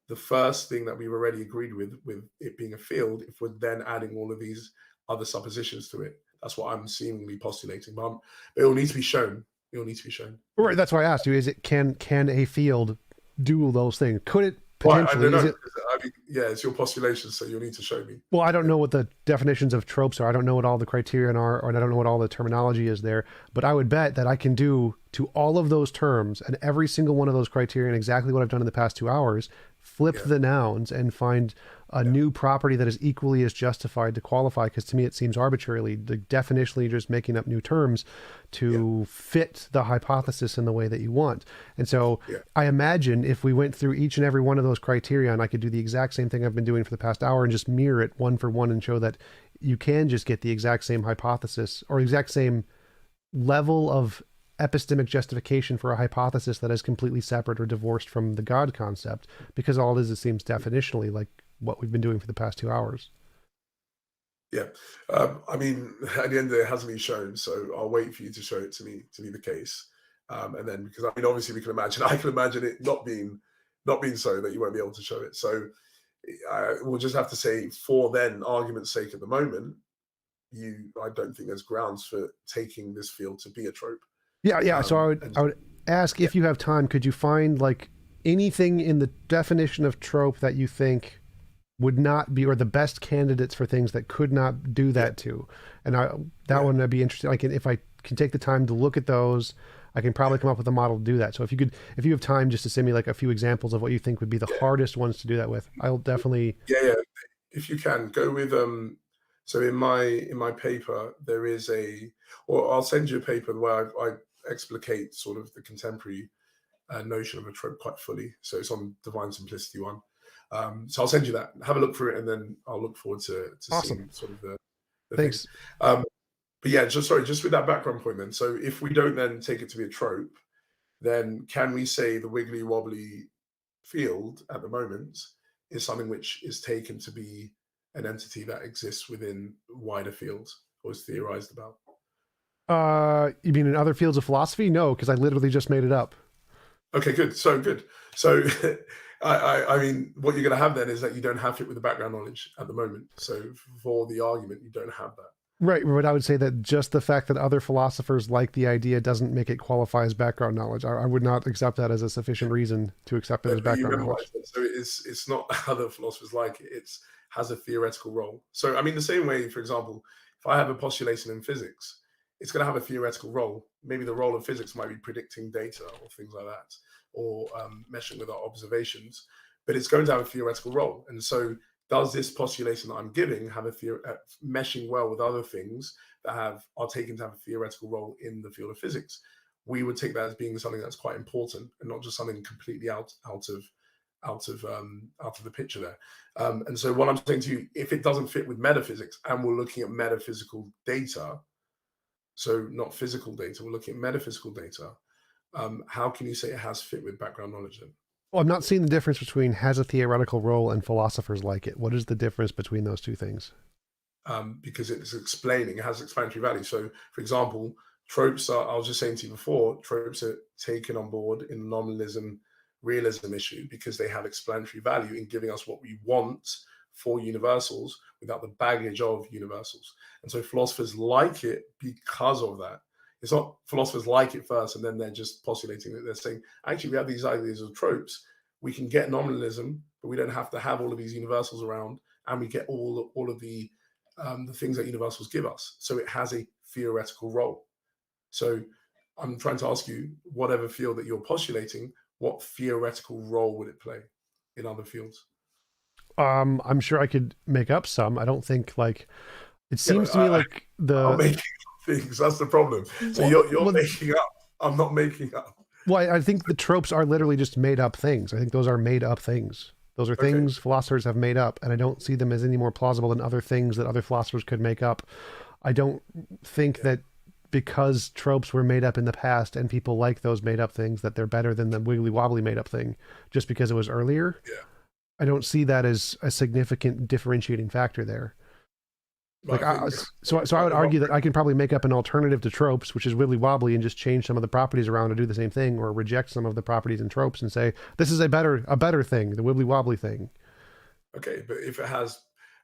the first thing that we've already agreed with it being a field if we're then adding all of these other suppositions to it. That's what I'm seemingly postulating. But it will need to be shown. It will need to be shown. Right. That's why I asked you: is it can a field do those things? Could it Well, potentially? I don't know. Is it, I mean, yeah, it's your postulation, so you'll need to show me. well, I don't know what the definitions of tropes are. I don't know what all the criterion are, or I don't know what all the terminology is there. But I would bet that I can do to all of those terms and every single one of those criterion exactly what I've done in the past 2 hours. Flip the nouns and find a new property that is equally as justified to qualify. Because to me, it seems arbitrarily, definitionally, just making up new terms to fit the hypothesis in the way that you want. And so I imagine if we went through each and every one of those criterion, I could do the exact same thing I've been doing for the past hour and just mirror it one for one and show that you can just get the exact same hypothesis or exact same level of epistemic justification for a hypothesis that is completely separate or divorced from the God concept, because all it is, it seems definitionally like what we've been doing for the past 2 hours. Yeah. I mean, at the end of the day, it hasn't been shown, so I'll wait for you to show it to be the case. And then, because I mean, obviously, we can imagine, I can imagine it not being so that you won't be able to show it. So we'll just have to say, for then argument's sake, at the moment, I don't think there's grounds for taking this field to be a trope. Yeah, yeah. So And I would ask yeah, if you have time, could you find like anything in the definition of trope that you think would not be, or the best candidates for things that could not do yeah, that to? And that yeah, one would be interesting. Like if I can take the time to look at those, I can probably come up with a model to do that. So if you have time just to send me like a few examples of what you think would be the yeah, hardest ones to do that with, I'll definitely. yeah. If you can go with so in my paper there is or I'll send you a paper where I explicate sort of the contemporary notion of a trope quite fully. So it's on Divine Simplicity one. So I'll send you that. Have a look through it, and then I'll look forward to Awesome. seeing sort of the thing. Thanks. But yeah, just with that background point then. So if we don't then take it to be a trope, then can we say the wiggly wobbly field at the moment is something which is taken to be an entity that exists within wider fields or is theorized about? You mean in other fields of philosophy? No, because I literally just made it up. Okay, good. So good. So I mean, what you're going to have then is that you don't have it with the background knowledge at the moment. So for the argument, you don't have that. Right, but I would say that just the fact that other philosophers like the idea doesn't make it qualify as background knowledge. I would not accept that as a sufficient reason to accept it as But you background remember what I knowledge. said. So it's not other philosophers like it. It's has a theoretical role. So I mean, the same way, for example, if I have a postulation in physics, it's going to have a theoretical role. Maybe the role of physics might be predicting data or things like that, or meshing with our observations. But it's going to have a theoretical role. And so, does this postulation that I'm giving have meshing well with other things that are taken to have a theoretical role in the field of physics? We would take that as being something that's quite important and not just something completely out of the picture there. And so what I'm saying to you, if it doesn't fit with metaphysics and we're looking at metaphysical data, so not physical data, we're looking at metaphysical data, how can you say it has fit with background knowledge then? Well, I'm not seeing the difference between has a theoretical role and philosophers like it. What is the difference between those two things? Because it has explanatory value. So, for example, tropes are, I was just saying to you before, tropes are taken on board in the nominalism realism issue because they have explanatory value in giving us what we want for universals without the baggage of universals. And so philosophers like it because of that. It's not philosophers like it first and then they're just postulating that. They're saying, actually, we have these ideas of tropes. We can get nominalism, but we don't have to have all of these universals around, and we get all of the things that universals give us. So it has a theoretical role. So I'm trying to ask you, whatever field that you're postulating, what theoretical role would it play in other fields? I'm sure I could make up some. I don't think like it Yeah, seems to me like I'm the making up things. That's the problem. So well, you're well, making up. I'm not making up. well, I think the tropes are literally just made up things. I think those are made up things. Those are Okay. things philosophers have made up, and I don't see them as any more plausible than other things that other philosophers could make up. I don't think Yeah. that because tropes were made up in the past and people like those made up things that they're better than the wiggly wobbly made up thing just because it was earlier. Yeah. I don't see that as a significant differentiating factor there. But Like, I think so I would argue that I can probably make up an alternative to tropes, which is wiggly wobbly, and just change some of the properties around to do the same thing, or reject some of the properties in tropes and say this is a better thing, the wibbly wobbly thing. okay, but if it has,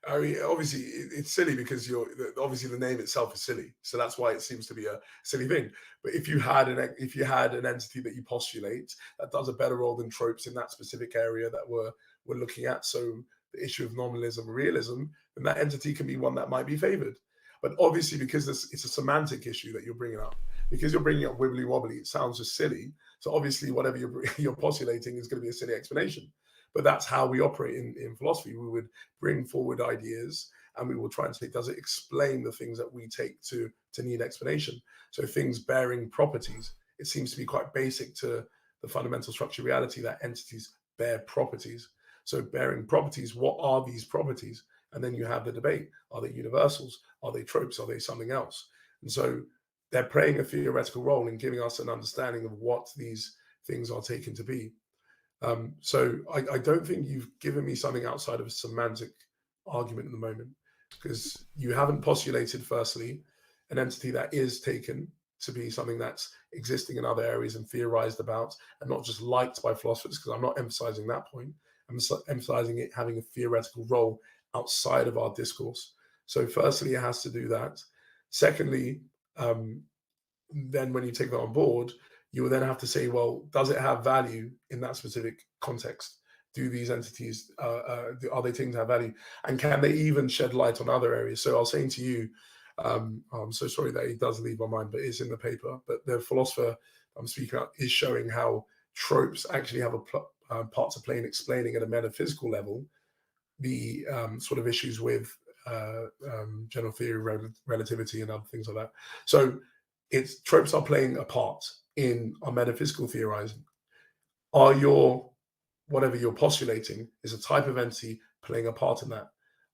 I mean, obviously it's silly because obviously the name itself is silly, so that's why it seems to be a silly thing. But if you had an entity that you postulate that does a better role than tropes in that specific area that we're looking at, so the issue of nominalism, realism, then that entity can be one that might be favored. But obviously, because it's a semantic issue that you're bringing up, because you're bringing up wibbly wobbly, it sounds just silly. So obviously, whatever you're postulating is going to be a silly explanation. But that's how we operate in philosophy. We would bring forward ideas and we will try and say, does it explain the things that we take to need explanation? So things bearing properties, it seems to be quite basic to the fundamental structure of reality that entities bear properties. So bearing properties, what are these properties? And then you have the debate: are they universals? Are they tropes? Are they something else? And so they're playing a theoretical role in giving us an understanding of what these things are taken to be. So I don't think you've given me something outside of a semantic argument at the moment, because you haven't postulated, firstly, an entity that is taken to be something that's existing in other areas and theorized about, and not just liked by philosophers, because I'm not emphasizing that point. I'm emphasizing it having a theoretical role outside of our discourse. So, firstly, it has to do that. Secondly, um, then when you take that on board, you will then have to say, well, does it have value in that specific context? Do these entities, are they taken to have value? And can they even shed light on other areas? So I was saying to you, I'm so sorry that it does leave my mind, but it's in the paper. But the philosopher I'm speaking about is showing how tropes actually have a part to play in explaining at a metaphysical level the sort of issues with general theory, relativity, and other things like that. So it's tropes are playing a part in our metaphysical theorizing. Are your whatever you're postulating is a type of entity playing a part in that?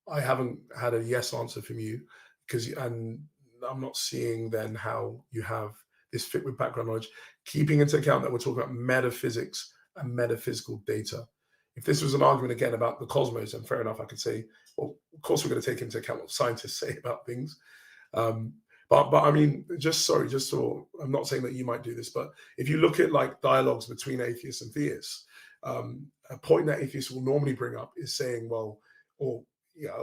I haven't had a yes answer from you, and I'm not seeing then how you have this fit with background knowledge, keeping into account that we're talking about metaphysics and metaphysical data. If this was an argument again about the cosmos, then fair enough, I could say, well, of course we're going to take into account what scientists say about things. But I mean, just so I'm not saying that you might do this, but if you look at like dialogues between atheists and theists, a point that atheists will normally bring up is saying, well, or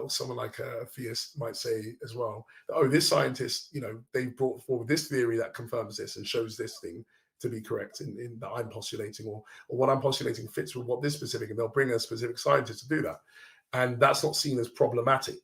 someone like a theist might say as well, oh, this scientist, they brought forward this theory that confirms this and shows this thing to be correct in that I'm postulating, or what I'm postulating fits with what this specific, and they'll bring a specific scientist to do that. And that's not seen as problematic.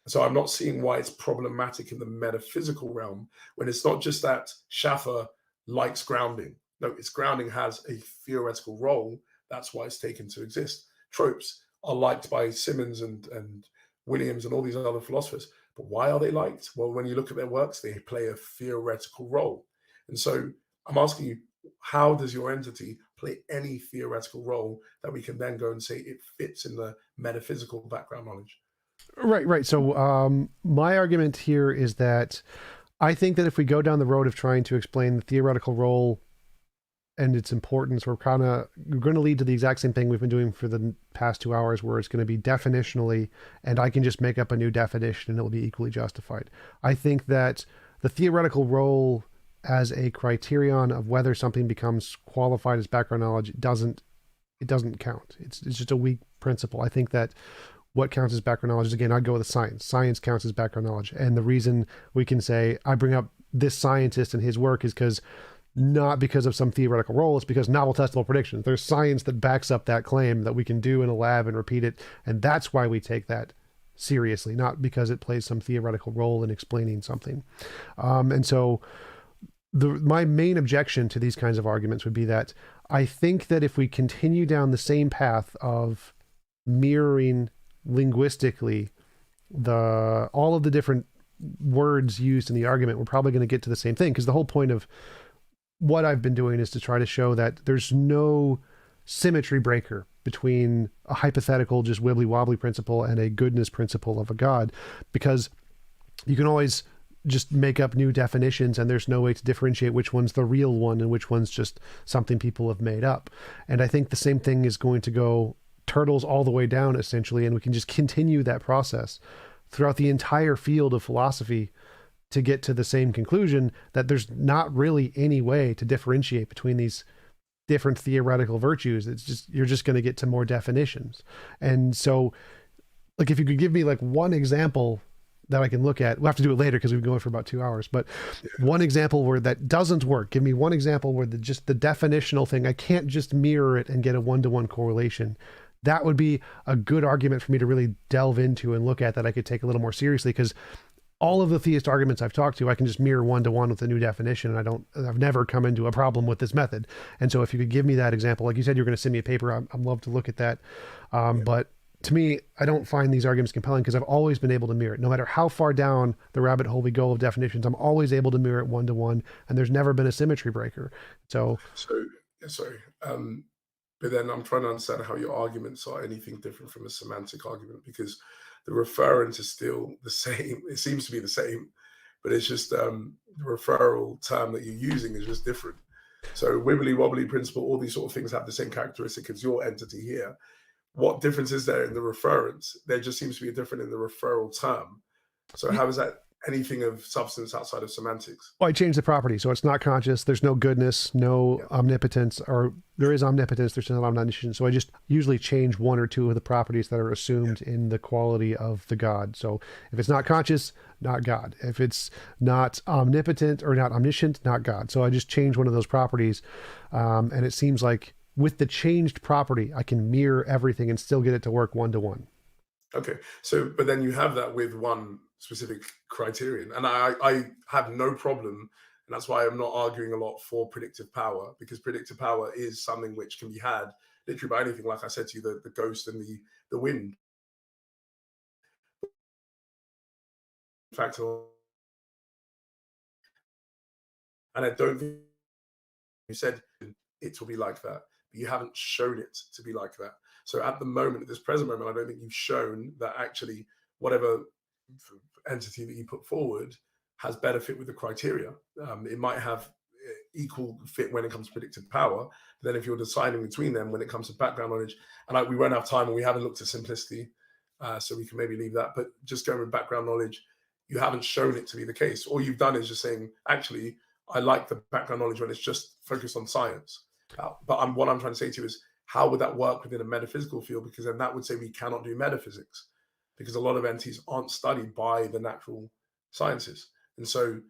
So I'm not seeing why it's problematic in the metaphysical realm, when it's not just that Schaffer likes grounding. No, its grounding has a theoretical role. That's why it's taken to exist. Tropes are liked by Simmons and Williams and all these other philosophers. But why are they liked? Well, when you look at their works, they play a theoretical role. And so I'm asking you, how does your entity play any theoretical role that we can then go and say it fits in the metaphysical background knowledge? Right. So my argument here is that I think that if we go down the road of trying to explain the theoretical role and its importance, we're going to lead to the exact same thing we've been doing for the past 2 hours, where it's going to be definitionally, and I can just make up a new definition and it'll be equally justified. I think that the theoretical role as a criterion of whether something becomes qualified as background knowledge doesn't count. It's just a weak principle. I think that what counts as background knowledge is, again, I'd go with science. Science counts as background knowledge. And the reason we can say, I bring up this scientist and his work is not because of some theoretical role, it's because novel testable prediction. There's science that backs up that claim that we can do in a lab and repeat it. And that's why we take that seriously, not because it plays some theoretical role in explaining something. And so my main objection to these kinds of arguments would be that I think that if we continue down the same path of mirroring linguistically all of the different words used in the argument, we're probably going to get to the same thing, because the whole point of what I've been doing is to try to show that there's no symmetry breaker between a hypothetical just wibbly wobbly principle and a goodness principle of a god, because you can always just make up new definitions and there's no way to differentiate which one's the real one and which one's just something people have made up. And I think the same thing is going to go turtles all the way down, essentially, and we can just continue that process throughout the entire field of philosophy to get to the same conclusion, that there's not really any way to differentiate between these different theoretical virtues. It's just, you're just going to get to more definitions. And so, like, if you could give me like one example that I can look at, we'll have to do it later because we've been going for about 2 hours, but one example where that doesn't work. Give me one example where just the definitional thing, I can't just mirror it and get a one-to-one correlation. That would be a good argument for me to really delve into and look at, that I could take a little more seriously, because all of the theist arguments I've talked to, I can just mirror one-to-one with a new definition, and I've never come into a problem with this method. And so if you could give me that example, like you said, you're going to send me a paper, I'd love to look at that. But to me, I don't find these arguments compelling, because I've always been able to mirror it. No matter how far down the rabbit hole we go of definitions, I'm always able to mirror it one-to-one, and there's never been a symmetry breaker. So sorry. But then I'm trying to understand how your arguments are anything different from a semantic argument, because the referent is still the same. It seems to be the same, but it's just the referral term that you're using is just different. So wibbly wobbly principle, all these sort of things have the same characteristic as your entity here. What difference is there in the reference? There just seems to be a difference in the referral term. So how is that anything of substance outside of semantics? Well, I changed the property, so it's not conscious. There's no goodness, no Yeah. omnipotence, or there is omnipotence. There's not omniscience. So I just usually change one or two of the properties that are assumed in the quality of the God. So if it's not conscious, not God. If it's not omnipotent or not omniscient, not God. So I just change one of those properties, and it seems like with the changed property, I can mirror everything and still get it to work one to one. Okay. So, but then you have that with one specific criterion. And I have no problem. And that's why I'm not arguing a lot for predictive power, because predictive power is something which can be had literally by anything. Like I said to you, the ghost and the wind. In fact, and I don't think you said it will be like that, but you haven't shown it to be like that. So at the moment, at this present moment, I don't think you've shown that actually whatever entity that you put forward has better fit with the criteria. It might have equal fit when it comes to predictive power, but then if you're deciding between them when it comes to background knowledge, and we won't have time and we haven't looked at simplicity, so we can maybe leave that, but just going with background knowledge, you haven't shown it to be the case. All you've done is just saying, actually, I like the background knowledge when it's just focused on science. But what I'm trying to say to you is, how would that work within a metaphysical field? Because then that would say we cannot do metaphysics, because a lot of entities aren't studied by the natural sciences. And so,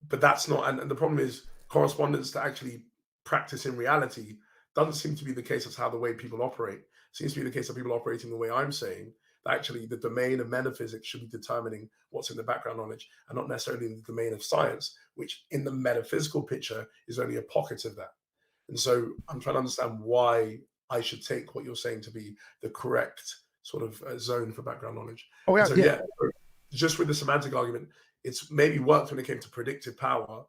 but that's not, and the problem is correspondence to actually practice in reality doesn't seem to be the case. That's how the way people operate. It seems to be the case that people operating the way I'm saying, that actually the domain of metaphysics should be determining what's in the background knowledge and not necessarily in the domain of science, which in the metaphysical picture is only a pocket of that. And so I'm trying to understand why I should take what you're saying to be the correct sort of zone for background knowledge. Oh And yeah, so, yeah. yeah, just with the semantic argument, it's maybe worked when it came to predictive power,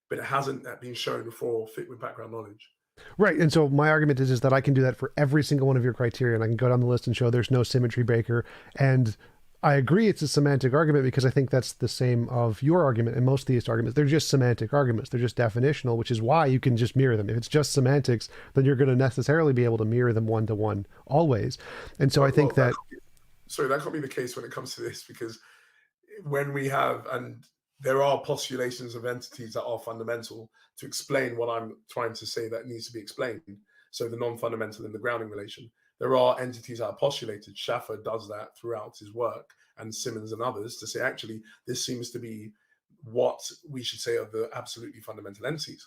but it hasn't been shown for fit with background knowledge. Right. And so my argument is that I can do that for every single one of your criteria, and I can go down the list and show there's no symmetry breaker. And I agree it's a semantic argument because I think that's the same of your argument and most theist arguments. They're just semantic arguments. They're just definitional, which is why you can just mirror them. If it's just semantics, then you're going to necessarily be able to mirror them one to one always. And so I think that sorry, that can't be the case when it comes to this, because when we have, and there are postulations of entities that are fundamental to explain what I'm trying to say that needs to be explained. So the non-fundamental in the grounding relation. There are entities that are postulated. Schaffer does that throughout his work, and Simmons and others, to say, actually, this seems to be what we should say are the absolutely fundamental entities.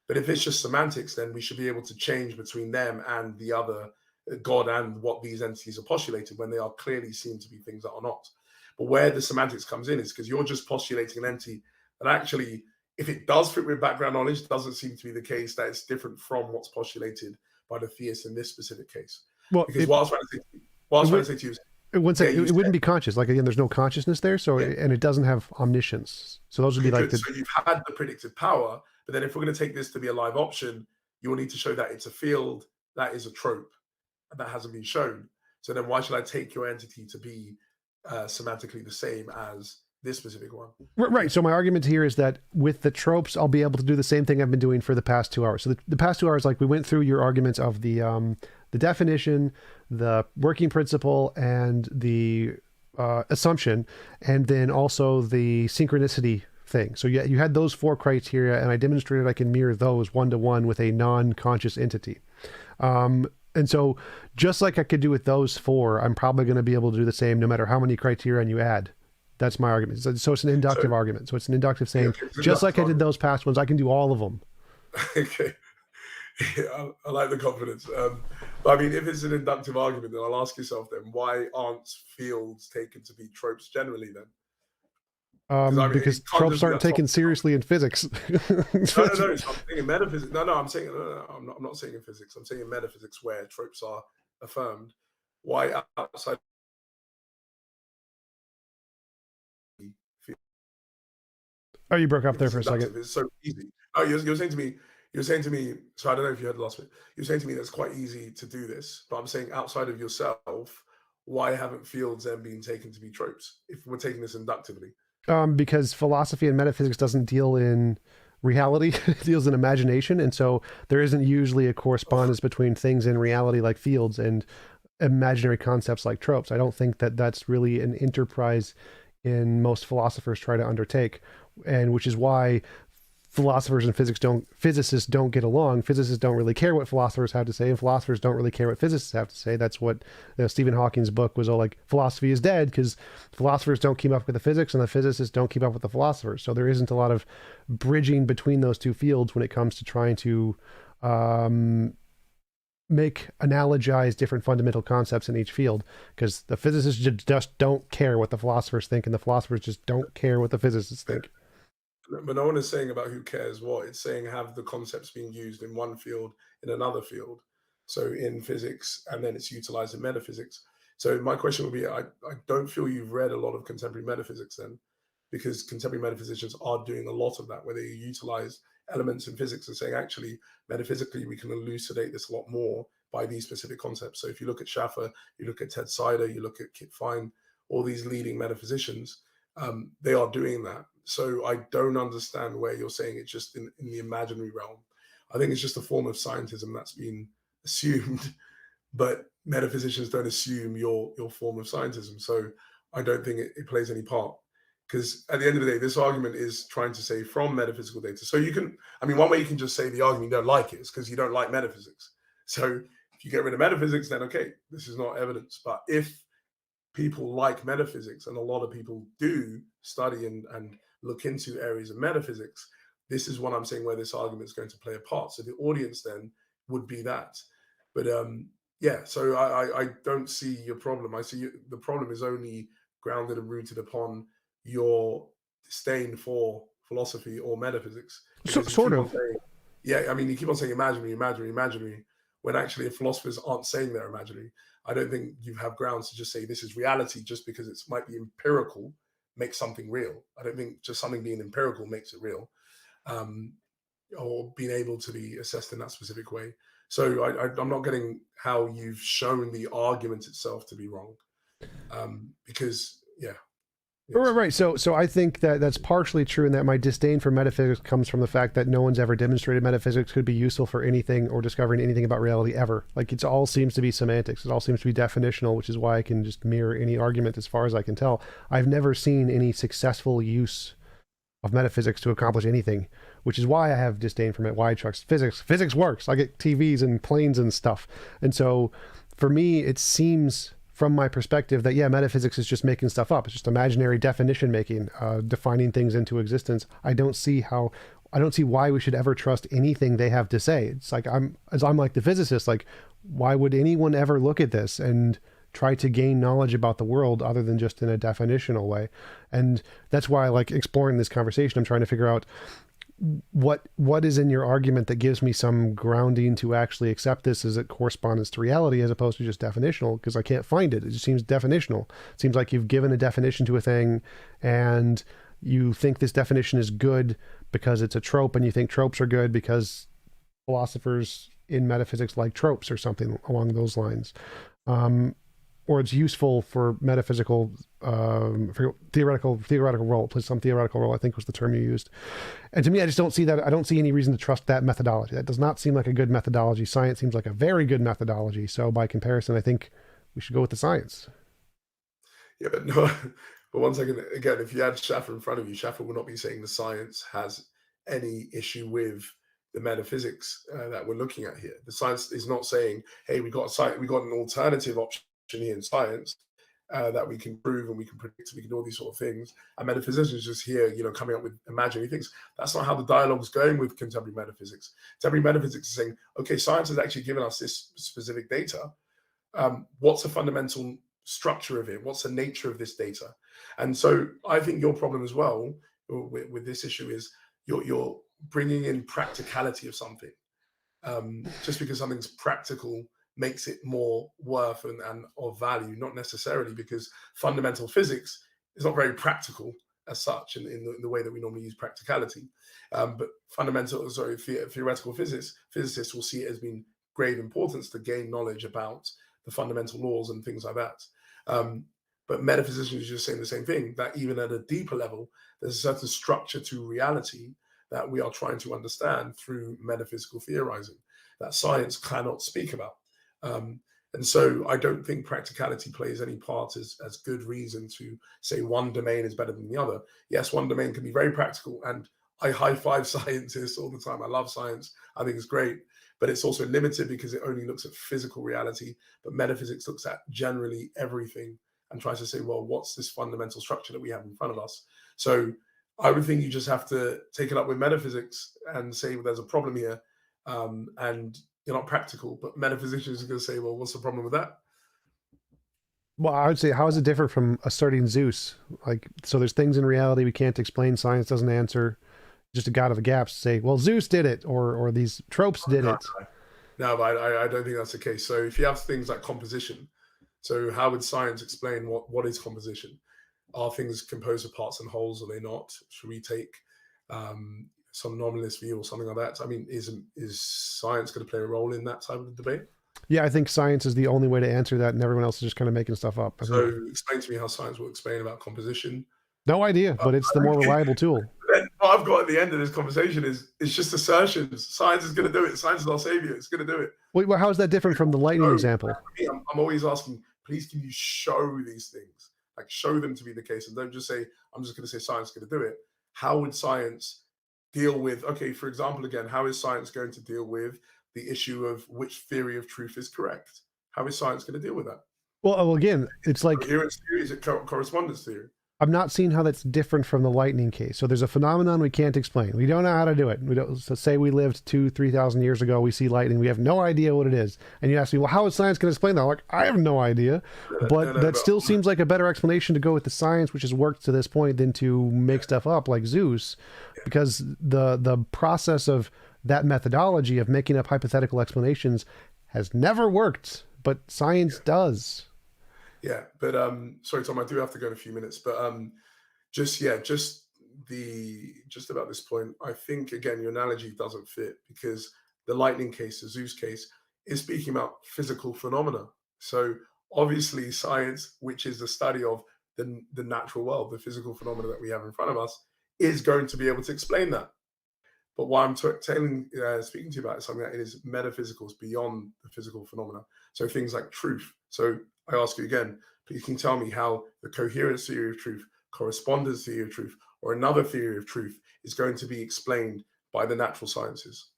But if it's just semantics, then we should be able to change between them and the other God and what these entities are postulated when they are clearly seen to be things that are not. But where the semantics comes in is because you're just postulating an entity that actually, if it does fit with background knowledge, doesn't seem to be the case, that it's different from what's postulated by the theist in this specific case. well, Because what I was trying to say to you is, one yeah, second, it wouldn't be conscious. Like again, there's no consciousness there, so yeah, and it doesn't have omniscience. So those would be like good. So you've had the predictive power, but then if we're going to take this to be a live option, you will need to show that it's a field that is a trope, and that hasn't been shown. So then why should I take your entity to be semantically the same as this specific one? right. So my argument here is that with the tropes, I'll be able to do the same thing I've been doing for the past 2 hours. So the past 2 hours, like we went through your arguments of the definition, the working principle, and the assumption, and then also the synchronicity thing. So yeah, you had those 4 criteria, and I demonstrated I can mirror those one to one with a non-conscious entity. And so just like I could do with those 4, I'm probably going to be able to do the same no matter how many criterion you add. That's my argument. So it's an inductive argument. So it's an inductive saying, just like I did those past ones, I can do all of them. Okay. Yeah, I like the confidence. But I mean, if it's an inductive argument, then I'll ask yourself then, why aren't fields taken to be tropes generally then? Because I mean, Because it can't tropes just be aren't a top. taken seriously in physics. No, no, no. So I'm saying in metaphysics. No, no. I'm saying no, no, I'm not saying in physics. I'm saying in metaphysics where tropes are affirmed. Why outside Oh, you broke up if there it's for a second. inductive, it's so easy. Oh, you're saying to me You're saying to me, so I don't know if you heard the last bit. You're saying to me that's quite easy to do this, but I'm saying outside of yourself, why haven't fields then been taken to be tropes? If we're taking this inductively, Because philosophy and metaphysics doesn't deal in reality, it deals in imagination, and so there isn't usually a correspondence between things in reality like fields and imaginary concepts like tropes. I don't think that that's really an enterprise in most philosophers try to undertake, and which is why philosophers and physicists don't get along. Physicists don't really care what philosophers have to say, and philosophers don't really care what physicists have to say. That's what Stephen Hawking's book was all like. Philosophy is dead because philosophers don't keep up with the physics, and the physicists don't keep up with the philosophers. So there isn't a lot of bridging between those two fields when it comes to trying to make analogize different fundamental concepts in each field, because the physicists just don't care what the philosophers think, and the philosophers just don't care what the physicists think. but no one is saying about who cares what. It's saying have the concepts being used in one field in another field. So in physics, and then it's utilized in metaphysics. So my question would be, I don't feel you've read a lot of contemporary metaphysics then, because contemporary metaphysicians are doing a lot of that, where they utilize elements in physics and saying, actually, metaphysically, we can elucidate this a lot more by these specific concepts. So if you look at Schaffer, you look at Ted Sider, you look at Kit Fine, all these leading metaphysicians, they are doing that. So I don't understand where you're saying it's just in the imaginary realm. I think it's just a form of scientism that's been assumed, but metaphysicians don't assume your form of scientism. So I don't think it plays any part. Because at the end of the day, this argument is trying to say from metaphysical data. So you can, I mean, one way you can just say the argument you don't like it is because you don't like metaphysics. So if you get rid of metaphysics, then okay, this is not evidence. But if people like metaphysics, and a lot of people do study and look into areas of metaphysics, this is what I'm saying where this argument is going to play a part. So the audience then would be that. But yeah, so I don't see your problem. I see the problem is only grounded and rooted upon your disdain for philosophy or metaphysics, So, because you sort keep on of. saying, yeah, I mean, you keep on saying imaginary, imaginary, imaginary, when actually if philosophers aren't saying they're imaginary. I don't think you have grounds to just say this is reality just because it might be empirical makes something real. I don't think just something being empirical makes it real, um, or being able to be assessed in that specific way. So I'm not getting how you've shown the argument itself to be wrong, because yeah, Right, yes. right. So I think that that's partially true, and that my disdain for metaphysics comes from the fact that no one's ever demonstrated metaphysics could be useful for anything or discovering anything about reality ever. Like it's all seems to be semantics. It all seems to be definitional, which is why I can just mirror any argument as far as I can tell. I've never seen any successful use of metaphysics to accomplish anything, which is why I have disdain from it. Why I trust physics. Physics works. I get TVs and planes and stuff, and so for me, it seems from my perspective that yeah, metaphysics is just making stuff up. It's just imaginary definition making, defining things into existence. I don't see why we should ever trust anything they have to say. It's like I'm like the physicist. Like, why would anyone ever look at this and try to gain knowledge about the world other than just in a definitional way? And that's why I like exploring this conversation. I'm trying to figure out what is in your argument that gives me some grounding to actually accept this as a correspondence to reality as opposed to just definitional, because I can't find it. It just seems definitional. It seems like you've given a definition to a thing and you think this definition is good because it's a trope, and you think tropes are good because philosophers in metaphysics like tropes or something along those lines. Or it's useful for metaphysical theoretical role, plays some theoretical role, I think was the term you used. And to me, I just don't see that. I don't see any reason to trust that methodology. That does not seem like a good methodology. Science seems like a very good methodology. So by comparison, I think we should go with the science. Yeah, but no, but one second again, if you had Schaffer in front of you, Schaffer will not be saying the science has any issue with the metaphysics that we're looking at here. The science is not saying, "Hey, we got an alternative option here in science that we can prove and we can predict, we can do all these sort of things." And metaphysicians just here, coming up with imaginary things. That's not how the dialogue's going with contemporary metaphysics. Contemporary metaphysics is saying, "Okay, science has actually given us this specific data. What's the fundamental structure of it? What's the nature of this data?" And so I think your problem as well with this issue is you're bringing in practicality of something. Just because something's practical makes it more worth and of value, not necessarily, because fundamental physics is not very practical as such in the way that we normally use practicality. But theoretical physicists will see it as being grave importance to gain knowledge about the fundamental laws and things like that. Um, but metaphysicians are just saying the same thing, that even at a deeper level, there's a certain structure to reality that we are trying to understand through metaphysical theorizing that science cannot speak about. Um, and so I don't think practicality plays any part as good reason to say one domain is better than the other. Yes, one domain can be very practical, and I high five scientists all the time. I love science. I think it's great, but it's also limited because it only looks at physical reality. But metaphysics looks at generally everything and tries to say, well, what's this fundamental structure that we have in front of us? So I would think you just have to take it up with metaphysics and say, well, there's a problem here. And you're not practical, but metaphysicians are going to say, well, what's the problem with that? Well, I would say, how is it different from asserting Zeus? Like, so there's things in reality we can't explain, science doesn't answer. Just a god of the gaps say, well, Zeus did it, or these tropes did it. No, but I don't think that's the case. So if you have things like composition, so how would science explain what is composition? Are things composed of parts and wholes? Are they not? Should we take some nominalist view or something like that? I mean, is science going to play a role in that type of debate? Yeah, I think science is the only way to answer that, and everyone else is just kind of making stuff up. So explain to me how science will explain about composition. No idea, but it's the more reliable tool. Then what I've got at the end of this conversation is it's just assertions. Science is going to do it. Science is our savior. It's going to do it. Wait, well, how is that different from the lightning example? I'm always asking, please, can you show these things? Like, show them to be the case, and don't just say, I'm just going to say science is going to do it. How would science deal with, okay, for example, again, how is science going to deal with the issue of which theory of truth is correct? How is science going to deal with that? Well, again, it's like coherence theory, is it correspondence theory? I'm not seeing how that's different from the lightning case. So there's a phenomenon we can't explain. We don't know how to do it. We don't. So say we lived 2,000-3,000 years ago. We see lightning. We have no idea what it is. And you ask me, well, how is science going to explain that? I'm like, I have no idea. But that still seems like a better explanation to go with the science, which has worked to this point, than to make stuff up like Zeus, because the process of that methodology of making up hypothetical explanations has never worked, but science does. Yeah, but sorry, Tom, I do have to go in a few minutes, but just about this point, I think again your analogy doesn't fit because the lightning case, the Zeus case, is speaking about physical phenomena. So obviously, science, which is the study of the natural world, the physical phenomena that we have in front of us, is going to be able to explain that. But what I'm speaking to you about is something that is metaphysical, is beyond the physical phenomena. So things like truth. So I ask you again, please can you tell me how the coherence theory of truth, correspondence theory of truth, or another theory of truth is going to be explained by the natural sciences?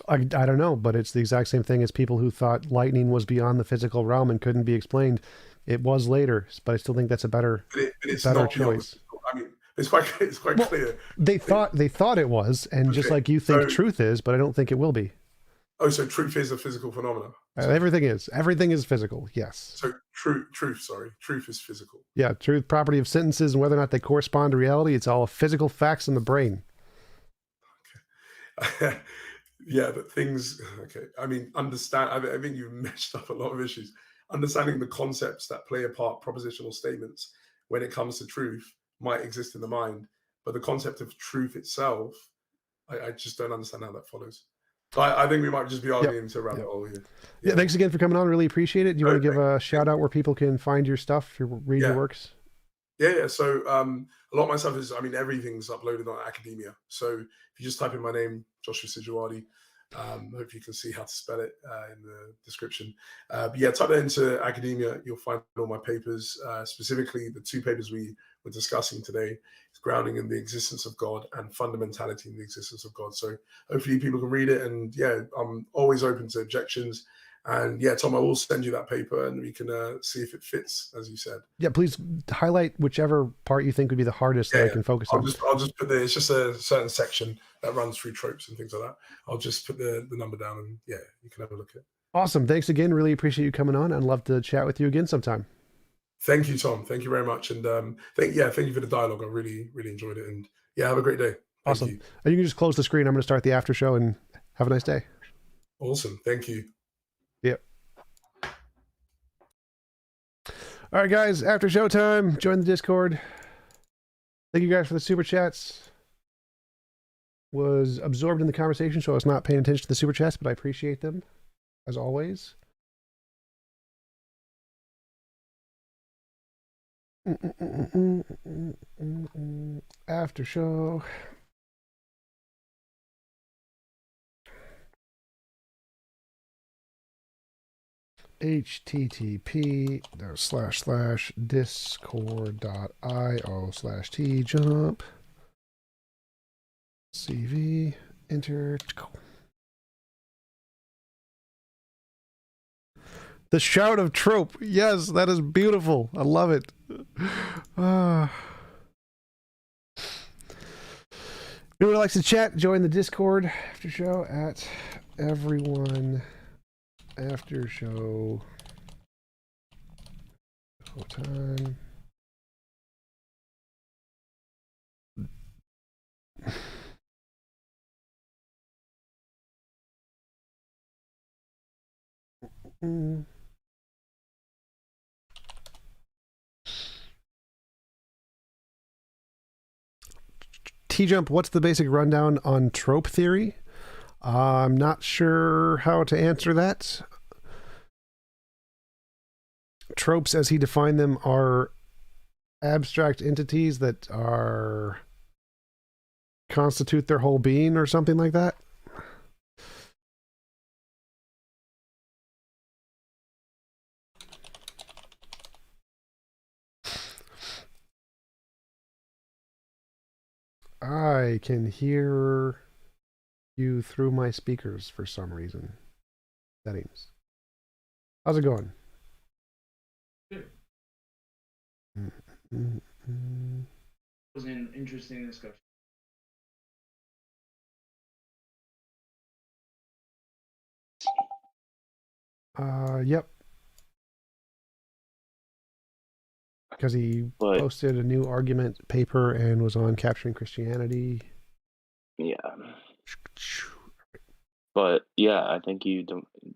I don't know, but it's the exact same thing as people who thought lightning was beyond the physical realm and couldn't be explained. It was later, but I still think that's a better choice. I mean, it's quite clear. They thought it was, and okay. Just like you think truth is, but I don't think it will be. Oh, so truth is a physical phenomenon. Everything is physical. Yes. So truth is physical. Yeah, truth, property of sentences, and whether or not they correspond to reality, it's all physical facts in the brain. Okay. Yeah, but things. Okay, I mean, I think you've meshed up a lot of issues. Understanding the concepts that play a part, propositional statements, when it comes to truth, might exist in the mind, but the concept of truth itself, I just don't understand how that follows. So I think we might just be arguing into a rabbit hole here. Yeah, thanks again for coming on. Really appreciate it. Do you want to give a shout out where people can find your stuff, read your works? Yeah. So a lot of my stuff is, I mean, everything's uploaded on academia. So if you just type in my name, Joshua Sijuwade, hope you can see how to spell it in the description. But yeah, type that into academia. You'll find all my papers, specifically the two papers we were discussing today. It's grounding in the existence of God and fundamentality in the existence of God. So hopefully people can read it. And yeah, I'm always open to objections. And yeah, Tom, I will send you that paper and we can see if it fits, as you said. Yeah, please highlight whichever part you think would be the hardest that I can focus on. I'll just put it's just a certain section that runs through tropes and things like that. I'll just put the number down and yeah, you can have a look at it. Awesome. Thanks again. Really appreciate you coming on. I'd love to chat with you again sometime. Thank you, Tom. Thank you very much. And thank you for the dialogue. I really, really enjoyed it. And yeah, have a great day. Awesome. You can just close the screen. I'm going to start the after show and have a nice day. Awesome. Thank you. Yep. All right, guys, after show time, join the Discord. Thank you guys for the super chats. Was absorbed in the conversation, so I was not paying attention to the super chats, but I appreciate them, as always. After show. http://discord.io/TJump. CV, enter. The shout of trope. Yes, that is beautiful. I love it. Anyone likes to chat, join the Discord after show at everyone after show time. TJump, what's the basic rundown on trope theory? I'm not sure how to answer that. Tropes, as he defined them, are abstract entities that are constitute their whole being or something like that. I can hear you through my speakers for some reason. Settings. How's it going? Good. It was an interesting discussion. Yep. Because he posted a new argument paper and was on Capturing Christianity. Yeah. But yeah, I think you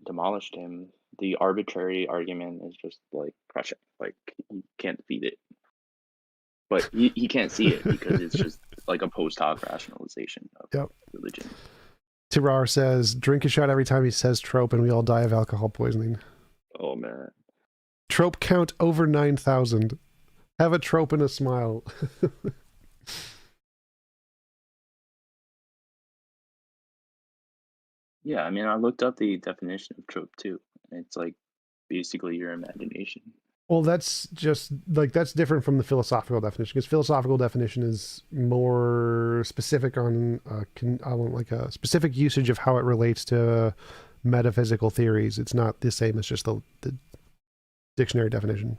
demolished him. The arbitrary argument is just like crushing. Like you can't defeat it. But he can't see it because it's just like a post hoc rationalization of religion. Tirar says, drink a shot every time he says trope and we all die of alcohol poisoning. Oh, man. Trope count over 9,000. Have a trope and a smile. Yeah, I mean, I looked up the definition of trope too. And it's like basically your imagination. Well, that's just like that's different from the philosophical definition, because philosophical definition is more specific on like a specific usage of how it relates to metaphysical theories. It's not the same as just the dictionary definition.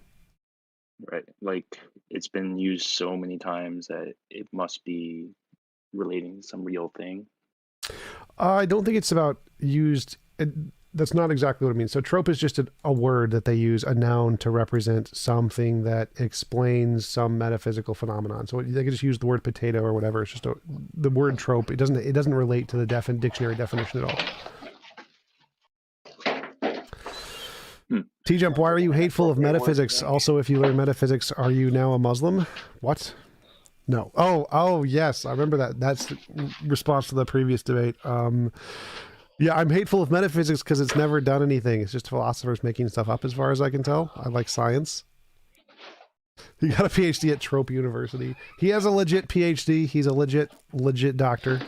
Right. Like it's been used so many times that it must be relating to some real thing. I don't think it's about used. That's not exactly what it means. So trope is just a word that they use, a noun, to represent something that explains some metaphysical phenomenon. So they could just use the word potato or whatever. It's just the word trope. It doesn't relate to the dictionary definition at all. TJump, why are you hateful of metaphysics? Also, if you learn metaphysics, are you now a Muslim? What? No. Oh, yes. I remember that. That's the response to the previous debate. Yeah, I'm hateful of metaphysics because it's never done anything. It's just philosophers making stuff up, as far as I can tell. I like science. He got a PhD at Trope University. He has a legit PhD. He's a legit doctor.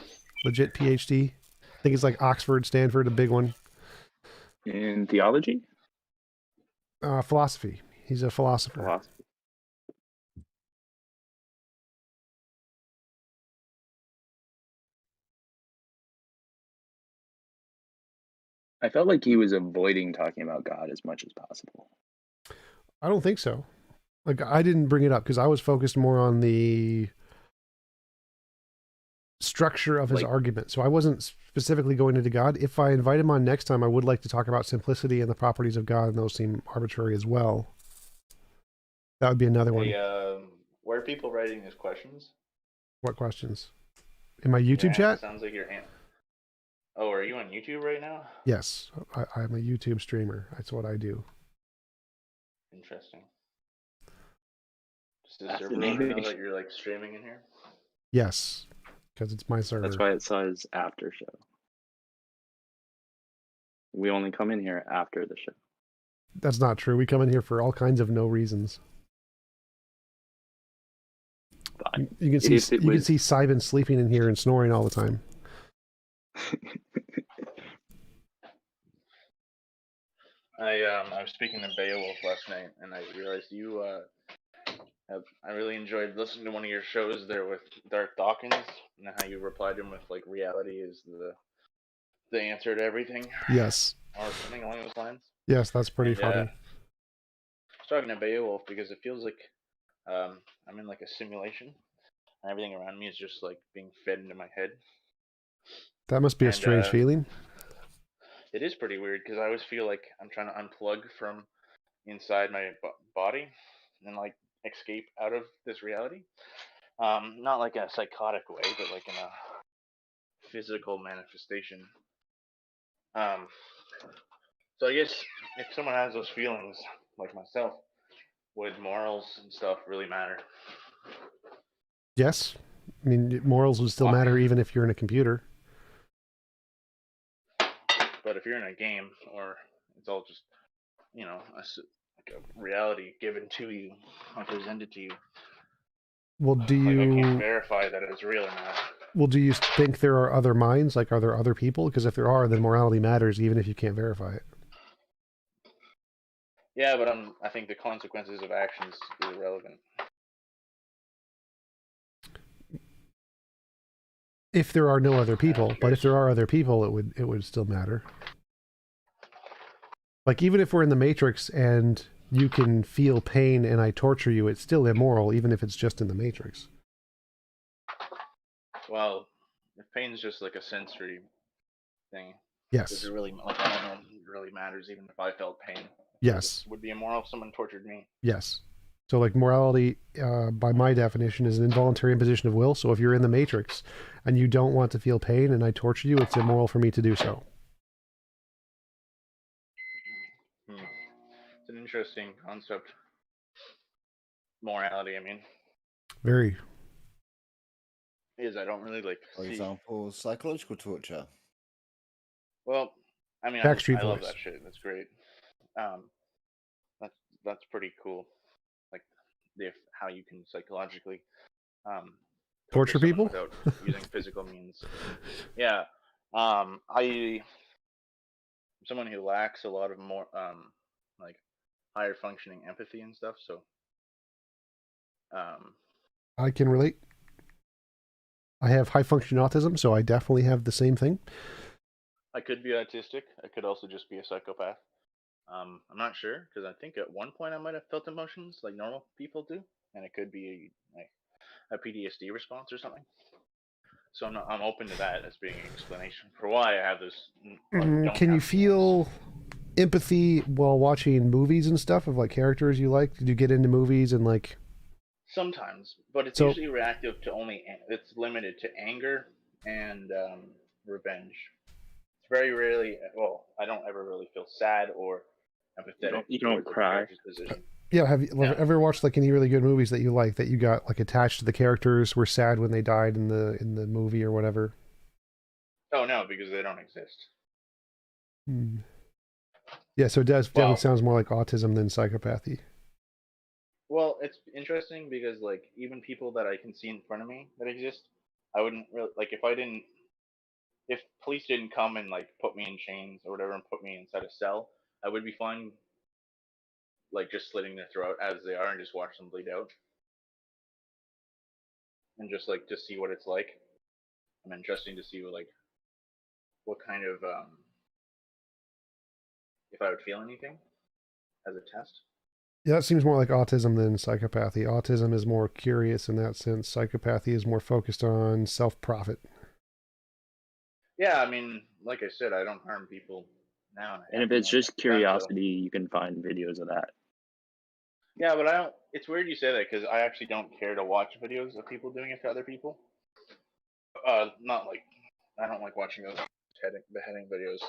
Legit PhD. I think it's like Oxford, Stanford, a big one. In theology? Philosophy. He's a philosopher. Philosophy. I felt like he was avoiding talking about God as much as possible. I don't think so. Like, I didn't bring it up because I was focused more on the structure of his argument. So I wasn't specifically going into God. If I invite him on next time, I would like to talk about simplicity and the properties of God, and those seem arbitrary as well. That would be another one. Where are people writing these questions? What questions? In my YouTube chat? Sounds like you're... Oh, are you on YouTube right now? Yes, I'm a YouTube streamer. That's what I do. Interesting. Does the server owner know that you're like streaming in here? Yes, because it's my server. That's why it says after show. We only come in here after the show. That's not true. We come in here for all kinds of no reasons. Fine. You can see Simon sleeping in here and snoring all the time. I was speaking to Beowulf last night, and I realized you I really enjoyed listening to one of your shows there with Dark Dawkins, and how you replied to him with like reality is the answer to everything. Yes. Or something along those lines. Yes, that's pretty funny. I was talking to Beowulf because it feels like I'm in like a simulation, and everything around me is just like being fed into my head. That must be a strange feeling. It is pretty weird because I always feel like I'm trying to unplug from inside my body and like escape out of this reality. Not like in a psychotic way, but like in a physical manifestation. So I guess if someone has those feelings, like myself, would morals and stuff really matter? Yes. I mean, morals would still matter even if you're in a computer. But if you're in a game, or it's all just, you know, like a reality given to you, or presented to you. Well, do you... Like, I can't verify that it's real or not. Well, do you think there are other minds? Like, are there other people? Because if there are, then morality matters even if you can't verify it. Yeah, but I think the consequences of actions is irrelevant. If there are no other people, but if there are other people, it would still matter. Like, even if we're in the Matrix and you can feel pain and I torture you, it's still immoral, even if it's just in the Matrix. Well, if pain's just like a sensory thing, yes, does it really, like, I don't know, it really matters even if I felt pain. Yes. It would be immoral if someone tortured me. Yes. So, like, morality, by my definition, is an involuntary imposition of will. So if you're in the Matrix and you don't want to feel pain and I torture you, it's immoral for me to do so. It's an interesting concept. Morality, I mean. Very. Is I don't really like. For example, psychological torture. Well, I mean, I love that shit. That's great. That's pretty cool. Like, how you can psychologically torture people without using physical means. Yeah. I'm someone who lacks a lot of more like higher functioning empathy and stuff. So. I can relate. I have high function autism, so I definitely have the same thing. I could be autistic. I could also just be a psychopath. I'm not sure, because I think at one point I might have felt emotions like normal people do, and it could be a PTSD response or something. So I'm open to that as being an explanation for why I have this. Can you feel empathy while watching movies and stuff of like characters you like? Did you get into movies and like? Sometimes, but it's usually reactive to it's limited to anger and revenge. It's very rarely, well, I don't ever really feel sad or empathetic. You don't cry. Yeah, have you ever watched like any really good movies that you like that you got like attached to the characters, were sad when they died in the movie or whatever? Oh no, because they don't exist. Yeah, so it definitely sounds more like autism than psychopathy. Well, it's interesting because like even people that I can see in front of me that exist, I wouldn't really like if police didn't come and like put me in chains or whatever and put me inside a cell, I would be fine like just slitting their throat as they are and just watch them bleed out. And just like to see what it's like. I'm interesting to see what kind of if I would feel anything as a test. Yeah, that seems more like autism than psychopathy. Autism is more curious in that sense. Psychopathy is more focused on self-profit. Yeah, I mean, like I said, I don't harm people now. And if it's just curiosity, you can find videos of that. Yeah, but I don't. It's weird you say that because I actually don't care to watch videos of people doing it to other people. Not like I don't like watching those beheading videos.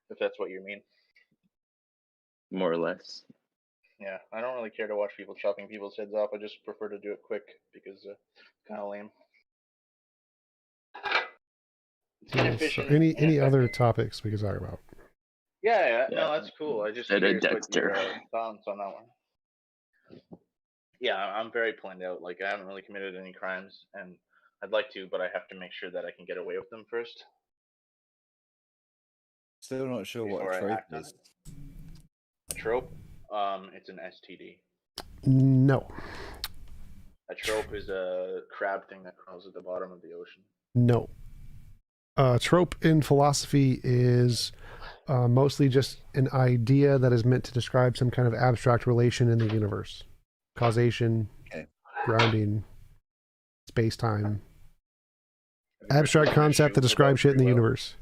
If that's what you mean. More or less. Yeah, I don't really care to watch people chopping people's heads off. I just prefer to do it quick because it's kind of lame. It's So inefficient. any and other ineffective. topics we can talk about? Yeah, Yeah. no, that's cool. I just Instead of curious what your Dexter. thoughts on that one. Yeah, I'm very planned out. Like I haven't really committed any crimes, and I'd like to, but I have to make sure that I can get away with them first Still not sure what before a I trope act on is. it. A trope, it's an STD. No, A trope is a crab thing that crawls at the bottom of the ocean. no. Trope in philosophy is mostly just an idea that is meant to describe some kind of abstract relation in the universe. Causation, Okay. grounding, space-time. Have you ever Abstract spoken to concept that Shuv describes about shit in free the will? universe.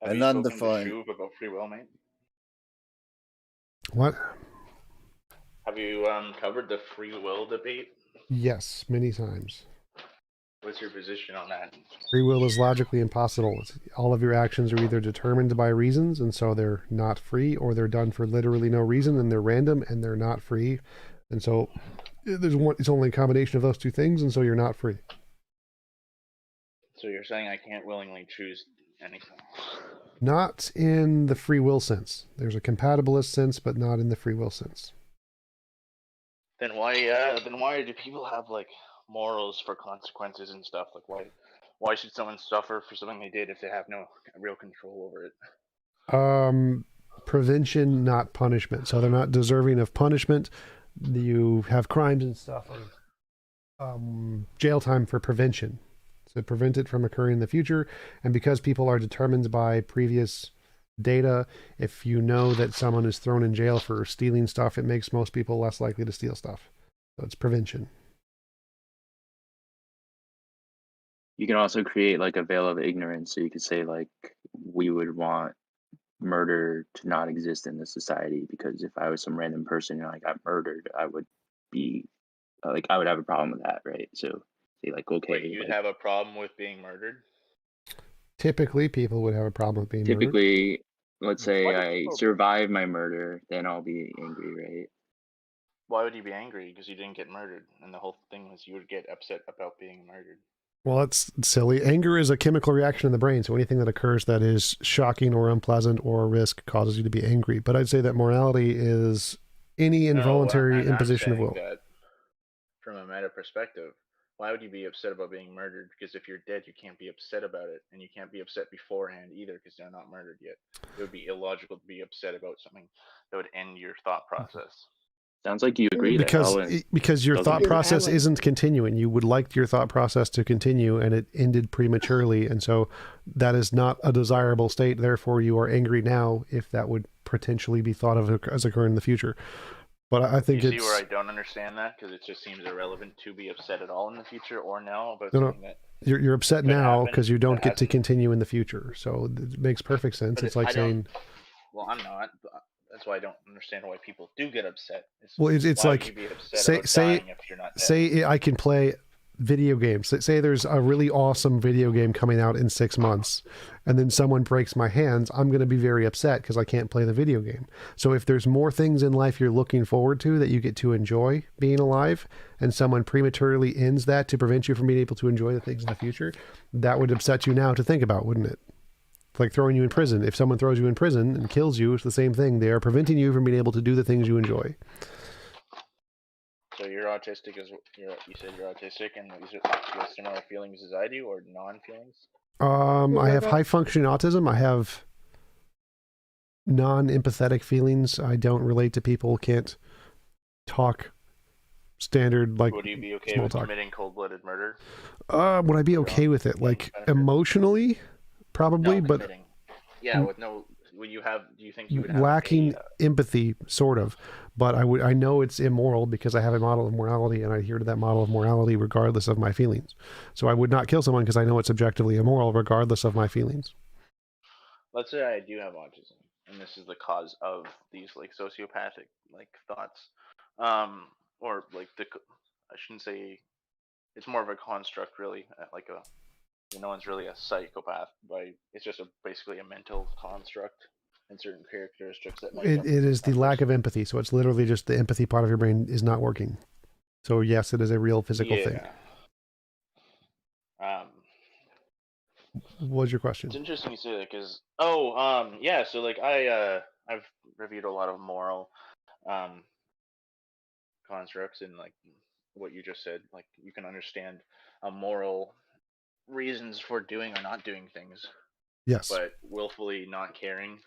Have And you spoken to undefined. Shuv about free will, mate? What? Have you covered the free will debate? Yes, many times. What's your position on that? Free will is logically impossible. All of your actions are either determined by reasons, and so they're not free, or they're done for literally no reason, and they're random, and they're not free. And so it's only a combination of those two things, and so you're not free. So you're saying I can't willingly choose anything? Not in the free will sense. There's a compatibilist sense, but not in the free will sense. Then why do people have like morals for consequences and stuff? Like why should someone suffer for something they did if they have no real control over it? Prevention, not punishment. So they're not deserving of punishment. You have crimes and stuff, or jail time for prevention. To prevent it from occurring in the future. And because people are determined by previous data, if you know that someone is thrown in jail for stealing stuff, it makes most people less likely to steal stuff. So it's prevention. You can also create like a veil of ignorance. So you could say like we would want murder to not exist in this society because if I was some random person and I got murdered, I would be like I would have a problem with that, right? So say like okay, Wait, you'd like, have a problem with being murdered? Typically, people would have a problem with being murdered. typically, let's say Why do I people- survive my murder, then I'll be angry, right? Why would you be angry? Because you didn't get murdered, and the whole thing was you would get upset about being murdered. Well, that's silly. Anger is a chemical reaction in the brain, so anything that occurs that is shocking or unpleasant or a risk causes you to be angry. But I'd say that morality is any involuntary imposition of will. That from a meta perspective, why would you be upset about being murdered? Because if you're dead, you can't be upset about it, and you can't be upset beforehand either because they're not murdered yet. It would be illogical to be upset about something that would end your thought process. Sounds like you agree because your thought process isn't continuing. You would like your thought process to continue, and it ended prematurely, and so that is not a desirable state. Therefore, you are angry now if that would potentially be thought of as occurring in the future. But I think you see where I don't understand that because it just seems irrelevant to be upset at all in the future or now about something that you're upset now because you don't get to continue in the future. So it makes perfect sense. It's like saying, well, I'm not. That's why I don't understand why people do get upset. It's why like would you be upset dying if you're not dead? Say I can play video games. Say there's a really awesome video game coming out in 6 months, and then someone breaks my hands. I'm going to be very upset because I can't play the video game. So if there's more things in life you're looking forward to that you get to enjoy being alive, and someone prematurely ends that to prevent you from being able to enjoy the things in the future, that would upset you now to think about, wouldn't it? Like throwing you in prison. If someone throws you in prison and kills you, it's the same thing. They are preventing you from being able to do the things you enjoy. So you're autistic, you said you're autistic, and you have similar feelings as I do, or non-feelings? I have high functioning autism. I have non-empathetic feelings. I don't relate to people. Can't talk standard like. Would you be okay with committing cold-blooded murder? Would I be okay with it? Like emotionally, probably, but committing. Yeah, with no. Would you have? Do you think you would have lacking empathy, sort of? But I know it's immoral because I have a model of morality, and I adhere to that model of morality regardless of my feelings. So I would not kill someone because I know it's objectively immoral, regardless of my feelings. Let's say I do have autism, and this is the cause of these like sociopathic like thoughts, or like I shouldn't say. It's more of a construct, really, like no one's really a psychopath, it's just basically a mental construct. and certain characteristics that might It come is the from lack of person. empathy. So it's literally just the empathy part of your brain is not working. So yes, it is a real physical thing. What was your question? It's interesting you say that because yeah. So like I've reviewed a lot of moral constructs, and like what you just said, like you can understand moral reasons for doing or not doing things, Yes. but willfully not caring.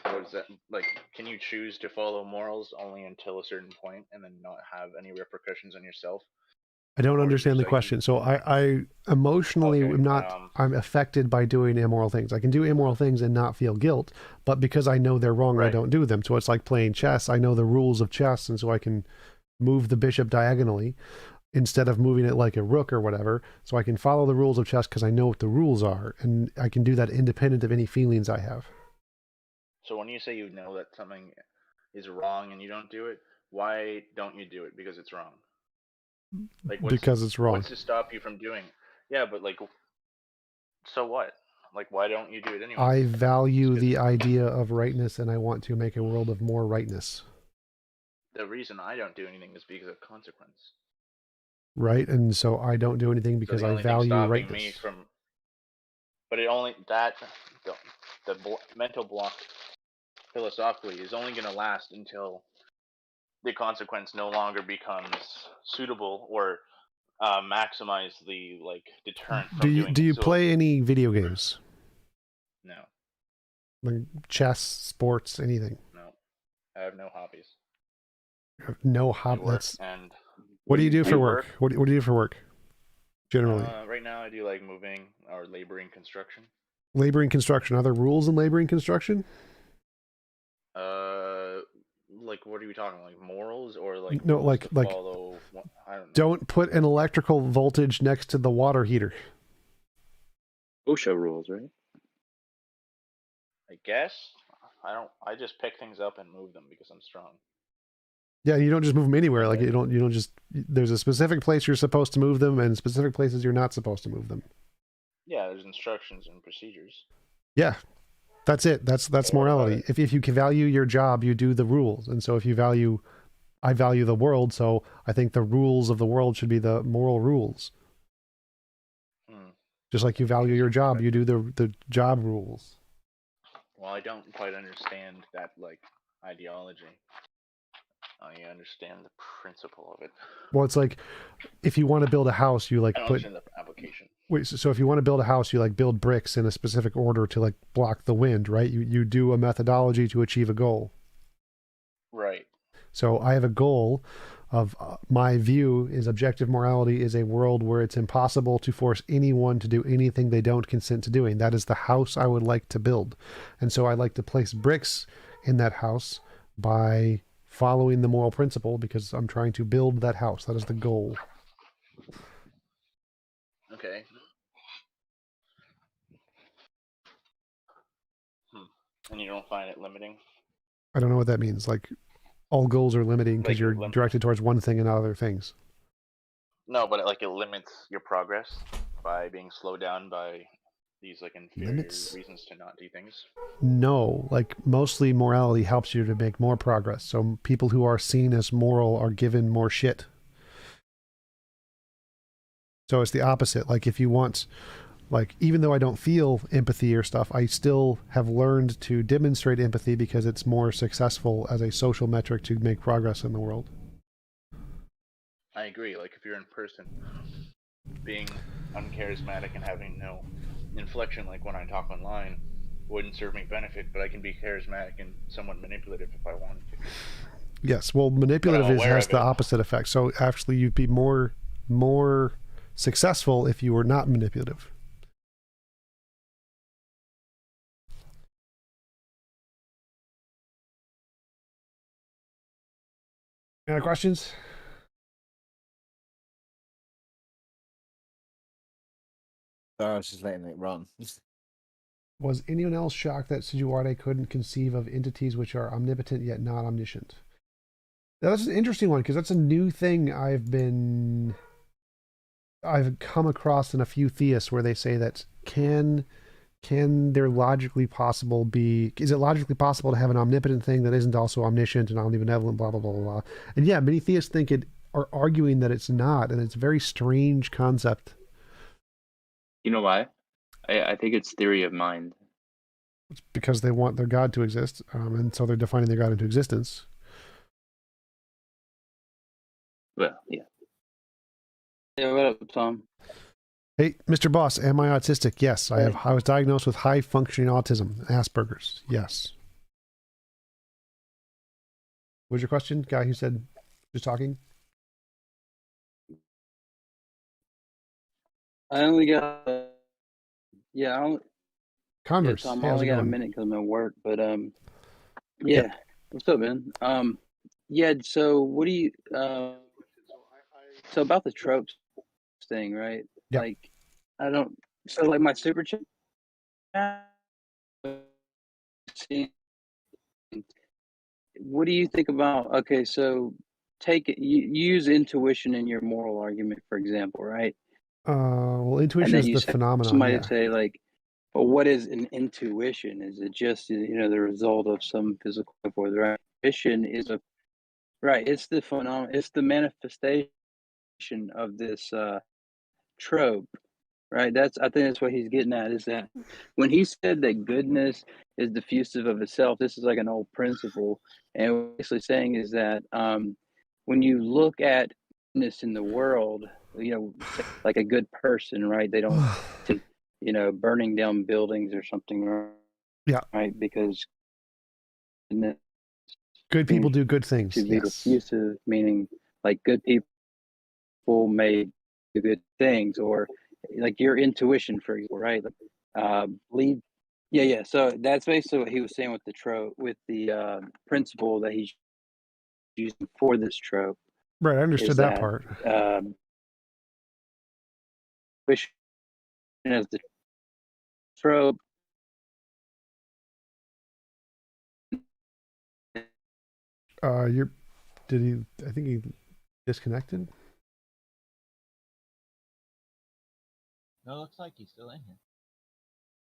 What is that like? Can you choose to follow morals only until a certain point, and then not have any repercussions on yourself? I don't Or your understand the psyche? question. So I emotionally Okay, am not, I'm affected by doing immoral things. I can do immoral things and not feel guilt, but because I know they're wrong, I Right. don't do them. So it's like playing chess. I know the rules of chess, and so I can move the bishop diagonally instead of moving it like a rook or whatever. So I can follow the rules of chess because I know what the rules are, and I can do that independent of any feelings I have. So when you say you know that something is wrong and you don't do it, why don't you do it? Because it's wrong. Like Because it's wrong. What's to stop you from doing? Yeah, but like, so what? Like, why don't you do it anyway? I value the idea of rightness, and I want to make a world of more rightness. The reason I don't do anything is because of consequence. Right? And so I don't do anything because the I only thing value stopping rightness. me from, but it only that the mental block philosophically is only going to last until the consequence no longer becomes suitable or maximize the like deterrent from doing it. Do you So, play any video games? No, Like chess, sports, anything? no, I have no hobbies. No I hobby. work That's and what do you do for I work? work. What do you do for work? Generally, Right now I do like moving or laboring construction. laboring construction. Are there rules in laboring construction? Like what are we talking? Like morals or like No, rules like to like follow? I don't know. don't put an electrical voltage next to the water heater. OSHA rules, right? I guess I don't. I just pick things up and move them because I'm strong. Yeah, you don't just move them anywhere. Like you don't just. There's a specific place you're supposed to move them, and specific places you're not supposed to move them. Yeah, there's instructions and procedures. Yeah, that's it. That's So what about morality. it? If you can value your job, you do the rules. And so if you value, I value the world, so I think the rules of the world should be the moral rules. Just like you value your job, you do the job rules. Well, I don't quite understand that like ideology. I understand the principle of it. Well, it's like if you want to build a house, you like I don't put. understand the application. Wait, so if you want to build a house, you like build bricks in a specific order to like block the wind, right? You do a methodology to achieve a goal. Right. So I have a goal of my view is objective morality is a world where it's impossible to force anyone to do anything they don't consent to doing. That is the house I would like to build. And so I like to place bricks in that house by following the moral principle because I'm trying to build that house. That is the goal. Okay. And you don't find it limiting? I don't know what that means. Like all goals are limiting because Like, you're directed towards one thing and not other things. No, but it limits your progress by being slowed down by these like inferior reasons to not do things. No, like mostly morality helps you to make more progress. So people who are seen as moral are given more shit. So it's the opposite. Like if you want, like even though I don't feel empathy or stuff, I still have learned to demonstrate empathy because it's more successful as a social metric to make progress in the world. I agree. Like if you're in person, being uncharismatic and having no inflection, like when I talk online, wouldn't serve me benefit. But I can be charismatic and somewhat manipulative if I wanted to. Yes, well, manipulative has the opposite effect. So actually, you'd be more successful if you were not manipulative. Any other questions? Sorry, I was just letting it run. Was anyone else shocked that Sijuwade couldn't conceive of entities which are omnipotent yet not omniscient? Now, that's an interesting one because that's a new thing I've come across in a few theists where they say that can can there logically possible be, is it logically possible to have an omnipotent thing that isn't also omniscient and omnibenevolent, blah, blah, blah, blah, blah. And yeah, many theists think it, are arguing that it's not, and it's a very strange concept. You know why? I think it's theory of mind. It's because they want their God to exist, and so they're defining their God into existence. Well, yeah. Yeah, what up, Tom? Hey, Mr. Boss, am I autistic? Yes, I have. I was diagnosed with high functioning autism, Asperger's. Yes. What was your question? Guy who said just talking. I only got yeah, Converse. Tom. Hey, I how's only it got a going? minute because I'm at work, but Yeah. yeah. What's up, man? Yeah. So what do you so about the tropes thing, right? Yeah. Like, I don't. So like my super chat. What do you think about? Okay, so take it. You use intuition in your moral argument, for example, right? Well, And intuition then is you the say phenomenon. somebody Yeah. say like, "Well, what is an intuition? Is it just the result of some physical force, right? Intuition is a right. It's the phenomenon. It's the manifestation of this trope, right? I think that's what he's getting at. Is that when he said that goodness is diffusive of itself, this is like an old principle, and what he's basically saying is that when you look at goodness in the world, say, like a good person, right? They don't, burning down buildings or something, Yeah. right? Because good people do good things. to be Yes. diffusive, meaning like good people may do good things, or like your intuition, for example, right? Lead. Yeah. So that's basically what he was saying with the trope, with the principle that he's using for this trope. Right. I understood Is that that part. wish as the trope. Did he? I think he disconnected. No, it looks like he's still in here.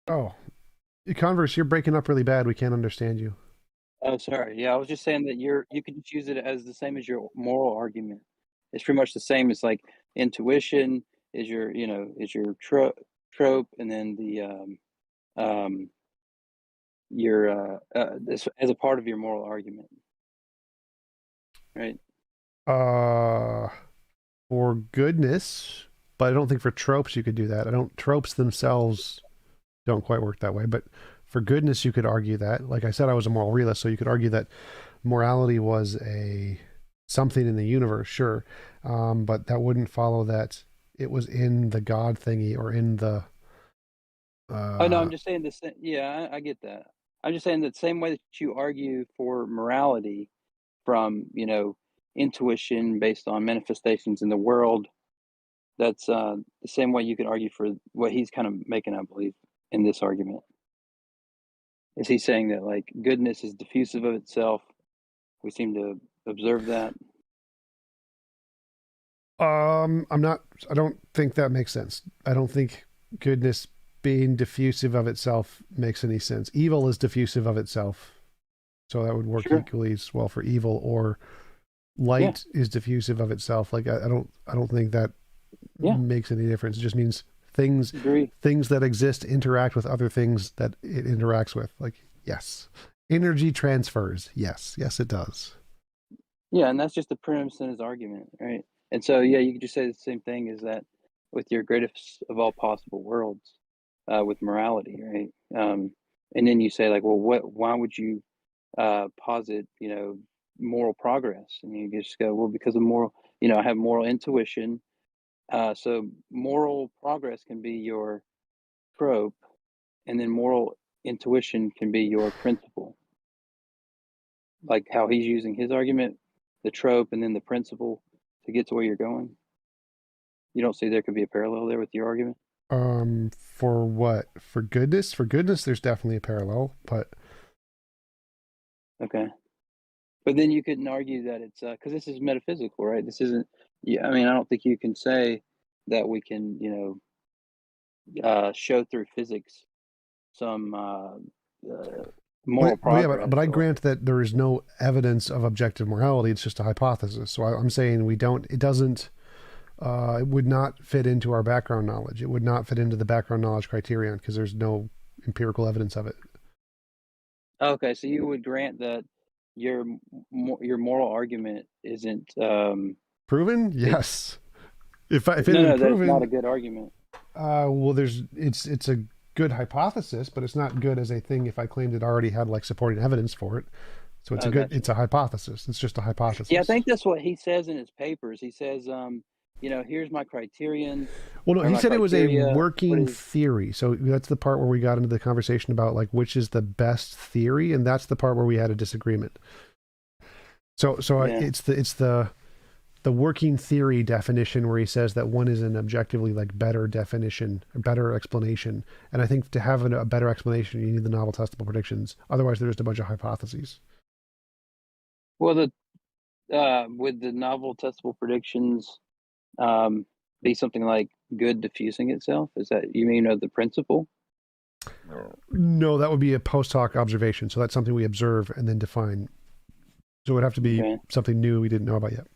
Oh, Converse, you're breaking up really bad. We can't understand you. Oh, sorry. Yeah, I was just saying that you can just use it as the same as your moral argument. It's pretty much the same. It's like intuition is your trope, and then your this as a part of your moral argument, right? For goodness, but I don't think for tropes you could do that. I don't. Tropes themselves don't quite work that way, but for goodness you could argue that. Like I said, I was a moral realist, so you could argue that morality was a something in the universe, sure, but that wouldn't follow that it was in the God thingy or in the. Oh no, I'm just saying this. Yeah, I get that. I'm just saying that same way that you argue for morality from intuition based on manifestations in the world. That's the same way you could argue for what he's kind of making, I believe, in this argument. Is he saying that like goodness is diffusive of itself? We seem to observe that. I'm not. I don't think that makes sense. I don't think goodness being diffusive of itself makes any sense. Evil is diffusive of itself, so that would work equally as well for evil. Or light is diffusive of itself. Like I don't think that makes any difference. It just means things that exist interact with other things that it interacts with. Like yes, energy transfers. Yes, it does. Yeah, and that's just the premise in his argument, right? And so you could just say the same thing is that with your greatest of all possible worlds, with morality, right? And then you say like, well, why would you posit, moral progress? And you just go, well, because of moral, I have moral intuition. So moral progress can be your trope, and then moral intuition can be your principle. Like how he's using his argument, the trope, and then the principle to get to where you're going. You don't see there could be a parallel there with your argument? For what? For goodness? For goodness, there's definitely a parallel, but okay. But then you couldn't argue that it's because this is metaphysical, right? This isn't. Yeah, I mean, I don't think you can say that we can, show through physics some Well, moral yeah, progress. but I or- grant that there is no evidence of objective morality. It's just a hypothesis. So I'm saying it doesn't, it would not fit into our background knowledge. It would not fit into the background knowledge criterion because there's no empirical evidence of it. Okay, so you would grant that your moral argument isn't Proven? Yes. If it had no, been that it's not a proven, good argument. well, it's a good hypothesis, but it's not good as a thing if I claimed it already had like supporting evidence for it. So it's Gotcha. it's a hypothesis. It's just a hypothesis. Yeah, I think that's what he says in his papers. He says, here's my criterion. Well, no, or he my said it was a criteria. working theory. So that's the part where we got into the conversation about like which is the best theory, and that's the part where we had a disagreement. So Yeah. it's the working theory definition where he says that one is an objectively like better definition, a better explanation. And I think to have a better explanation, you need the novel testable predictions. Otherwise, there's just a bunch of hypotheses. Well, with the novel testable predictions, be something like good diffusing itself. Is that you mean of the principle? No, that would be a post hoc observation. So that's something we observe and then define. So it would have to be Okay. something new we didn't know about yet.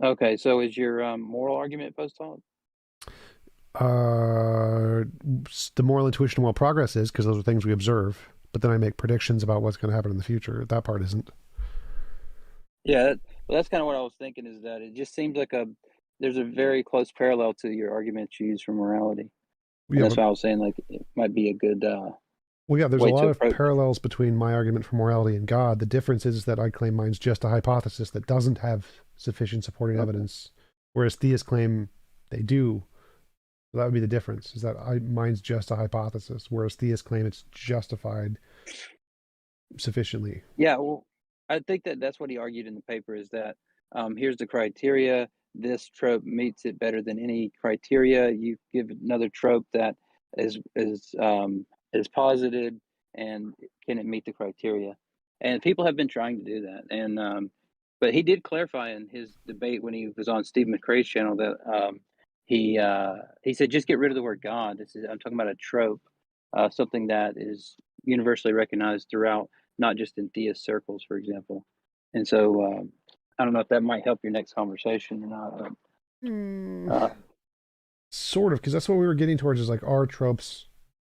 Okay, so is your moral argument post hoc? The moral intuition and moral progress is because those are things we observe, but then I make predictions about what's going to happen in the future. That part isn't. Yeah, that's kind of what I was thinking. Is that it just seems like there's a very close parallel to your argument you use for morality. And Yeah, that's why I was saying like it might be a good. well, yeah, there's a way lot to of approach. parallels between my argument for morality and God. The difference is that I claim mine's just a hypothesis that doesn't have sufficient supporting Okay. evidence, whereas theists claim they do. So that would be the difference, is that mine's just a hypothesis, whereas theists claim it's justified sufficiently. Yeah, well, I think that's what he argued in the paper is that here's the criteria. This trope meets it better than any criteria. You give another trope that is posited, and can it meet the criteria? And people have been trying to do that. And but he did clarify in his debate when he was on Steve McCrae's channel that he said just get rid of the word God. I'm talking about a trope, something that is universally recognized throughout, not just in theist circles, for example. And so I don't know if that might help your next conversation or not. But, Sort of, because that's what we were getting towards is like, are tropes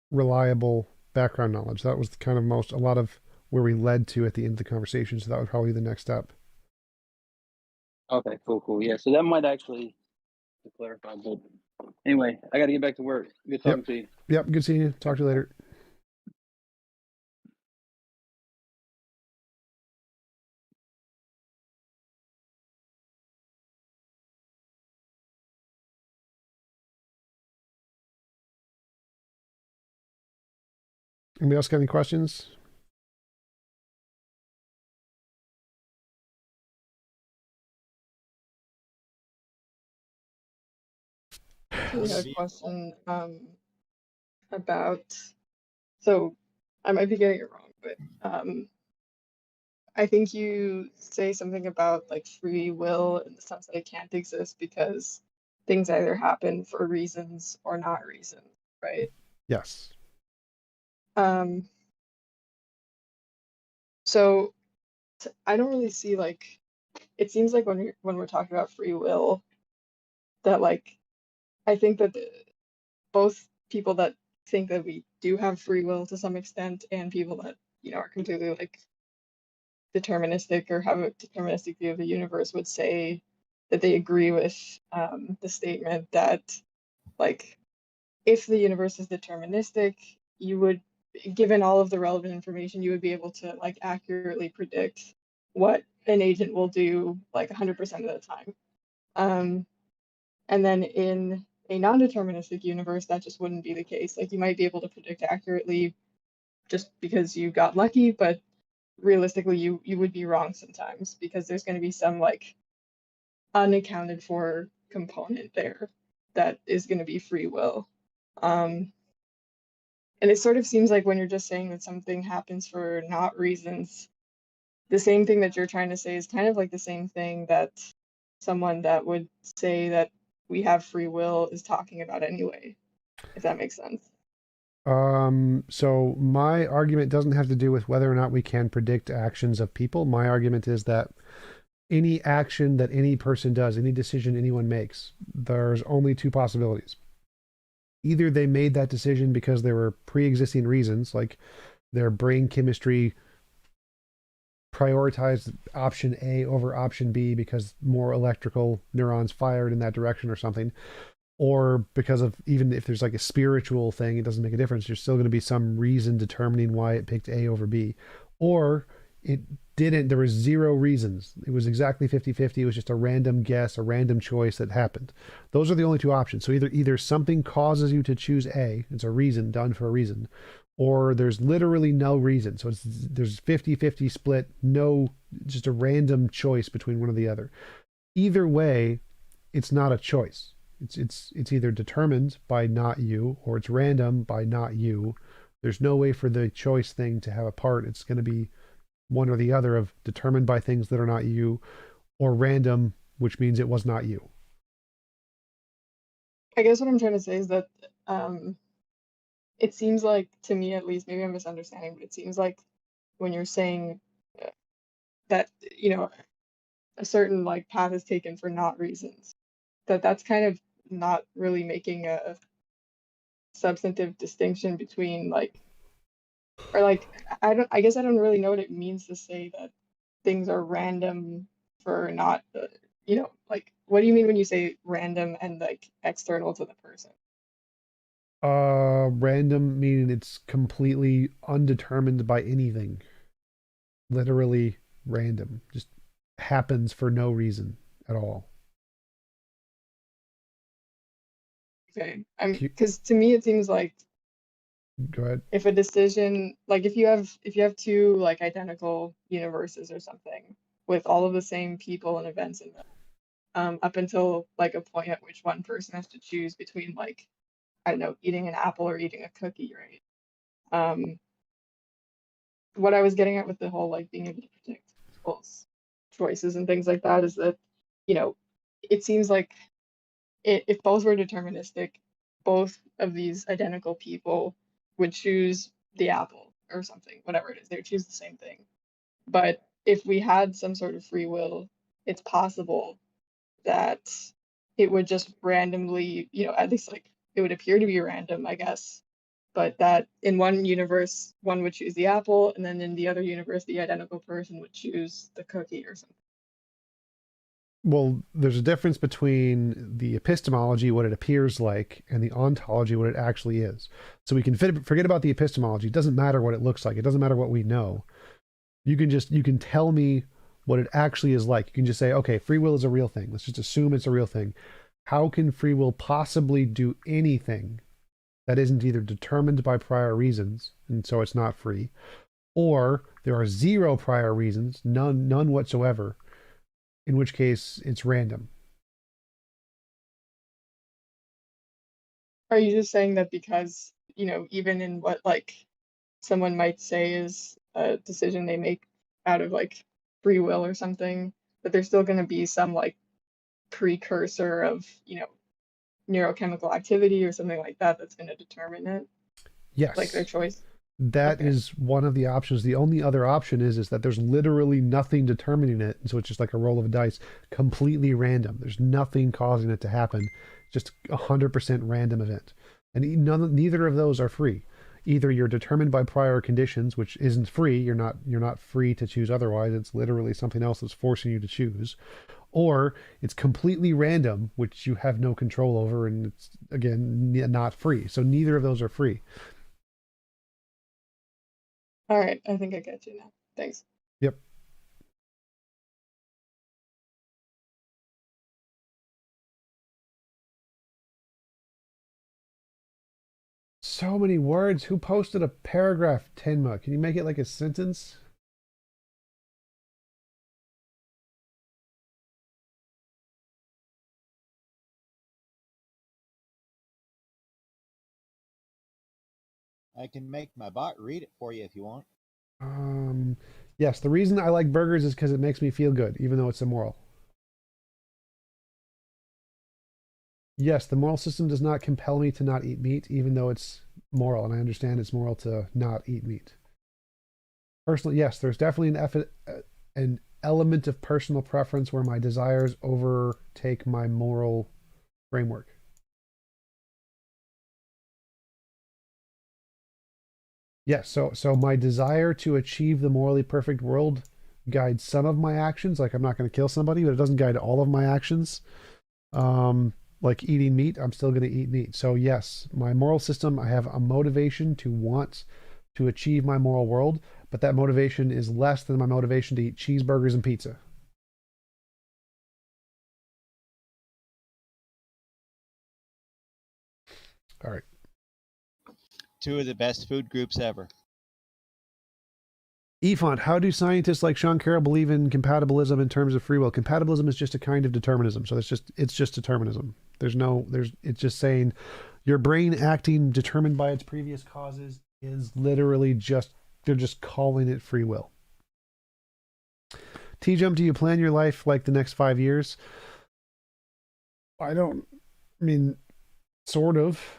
reliable background knowledge? That was kind of a lot of where we led to at the end of the conversation. So that would probably be the next step. okay, cool. Yeah, so that might actually to clarify. But anyway, I got to get back to work. Good talking to you. Yep, good seeing you. Talk to you later. Anybody else got any questions? I had a question about, so I might be getting it wrong, but I think you say something about like free will in the sense that it can't exist because things either happen for reasons or not reasons, right? Yes. So I don't really see like, it seems like when we're talking about free will, that like I think that both people that think that we do have free will to some extent and people that are completely like deterministic or have a deterministic view of the universe would say that they agree with the statement that like if the universe is deterministic, you would, given all of the relevant information, you would be able to like accurately predict what an agent will do like 100% of the time. And then in a non-deterministic universe, that just wouldn't be the case. Like you might be able to predict accurately just because you got lucky, but realistically you would be wrong sometimes because there's going to be some like unaccounted for component there that is going to be free will. And it sort of seems like when you're just saying that something happens for not reasons, the same thing that you're trying to say is kind of like the same thing that someone that would say that we have free will is talking about anyway, if that makes sense. So my argument doesn't have to do with whether or not we can predict actions of people. My argument is that any action that any person does, any decision anyone makes, there's only two possibilities. Either they made that decision because there were pre-existing reasons, like their brain chemistry prioritized option A over option B because more electrical neurons fired in that direction or something, or because of, even if there's like a spiritual thing, it doesn't make a difference. There's still going to be some reason determining why it picked A over B. Or it didn't, there was zero reasons. It was exactly 50-50. It was just a random guess, a random choice that happened. Those are the only two options. So either something causes you to choose A, it's a reason done for a reason, or there's literally no reason. So there's 50-50 split, no, just a random choice between one or the other. Either way, it's not a choice. It's either determined by not you, or it's random by not you. There's no way for the choice thing to have a part. It's going to be one or the other of determined by things that are not you, or random, which means it was not you. I guess what I'm trying to say is that it seems like, to me at least, maybe I'm misunderstanding, but it seems like when you're saying that, you know, a certain like path is taken for not reasons, that's kind of not really making a substantive distinction between like, or like, I guess I don't really know what it means to say that things are random for not, you know, like, what do you mean when you say random and like external to the person? Random meaning it's completely undetermined by anything. Literally random. Just happens for no reason at all. Okay, because to me it seems like Go ahead. if a decision, like if you have two like identical universes or something with all of the same people and events in them, up until like a point at which one person has to choose between like, I don't know, eating an apple or eating a cookie, right? What I was getting at with the whole like being able to predict people's choices and things like that is that, you know, it seems like if both were deterministic, both of these identical people would choose the apple or something, whatever it is, they would choose the same thing. But if we had some sort of free will, it's possible that it would just randomly, you know, at least like it would appear to be random, I guess, but that in one universe, one would choose the apple, and then in the other universe, the identical person would choose the cookie or something. Well, there's a difference between the epistemology, what it appears like, and the ontology, what it actually is. So we can forget about the epistemology. It doesn't matter what it looks like. It doesn't matter what we know. You can tell me what it actually is like. You can just say, okay, free will is a real thing. Let's just assume it's a real thing. How can free will possibly do anything that isn't either determined by prior reasons, and so it's not free, or there are zero prior reasons, none whatsoever, in which case it's random. Are you just saying that because, you know, even in what like someone might say is a decision they make out of like free will or something, that there's still going to be some like precursor of, you know, neurochemical activity or something like that that's going to determine it, like their Yes. choice? That Okay. is one of the options. The only other option is that there's literally nothing determining it. And so it's just like a roll of a dice, completely random. There's nothing causing it to happen. Just 100% random event. And neither of those are free. Either you're determined by prior conditions, which isn't free. You're not free to choose otherwise. It's literally something else that's forcing you to choose. Or it's completely random, which you have no control over, and it's again not free. So neither of those are free. All right, I think I get you now. Thanks. Yep. So many words. Who posted a paragraph, Tenma? Can you make it like a sentence? I can make my bot read it for you if you want. Yes, the reason I like burgers is because it makes me feel good, even though it's immoral. Yes, the moral system does not compel me to not eat meat, even though it's moral, and I understand it's moral to not eat meat. Personally, yes, there's definitely an element of personal preference where my desires overtake my moral framework. Yes, so my desire to achieve the morally perfect world guides some of my actions. Like, I'm not going to kill somebody, but it doesn't guide all of my actions. Like eating meat, I'm still going to eat meat. So yes, my moral system, I have a motivation to want to achieve my moral world, but that motivation is less than my motivation to eat cheeseburgers and pizza. All right. Two of the best food groups ever. Efont, how do scientists like Sean Carroll believe in compatibilism in terms of free will? Compatibilism is just a kind of determinism. So it's just determinism. It's just saying your brain acting determined by its previous causes is literally they're just calling it free will. TJump, do you plan your life like the next 5 years? Sort of.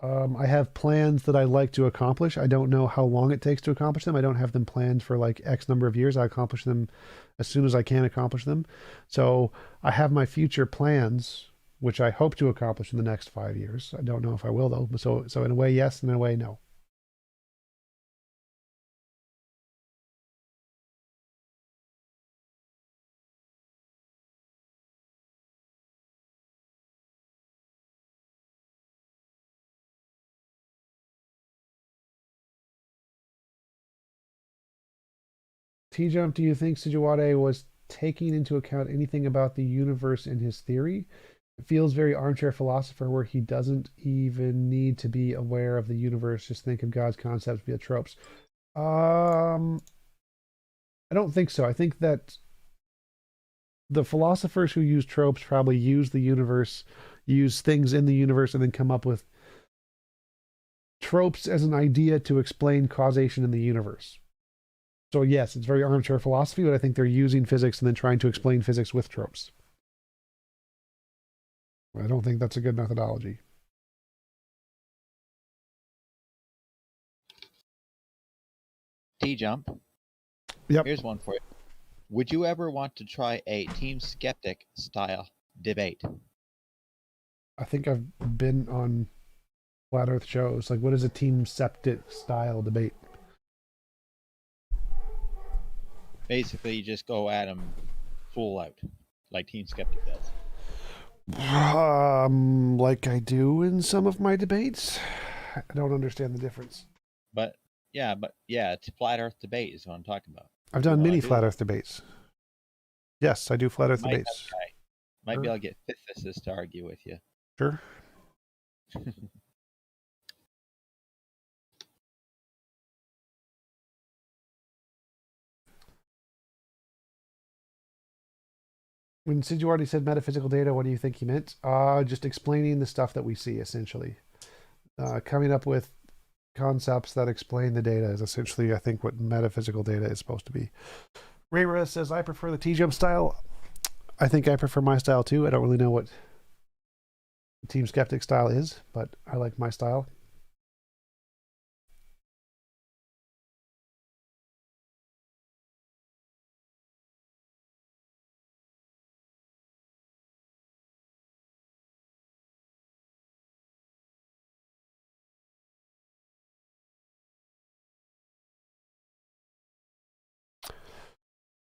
I have plans that I like to accomplish. I don't know how long it takes to accomplish them. I don't have them planned for like X number of years. I accomplish them as soon as I can accomplish them. So I have my future plans, which I hope to accomplish in the next 5 years. I don't know if I will though. So in a way, yes, and in a way, no. TJump, do you think Sijuwade was taking into account anything about the universe in his theory? It feels very armchair philosopher where he doesn't even need to be aware of the universe, just think of God's concepts via tropes. I don't think so. I think that the philosophers who use tropes probably use the universe, use things in the universe, and then come up with tropes as an idea to explain causation in the universe. So yes, it's very armchair philosophy, but I think they're using physics and then trying to explain physics with tropes. I don't think that's a good methodology. TJump. Yep. Here's one for you. Would you ever want to try a Team Skeptic style debate? I think I've been on Flat Earth shows. Like, what is a Team Skeptic style debate? Basically, you just go at them full out, like Team Skeptic does. Like I do in some of my debates. I don't understand the difference. But yeah, it's a Flat Earth debate is what I'm talking about. I've done many Flat Earth debates. Yes, I do Flat Earth debates. Might be able to get physicists to argue with you. Sure. When Sijuwade said metaphysical data, what do you think he meant? Just explaining the stuff that we see, essentially. Coming up with concepts that explain the data is essentially, I think, what metaphysical data is supposed to be. Rayra says, I prefer the TJump style. I think I prefer my style too. I don't really know what Team Skeptic style is, but I like my style.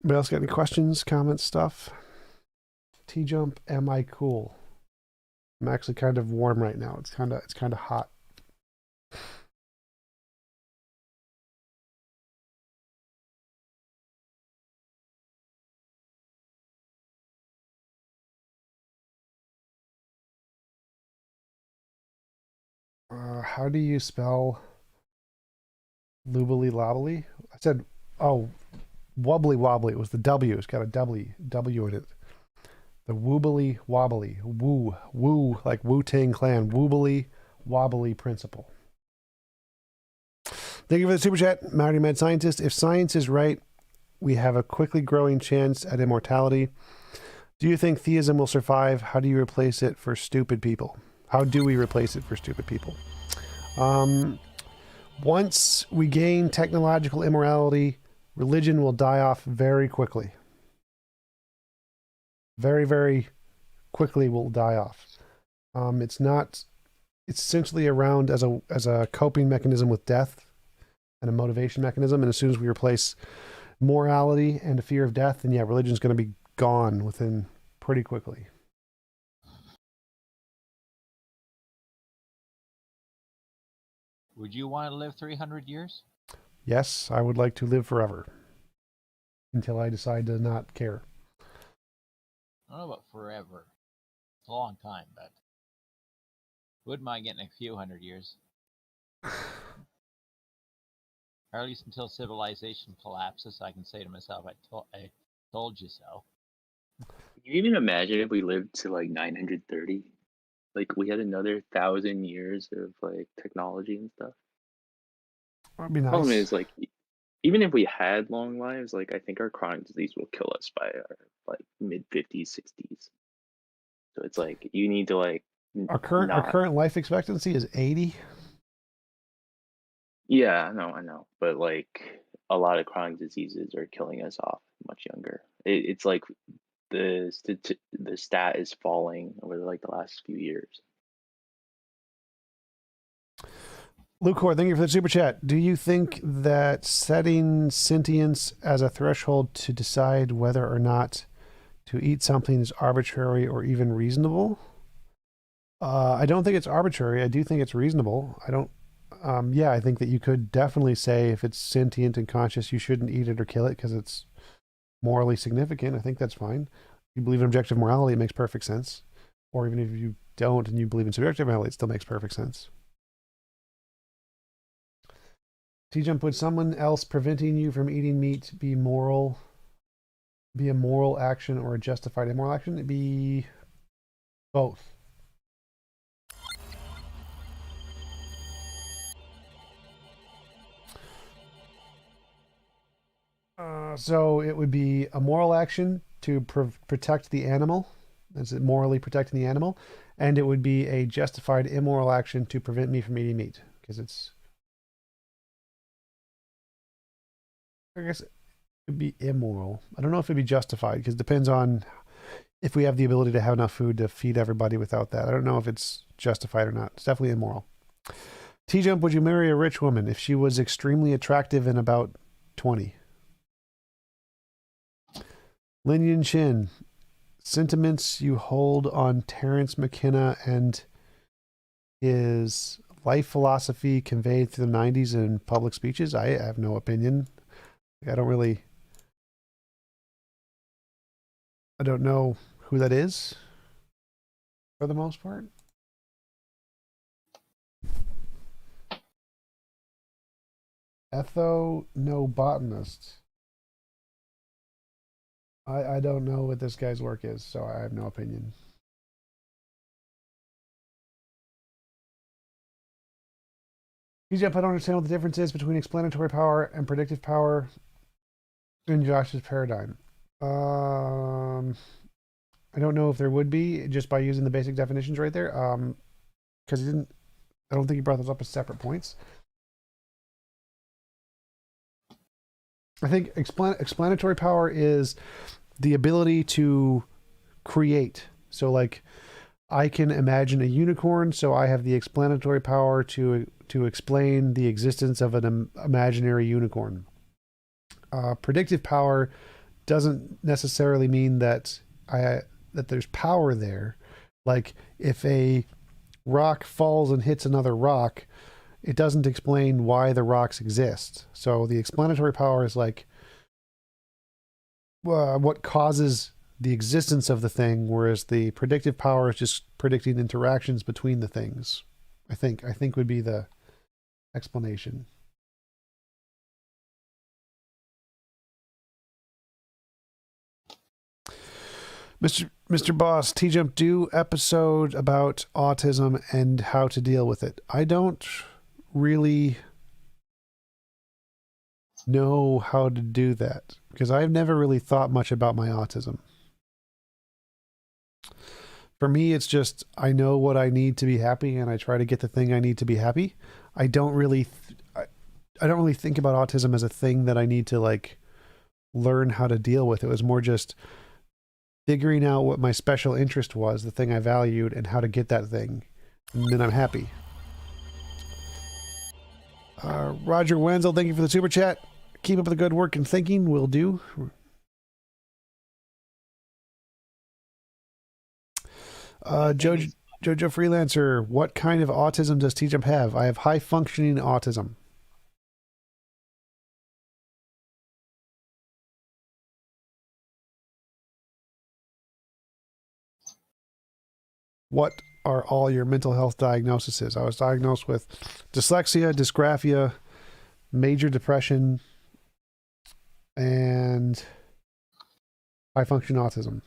Anybody else got any questions, comments, stuff? TJump, am I cool? I'm actually kind of warm right now. It's kind of hot. How do you spell loobly lobbly? I said, oh, wobbly wobbly. It was the W. It's got a W in it. The woobly wobbly. Woo, like Wu-Tang Clan. Woobly wobbly principle. Thank you for the super chat, Marty Mad Scientist. If science is right, we have a quickly growing chance at immortality. Do you think theism will survive? How do you replace it for stupid people? How do we replace it for stupid people? Once we gain technological immorality, religion will die off very quickly. Very, very quickly will die off. It's essentially around as a coping mechanism with death and a motivation mechanism. And as soon as we replace morality and a fear of death, then yeah, religion's going to be gone within pretty quickly. Would you want to live 300 years? Yes, I would like to live forever until I decide to not care. I don't know about forever. It's a long time, but wouldn't mind getting a few hundred years. Or at least until civilization collapses, I can say to myself, I told you so. Can you even imagine if we lived to like 930? Like we had another 1,000 years of like technology and stuff. That'd be nice. Problem is, like, even if we had long lives, like I think our chronic disease will kill us by our like mid 50s, 60s. So it's like you need to like Our current life expectancy is 80. Yeah, I know, but like a lot of chronic diseases are killing us off much younger. It's like the stat is falling over like the last few years. Lucor, thank you for the super chat. Do you think that setting sentience as a threshold to decide whether or not to eat something is arbitrary or even reasonable? I don't think it's arbitrary. I do think it's reasonable. I don't. I think that you could definitely say if it's sentient and conscious, you shouldn't eat it or kill it because it's morally significant. I think that's fine. If you believe in objective morality, it makes perfect sense. Or even if you don't and you believe in subjective morality, it still makes perfect sense. TJump, would someone else preventing you from eating meat be a moral action or a justified immoral action? It'd be both. So it would be a moral action to protect the animal. Is it morally protecting the animal? And it would be a justified immoral action to prevent me from eating meat because it's. I guess it would be immoral. I don't know if it'd be justified because it depends on if we have the ability to have enough food to feed everybody without that. I don't know if it's justified or not. It's definitely immoral. TJump, would you marry a rich woman if she was extremely attractive and about 20? Lin Yin Chin, sentiments you hold on Terence McKenna and his life philosophy conveyed through the 90s in public speeches? I have no opinion. I don't know who that is for the most part. Ethnobotanist. I don't know what this guy's work is, so I have no opinion. TJump, I don't understand what the difference is between explanatory power and predictive power in Josh's paradigm. I don't know if there would be just by using the basic definitions right there. Because I don't think he brought those up as separate points. I think explanatory power is the ability to create. So like I can imagine a unicorn, so I have the explanatory power to explain the existence of an imaginary unicorn. Predictive power doesn't necessarily mean that there's power there. Like if a rock falls and hits another rock, it doesn't explain why the rocks exist. So the explanatory power is like what causes the existence of the thing, whereas the predictive power is just predicting interactions between the things. I think would be the explanation. Mr. Boss, TJump, do episode about autism and how to deal with it. I don't really know how to do that because I've never really thought much about my autism. For me, it's just I know what I need to be happy, and I try to get the thing I need to be happy. I don't really, I don't really think about autism as a thing that I need to like learn how to deal with. It was more just figuring out what my special interest was, the thing I valued, and how to get that thing, and then I'm happy. Roger Wenzel, thank you for the super chat. Keep up the good work and thinking. Will do. Jojo Freelancer, what kind of autism does TJump have? I have high functioning autism. What are all your mental health diagnoses? I was diagnosed with dyslexia, dysgraphia, major depression, and high function autism.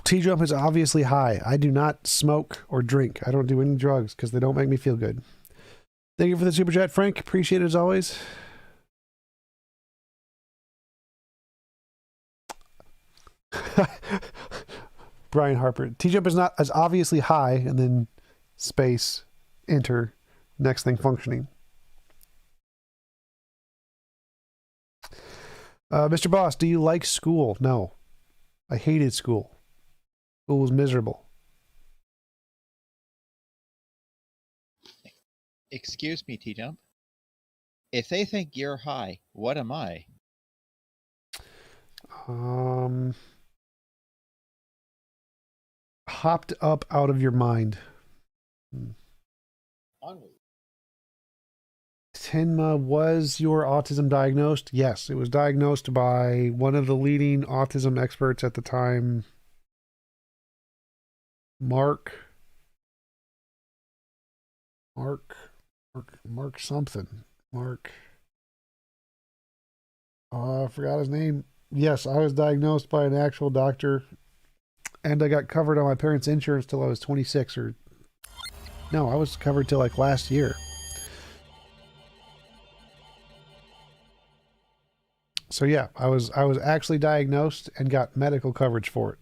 TJump is obviously high. I do not smoke or drink. I don't do any drugs because they don't make me feel good. Thank you for the super chat, Frank. Appreciate it as always. Brian Harper. TJump is not as obviously high, and then space, enter, next thing functioning. Mr. Boss, do you like school? No. I hated school. School was miserable. Excuse me, TJump. If they think you're high, what am I? Hopped up out of your mind. Tinma, was your autism diagnosed? Yes, it was diagnosed by one of the leading autism experts at the time, Mark something. I forgot his name. Yes, I was diagnosed by an actual doctor, and I got covered on my parents' insurance till I was 26, or no, I was covered till like last year. So yeah, I was actually diagnosed and got medical coverage for it.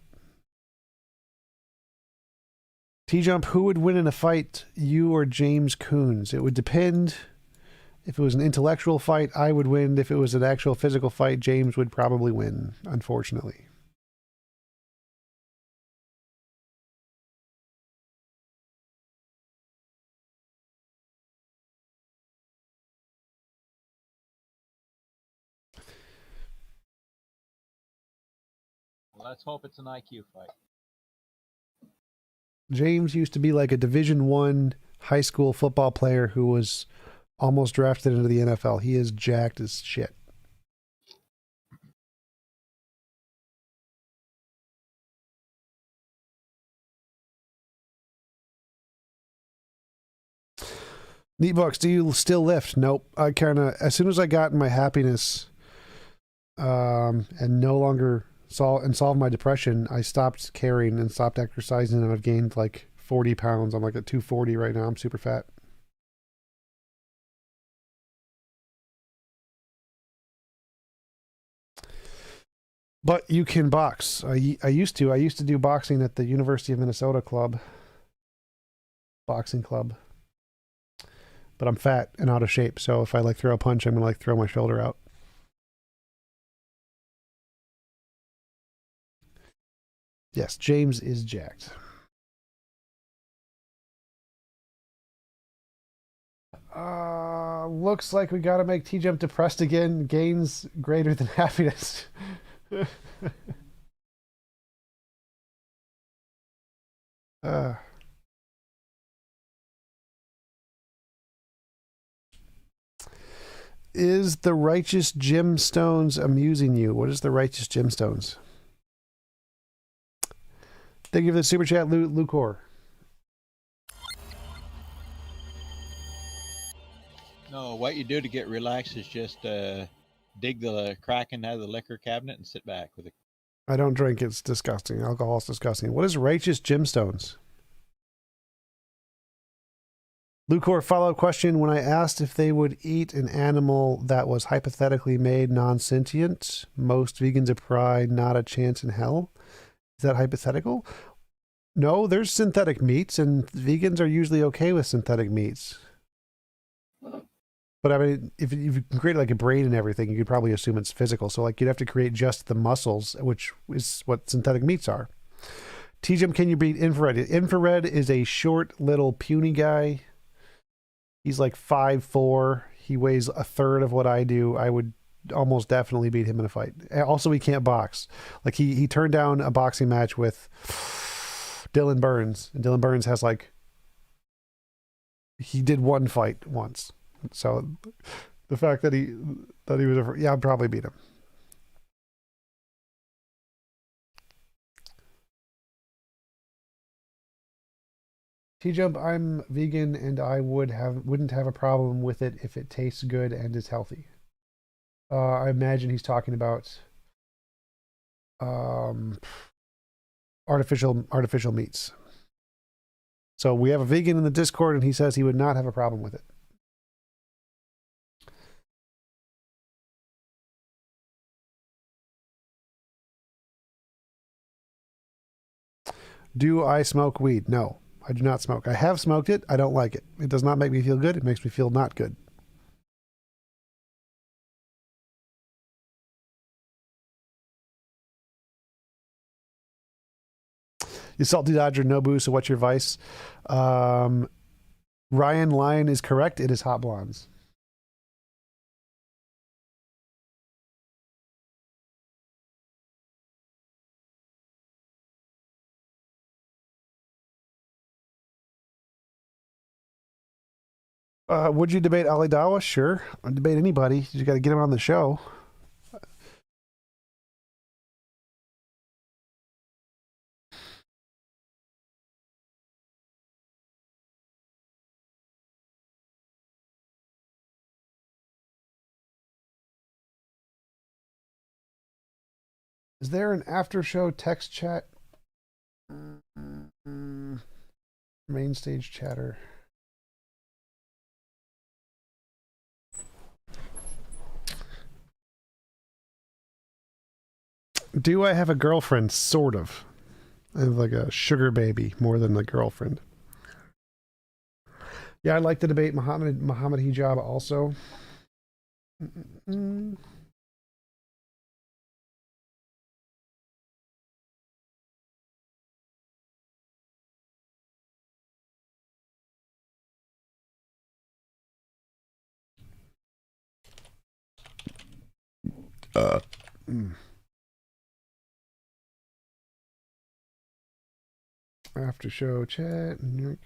TJump, who would win in a fight, you or James Coons? It would depend. If it was an intellectual fight, I would win. If it was an actual physical fight, James would probably win, unfortunately. Let's hope it's an IQ fight. James used to be like a Division I high school football player who was almost drafted into the NFL. He is jacked as shit. Neat Books, do you still lift? Nope. I kind of, as soon as I got my happiness and no longer solved my depression, I stopped caring and stopped exercising, and I've gained like 40 pounds. I'm like at 240 right now. I'm super fat. But you can box. I used to do boxing at the University of Minnesota boxing club. But I'm fat and out of shape, so if I like throw a punch, I'm gonna like throw my shoulder out. Yes, James is jacked. Looks like we gotta make TJump depressed again. Gains greater than happiness. Is the righteous gemstones amusing you? What is the righteous gemstones? Thank you for the super chat, Lucor. No, what you do to get relaxed is just dig the Kraken out of the liquor cabinet and sit back with it. I don't drink. It's disgusting. Alcohol is disgusting. What is righteous gemstones? Lucor, follow-up question. When I asked if they would eat an animal that was hypothetically made non-sentient, most vegans replied, not a chance in hell. Is that hypothetical? No, there's synthetic meats, and vegans are usually okay with synthetic meats. But I mean, if you can create like a brain and everything, you could probably assume it's physical. So like you'd have to create just the muscles, which is what synthetic meats are. TJump, can you beat infrared? Infrared is a short, little, puny guy. He's like 5'4". He weighs a third of what I do. I would almost definitely beat him in a fight. Also, he can't box. Like he turned down a boxing match with Dylan Burns, and Dylan Burns has like he did one fight once. So the fact that he was I'd probably beat him. TJump, I'm vegan and I wouldn't have a problem with it if it tastes good and is healthy. I imagine he's talking about artificial meats. So we have a vegan in the Discord and he says he would not have a problem with it. Do I smoke weed? No, I do not smoke. I have smoked it. I don't like it. It does not make me feel good. It makes me feel not good. You salty Dodger Nobu, so what's your vice? Ryan Lyon is correct. It is hot blondes. Would you debate Ali Dawa? Sure. I'd debate anybody. You got to get him on the show. Is there an after show text chat? Main stage chatter. Do I have a girlfriend? Sort of. I have like a sugar baby more than a girlfriend. Yeah, I'd like to debate Muhammad Hijab also. After show chat. Yoink.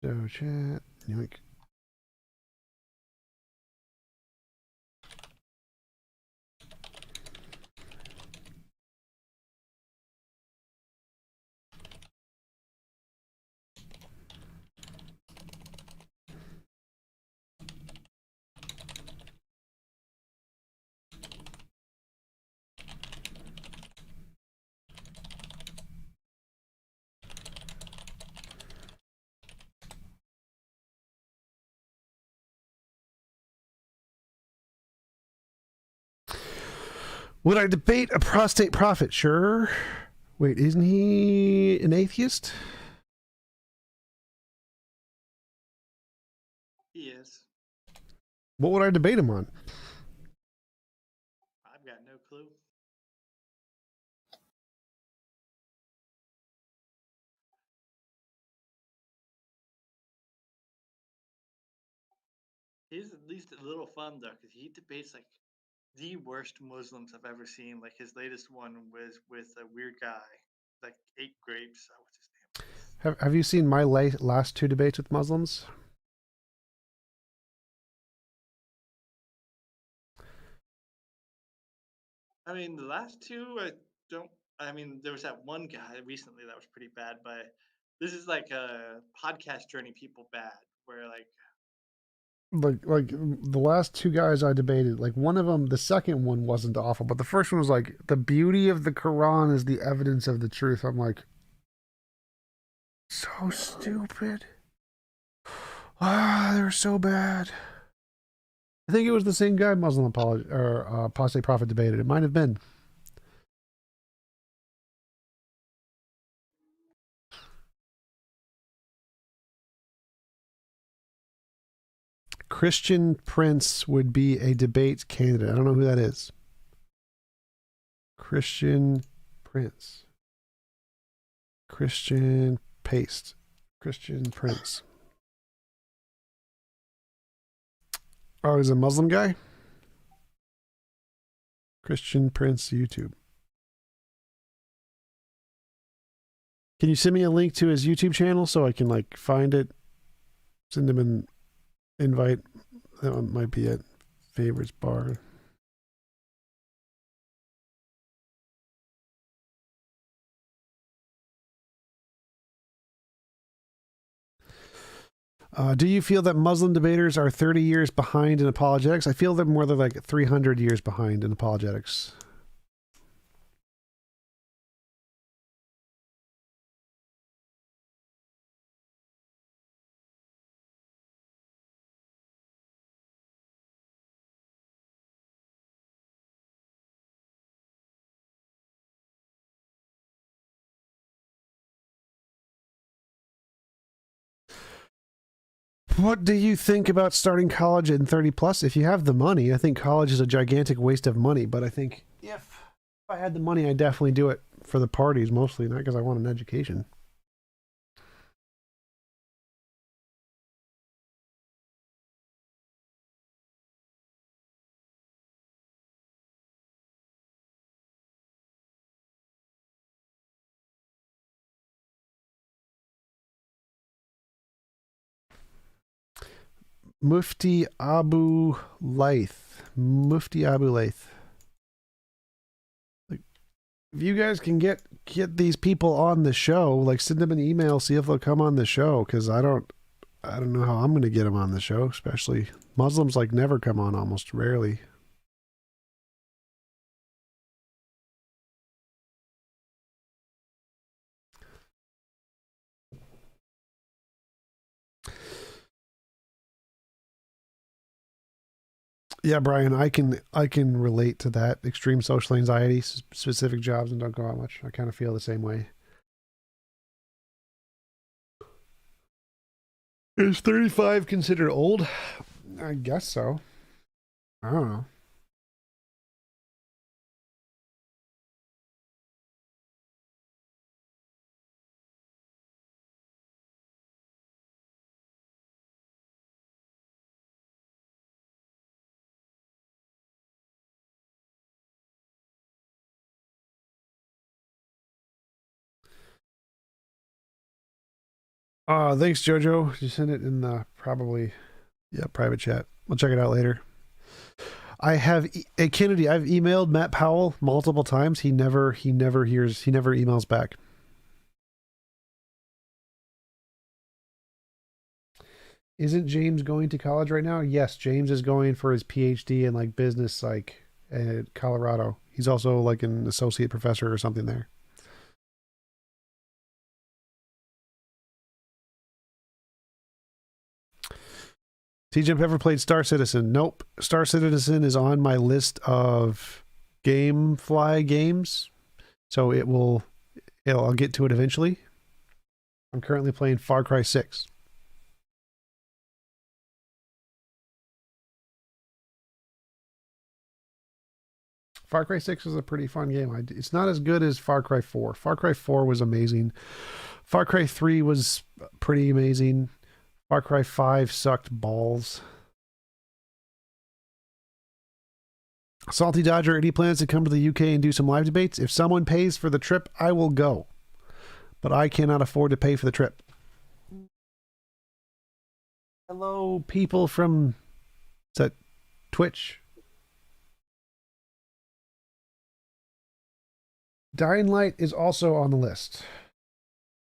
Show chat. Yoink. Would I debate a prostate prophet? Sure. Wait, isn't he an atheist? He is. What would I debate him on? I've got no clue. He's at least a little fun though, because he debates like the worst Muslims I've ever seen. Like his latest one was with a weird guy, like ate grapes. What's his name? Have you seen my last two debates with Muslims? I mean, the last two, I don't. I mean, there was that one guy recently that was pretty bad, but this is like a podcast journey people bad, where like like the last two guys I debated, like one of them, the second one wasn't awful, but the first one was like, the beauty of the Quran is the evidence of the truth. I'm like, so stupid. They're so bad. I think it was the same guy Muslim apology or apostate prophet debated. It might have been. Christian Prince would be a debate candidate. I don't know who that is. Christian Prince. Christian Paste. Christian Prince. Oh, he's a Muslim guy? Christian Prince YouTube. Can you send me a link to his YouTube channel so I can like find it? Send him an invite. That one might be at favorites bar. Do you feel that Muslim debaters are 30 years behind in apologetics? I feel they're more than like 300 years behind in apologetics. What do you think about starting college in 30 plus? If you have the money, I think college is a gigantic waste of money, but I think if I had the money, I'd definitely do it for the parties mostly, not because I want an education. Mufti Abu Laith. Mufti Abu Laith. Like, if you guys can get these people on the show, like send them an email, see if they'll come on the show, because I don't know how I'm going to get them on the show, especially Muslims like never come on, almost rarely. Yeah, Brian, I can relate to that extreme social anxiety, specific jobs, and don't go out much. I kind of feel the same way. Is 35 considered old? I guess so. I don't know. Thanks, Jojo. You send it in the probably, yeah, private chat. We'll check it out later. I have Kennedy. I've emailed Matt Powell multiple times. He never emails back. Isn't James going to college right now? Yes, James is going for his PhD in like business psych at Colorado. He's also like an associate professor or something there. TJump ever played Star Citizen? Nope. Star Citizen is on my list of GameFly games, so I'll get to it eventually. I'm currently playing Far Cry 6. Far Cry 6 is a pretty fun game. It's not as good as Far Cry 4. Far Cry 4 was amazing. Far Cry 3 was pretty amazing. Far Cry 5 sucked balls. Salty Dodger, any plans to come to the UK and do some live debates? If someone pays for the trip, I will go. But I cannot afford to pay for the trip. Hello, people from, is that Twitch? Dying Light is also on the list.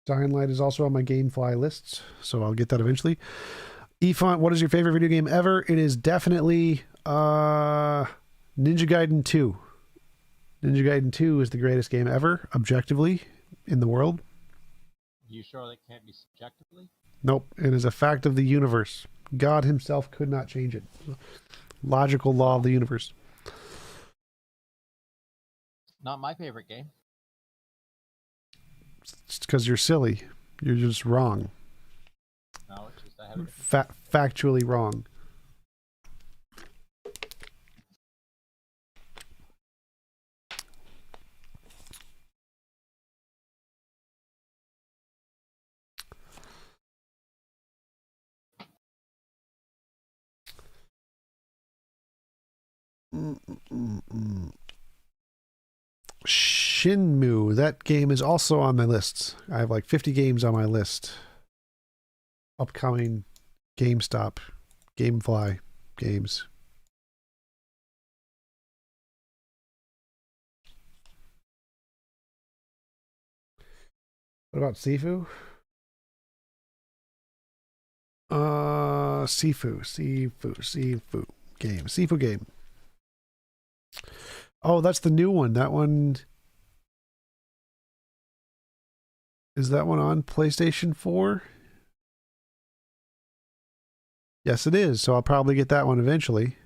Dying Light is also on my GameFly lists, so I'll get that eventually. Efont, what is your favorite video game ever? It is definitely Ninja Gaiden 2. Ninja Gaiden 2 is the greatest game ever, objectively, in the world. You sure that can't be subjectively? Nope, it is a fact of the universe. God himself could not change it. Logical law of the universe. Not my favorite game. It's because you're silly. You're just wrong. No, it's just I have a Factually wrong. Shinmu. That game is also on my list. I have like 50 games on my list. Upcoming GameStop, Gamefly games. What about Sifu? Sifu game. Sifu game. Oh, that's the new one. That one. Is that one on PlayStation 4? Yes, it is. So I'll probably get that one eventually.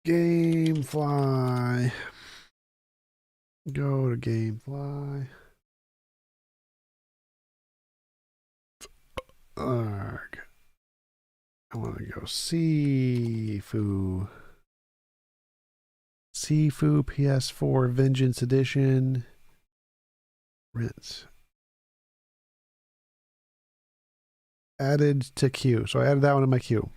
Gamefly. Go to Gamefly. Arg. I want to go Sifu. Sifu PS4 Vengeance Edition. Rinse. Added to queue. So I added that one to my queue.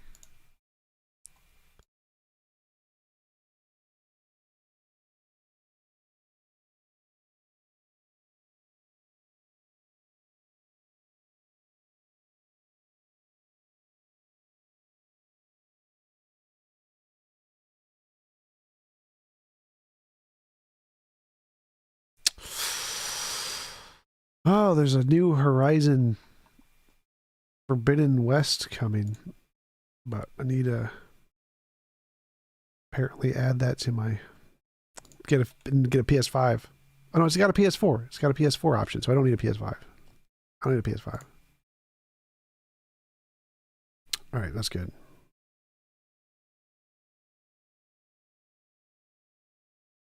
Oh, there's a new Horizon Forbidden West coming, but I need to apparently add that to my get a PS5. Oh no, it's got a PS4. It's got a PS4 option, so I don't need a PS5. I don't need a PS5. All right, that's good.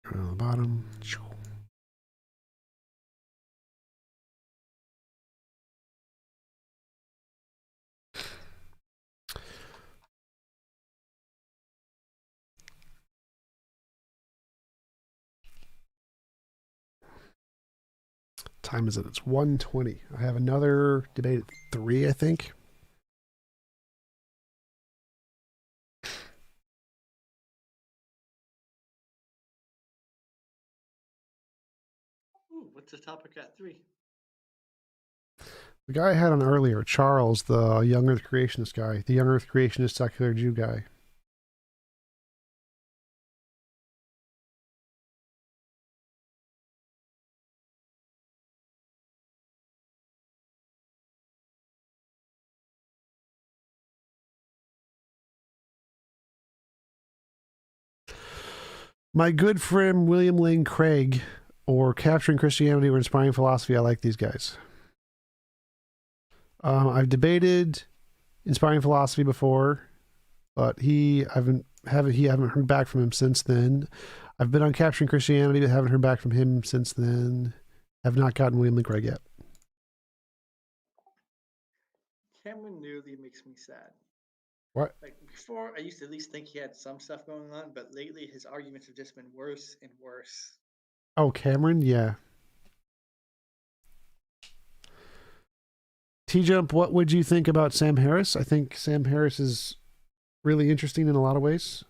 Go to the bottom. Time is it? It's 1:20. I have another debate at 3, I think. Ooh, what's the topic at 3? The guy I had on earlier, Charles, the young Earth creationist guy, the young Earth creationist secular Jew guy. My good friend William Lane Craig, or Capturing Christianity or Inspiring Philosophy. I like these guys. I've debated Inspiring Philosophy before, but I haven't heard back from him since then. I've been on Capturing Christianity, but haven't heard back from him since then. Have not gotten William Lane Craig yet. Cameron nearly makes me sad. What? Like before, I used to at least think he had some stuff going on, but lately his arguments have just been worse and worse. Oh, Cameron? Yeah. TJump, what would you think about Sam Harris? I think Sam Harris is really interesting in a lot of ways.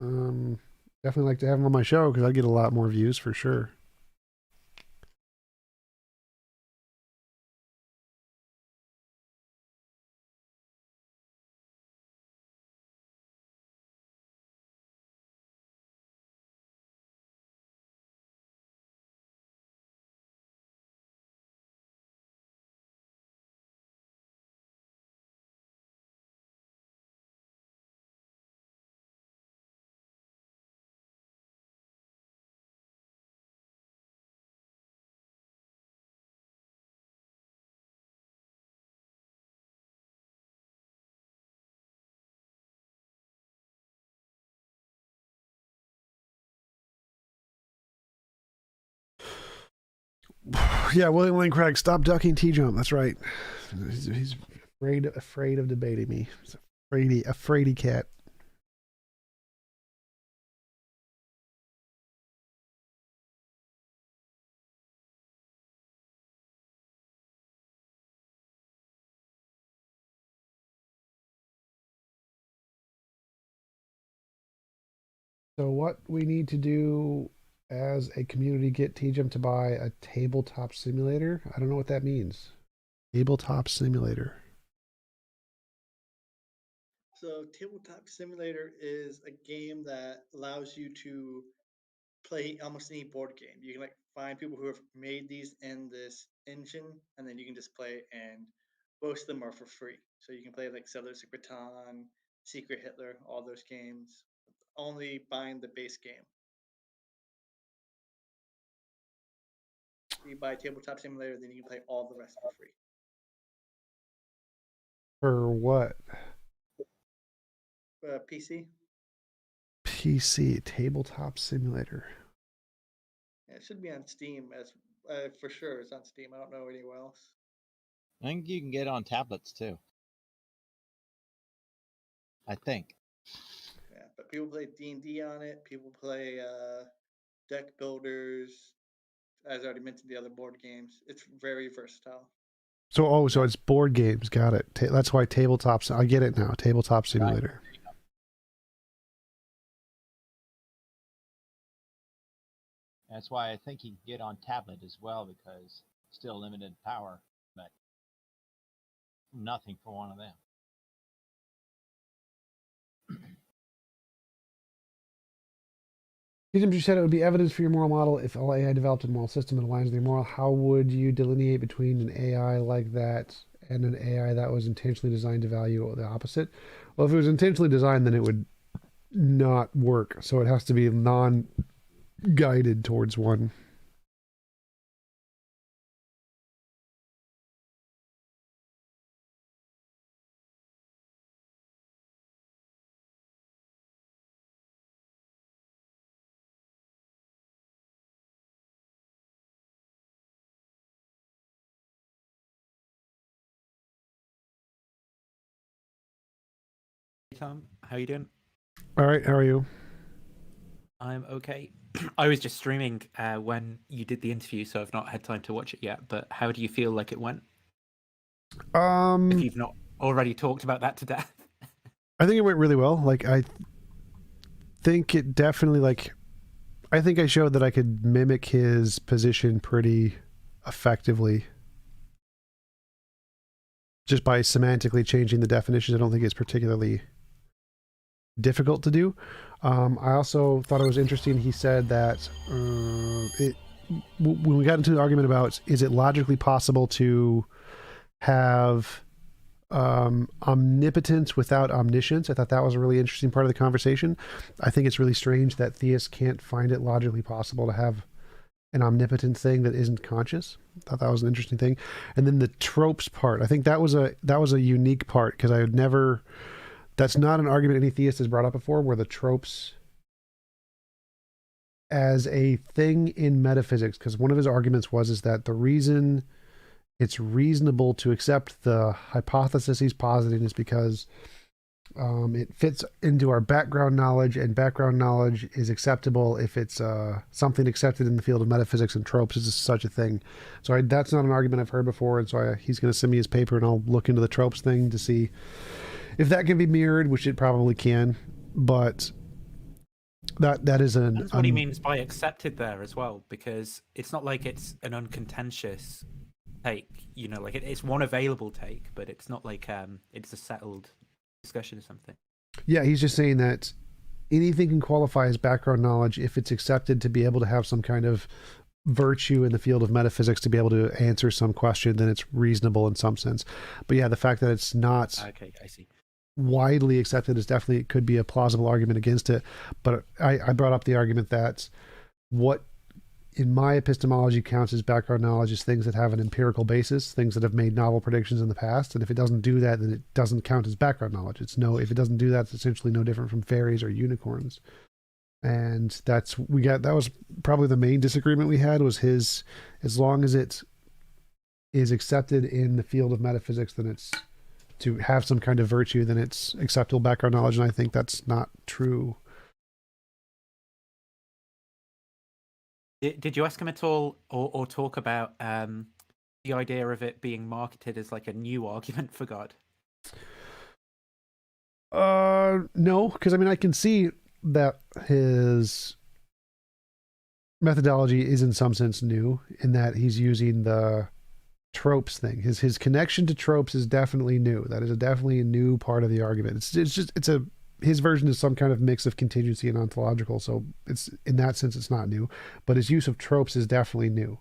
Definitely like to have him on my show because I'd get a lot more views for sure. Yeah, William Lane Craig, stop ducking TJump. That's right. He's afraid of debating me. He's a fraidy cat. So what we need to do as a community, get TJump to buy a tabletop simulator. I don't know what that means. Tabletop simulator. So, Tabletop Simulator is a game that allows you to play almost any board game. You can like find people who have made these in this engine, and then you can just play. And most of them are for free. So you can play like Settlers of Catan, Secret Hitler, all those games. Only buying the base game. You buy Tabletop Simulator, then you can play all the rest for free. For what? PC. PC tabletop simulator. Yeah, it should be on Steam as for sure. It's on Steam. I don't know anywhere else. I think you can get on tablets too. I think. Yeah, but people play D&D on it. People play deck builders. As I already mentioned, the other board games. It's very versatile. So so it's board games. Got it. That's why tabletops. I get it now. Tabletop simulator. Right. That's why I think you can get on tablet as well, because still limited power, but nothing for one of them. You said it would be evidence for your moral model if all AI developed a moral system that aligns with your moral. How would you delineate between an AI like that and an AI that was intentionally designed to value the opposite? Well, if it was intentionally designed, then it would not work. So it has to be non-guided towards one. Tom, how you doing? All right, how are you? I'm okay. I was just streaming when you did the interview, so I've not had time to watch it yet. But how do you feel like it went? If you've not already talked about that to death. I think it went really well. Like, I think it definitely, I think I showed that I could mimic his position pretty effectively. Just by semantically changing the definitions. I don't think it's particularly difficult to do. I also thought it was interesting. He said that when we got into the argument about is it logically possible to have omnipotence without omniscience, I thought that was a really interesting part of the conversation. I think it's really strange that theists can't find it logically possible to have an omnipotent thing that isn't conscious. I thought that was an interesting thing. And then the tropes part, I think that was a unique part, because I had never, that's not an argument any theist has brought up before, where the tropes as a thing in metaphysics, because one of his arguments is that the reason it's reasonable to accept the hypothesis he's positing is because it fits into our background knowledge, and background knowledge is acceptable if it's something accepted in the field of metaphysics, and tropes is such a thing. So that's not an argument I've heard before, and so he's going to send me his paper, and I'll look into the tropes thing to see if that can be mirrored, which it probably can. But that is That's what he means by accepted there as well, because it's not like it's an uncontentious take. You know, like it's one available take, but it's not like it's a settled discussion or something. Yeah, he's just saying that anything can qualify as background knowledge if it's accepted to be able to have some kind of virtue in the field of metaphysics to be able to answer some question, then it's reasonable in some sense. But yeah, the fact that it's not I see. widely accepted is definitely, it could be a plausible argument against it. But I brought up the argument that what in my epistemology counts as background knowledge is things that have an empirical basis, things that have made novel predictions in the past. And if it doesn't do that, then it doesn't count as background knowledge. If it doesn't do that, it's essentially no different from fairies or unicorns. And that was probably the main disagreement we had, was his, as long as it is accepted in the field of metaphysics, then it's to have some kind of virtue, then it's acceptable background knowledge. And I think that's not true. Did you ask him at all, or talk about the idea of it being marketed as like a new argument for God? No, because I mean, I can see that his methodology is in some sense new in that he's using the tropes thing. His connection to tropes is definitely new. That is definitely a new part of the argument. His version is some kind of mix of contingency and ontological, so it's in that sense it's not new, but his use of tropes is definitely new.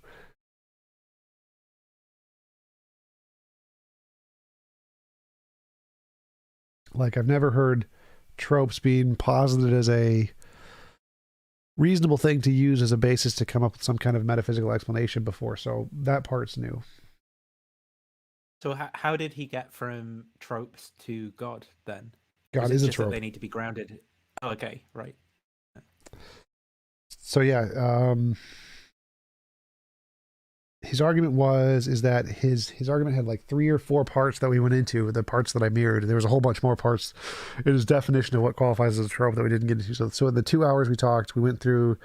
Like, I've never heard tropes being posited as a reasonable thing to use as a basis to come up with some kind of metaphysical explanation before, so that part's new. So how did he get from tropes to God then? God is a just trope. that they need to be grounded. Oh, okay, right. So yeah, his argument is that his argument had like 3 or 4 parts that we went into, the parts that I mirrored. There was a whole bunch more parts in his definition of what qualifies as a trope that we didn't get into. So in the 2 hours we talked, we went through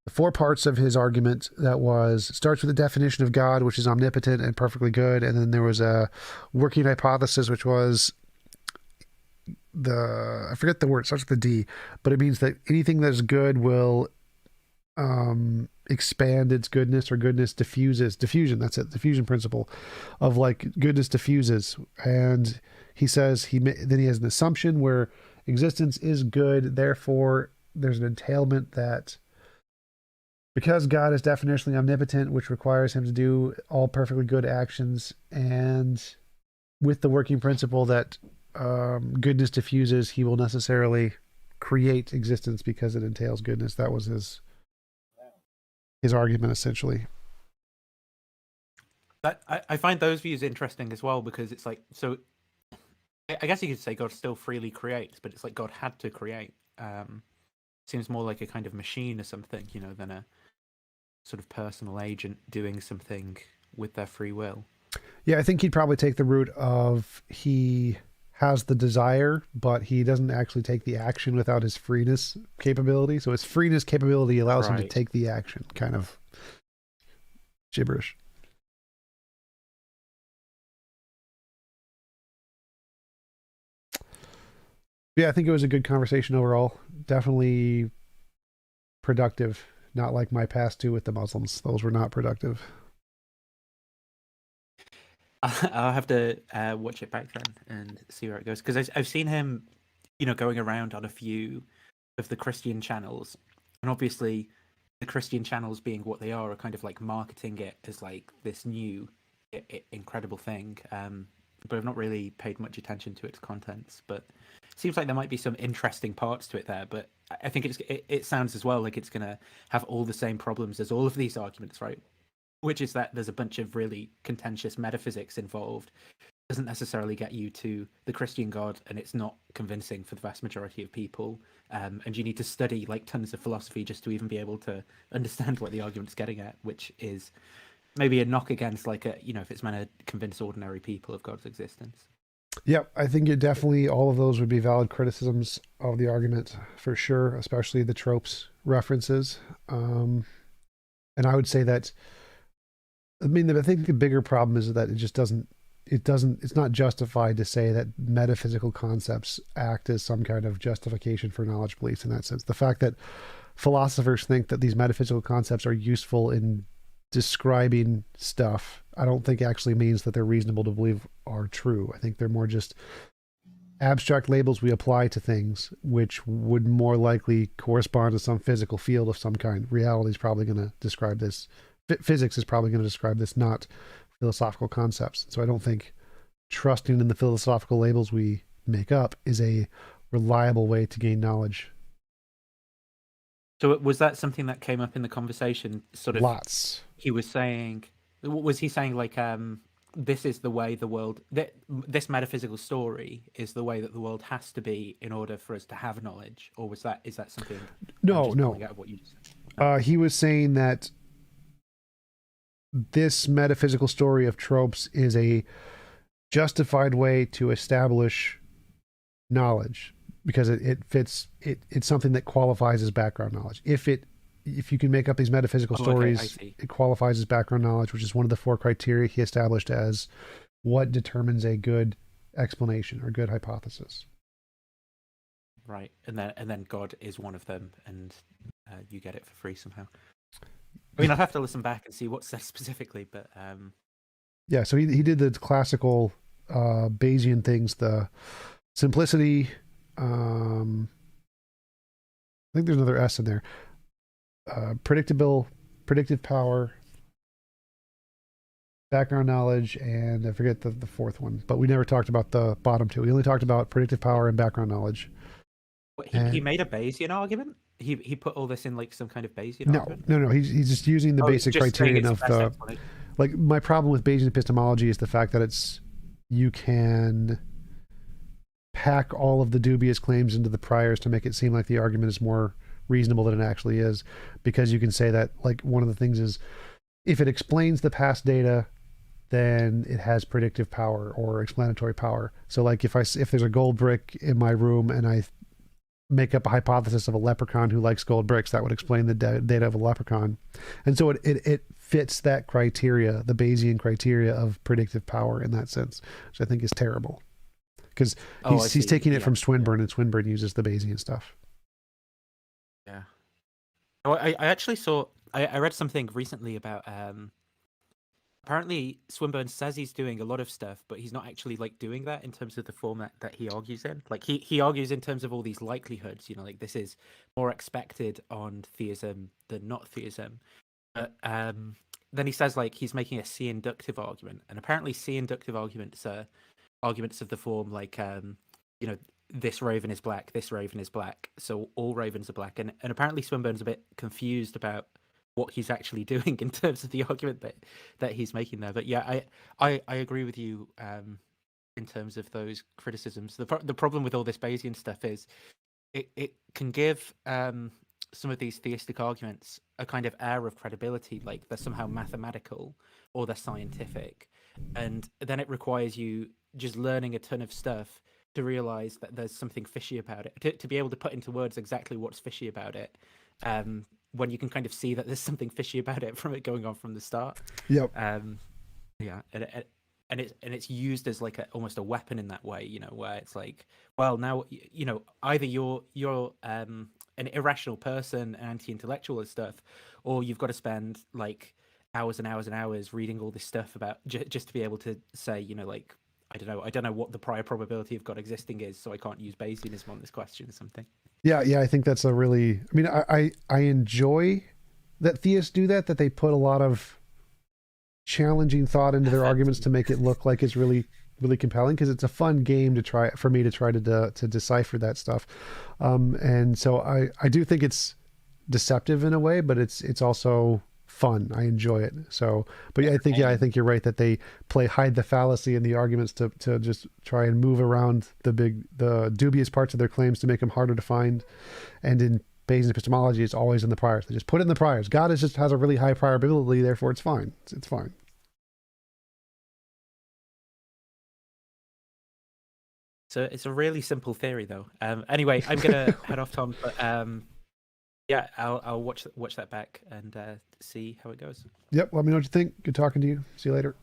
the 4 parts of his argument. That starts with the definition of God, which is omnipotent and perfectly good. And then there was a working hypothesis, which was I forget the word, it starts with the D, but it means that anything that is good will expand its goodness, or goodness diffusion, that's it, diffusion principle of like goodness diffuses. And he says then he has an assumption where existence is good, therefore there's an entailment that because God is definitionally omnipotent, which requires him to do all perfectly good actions, and with the working principle that goodness diffuses, he will necessarily create existence because it entails goodness. That was his argument, essentially. But I find those views interesting as well, because it's like, so I guess you could say God still freely creates, but it's like God had to create. Seems more like a kind of machine or something, than a sort of personal agent doing something with their free will. Yeah, I think he'd probably take the route of he has the desire, but he doesn't actually take the action without his freeness capability. So his freeness capability allows him to take the action. Kind of gibberish. Yeah, I think it was a good conversation overall. Definitely productive. Not like my past 2 with the Muslims. Those were not productive. I'll have to watch it back then and see where it goes, because I've seen him, going around on a few of the Christian channels, and obviously the Christian channels, being what they are kind of like marketing it as like this new incredible thing. But I've not really paid much attention to its contents. But it seems like there might be some interesting parts to it there. But I think it sounds as well like it's going to have all the same problems as all of these arguments, right? Which is that there's a bunch of really contentious metaphysics involved. It doesn't necessarily get you to the Christian God, and it's not convincing for the vast majority of people. And you need to study like tons of philosophy just to even be able to understand what the argument's getting at, which is maybe a knock against like if it's meant to convince ordinary people of God's existence. Yep, I think it definitely, all of those would be valid criticisms of the argument for sure, especially the tropes references. And I would say that, I think the bigger problem is that it's not justified to say that metaphysical concepts act as some kind of justification for knowledge beliefs in that sense. The fact that philosophers think that these metaphysical concepts are useful in describing stuff, I don't think actually means that they're reasonable to believe are true. I think they're more just abstract labels we apply to things, which would more likely correspond to some physical field of some kind. Reality is probably going to describe this. Physics is probably going to describe this, not philosophical concepts. So I don't think trusting in the philosophical labels we make up is a reliable way to gain knowledge. So was that something that came up in the conversation? Sort of lots. Was he saying like this is the way the world, this metaphysical story is the way that the world has to be in order for us to have knowledge? Or is that something? No. Out of what you just said? He was saying that this metaphysical story of tropes is a justified way to establish knowledge because it fits it's something that qualifies as background knowledge. If you can make up these metaphysical stories, it qualifies as background knowledge, which is one of the 4 criteria he established as what determines a good explanation or good hypothesis. Right, and then God is one of them, and you get it for free somehow. I mean, I'll have to listen back and see what's said specifically, but yeah. So he did the classical Bayesian things, the simplicity. I think there's another S in there. Predictive power, background knowledge, and I forget the 4th one. But we never talked about the bottom 2. We only talked about predictive power and background knowledge. He made a Bayesian argument. He put all this in like some kind of Bayesian argument. No. He's just using the basic criterion of the. Like my problem with Bayesian epistemology is the fact that you can pack all of the dubious claims into the priors to make it seem like the argument is more reasonable than it actually is, because you can say that like one of the things is if it explains the past data, then it has predictive power or explanatory power. So like if there's a gold brick in my room and I make up a hypothesis of a leprechaun who likes gold bricks, that would explain the data of a leprechaun. And so it fits that criteria, the Bayesian criteria of predictive power in that sense, which I think is terrible. Because he's taking it from Swinburne, and Swinburne uses the Bayesian stuff. Yeah. Oh, I actually saw, I read something recently about, apparently Swinburne says he's doing a lot of stuff, but he's not actually like doing that in terms of the format that he argues in. Like he argues in terms of all these likelihoods, like this is more expected on theism than not theism. But then he says like he's making a C inductive argument, and apparently C inductive arguments are arguments of the form like this raven is black, this raven is black, so all ravens are black, and apparently Swinburne's a bit confused about what he's actually doing in terms of the argument that he's making there. But yeah, I agree with you in terms of those criticisms. The problem with all this Bayesian stuff is it can give some of these theistic arguments a kind of air of credibility, like they're somehow mathematical or they're scientific, and then it requires you just learning a ton of stuff to realize that there's something fishy about it, to be able to put into words exactly what's fishy about it, when you can kind of see that there's something fishy about it from it going on from the start. Yep. Yeah, and it's used as like almost a weapon in that way, where it's like, well, now either you're an irrational person, an anti-intellectual and stuff, or you've got to spend like hours and hours and hours reading all this stuff about just to be able to say, like, I don't know what the prior probability of God existing is, so I can't use Bayesianism on this question or something. Yeah, I think that's a really. I mean, I enjoy that theists do that. That they put a lot of challenging thought into their arguments to make it look like it's really, really compelling. Because it's a fun game to try to decipher that stuff. And so I do think it's deceptive in a way, but it's also fun. I enjoy it. So, but yeah, I think you're right that they hide the fallacy in the arguments to just try and move around the dubious parts of their claims to make them harder to find. And in Bayesian epistemology, it's always in the priors. They just put it in the priors. God just has a really high probability, therefore it's fine. It's fine. So it's a really simple theory, though. Anyway, I'm gonna head off, Tom. But yeah, I'll watch that back and see how it goes. Yep. Let me know what you think. Good talking to you. See you later.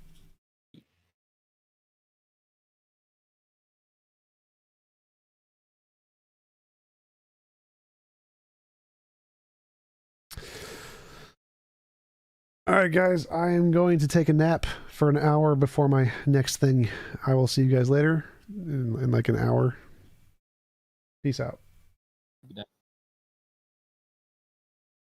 All right, guys. I am going to take a nap for an hour before my next thing. I will see you guys later in like an hour. Peace out.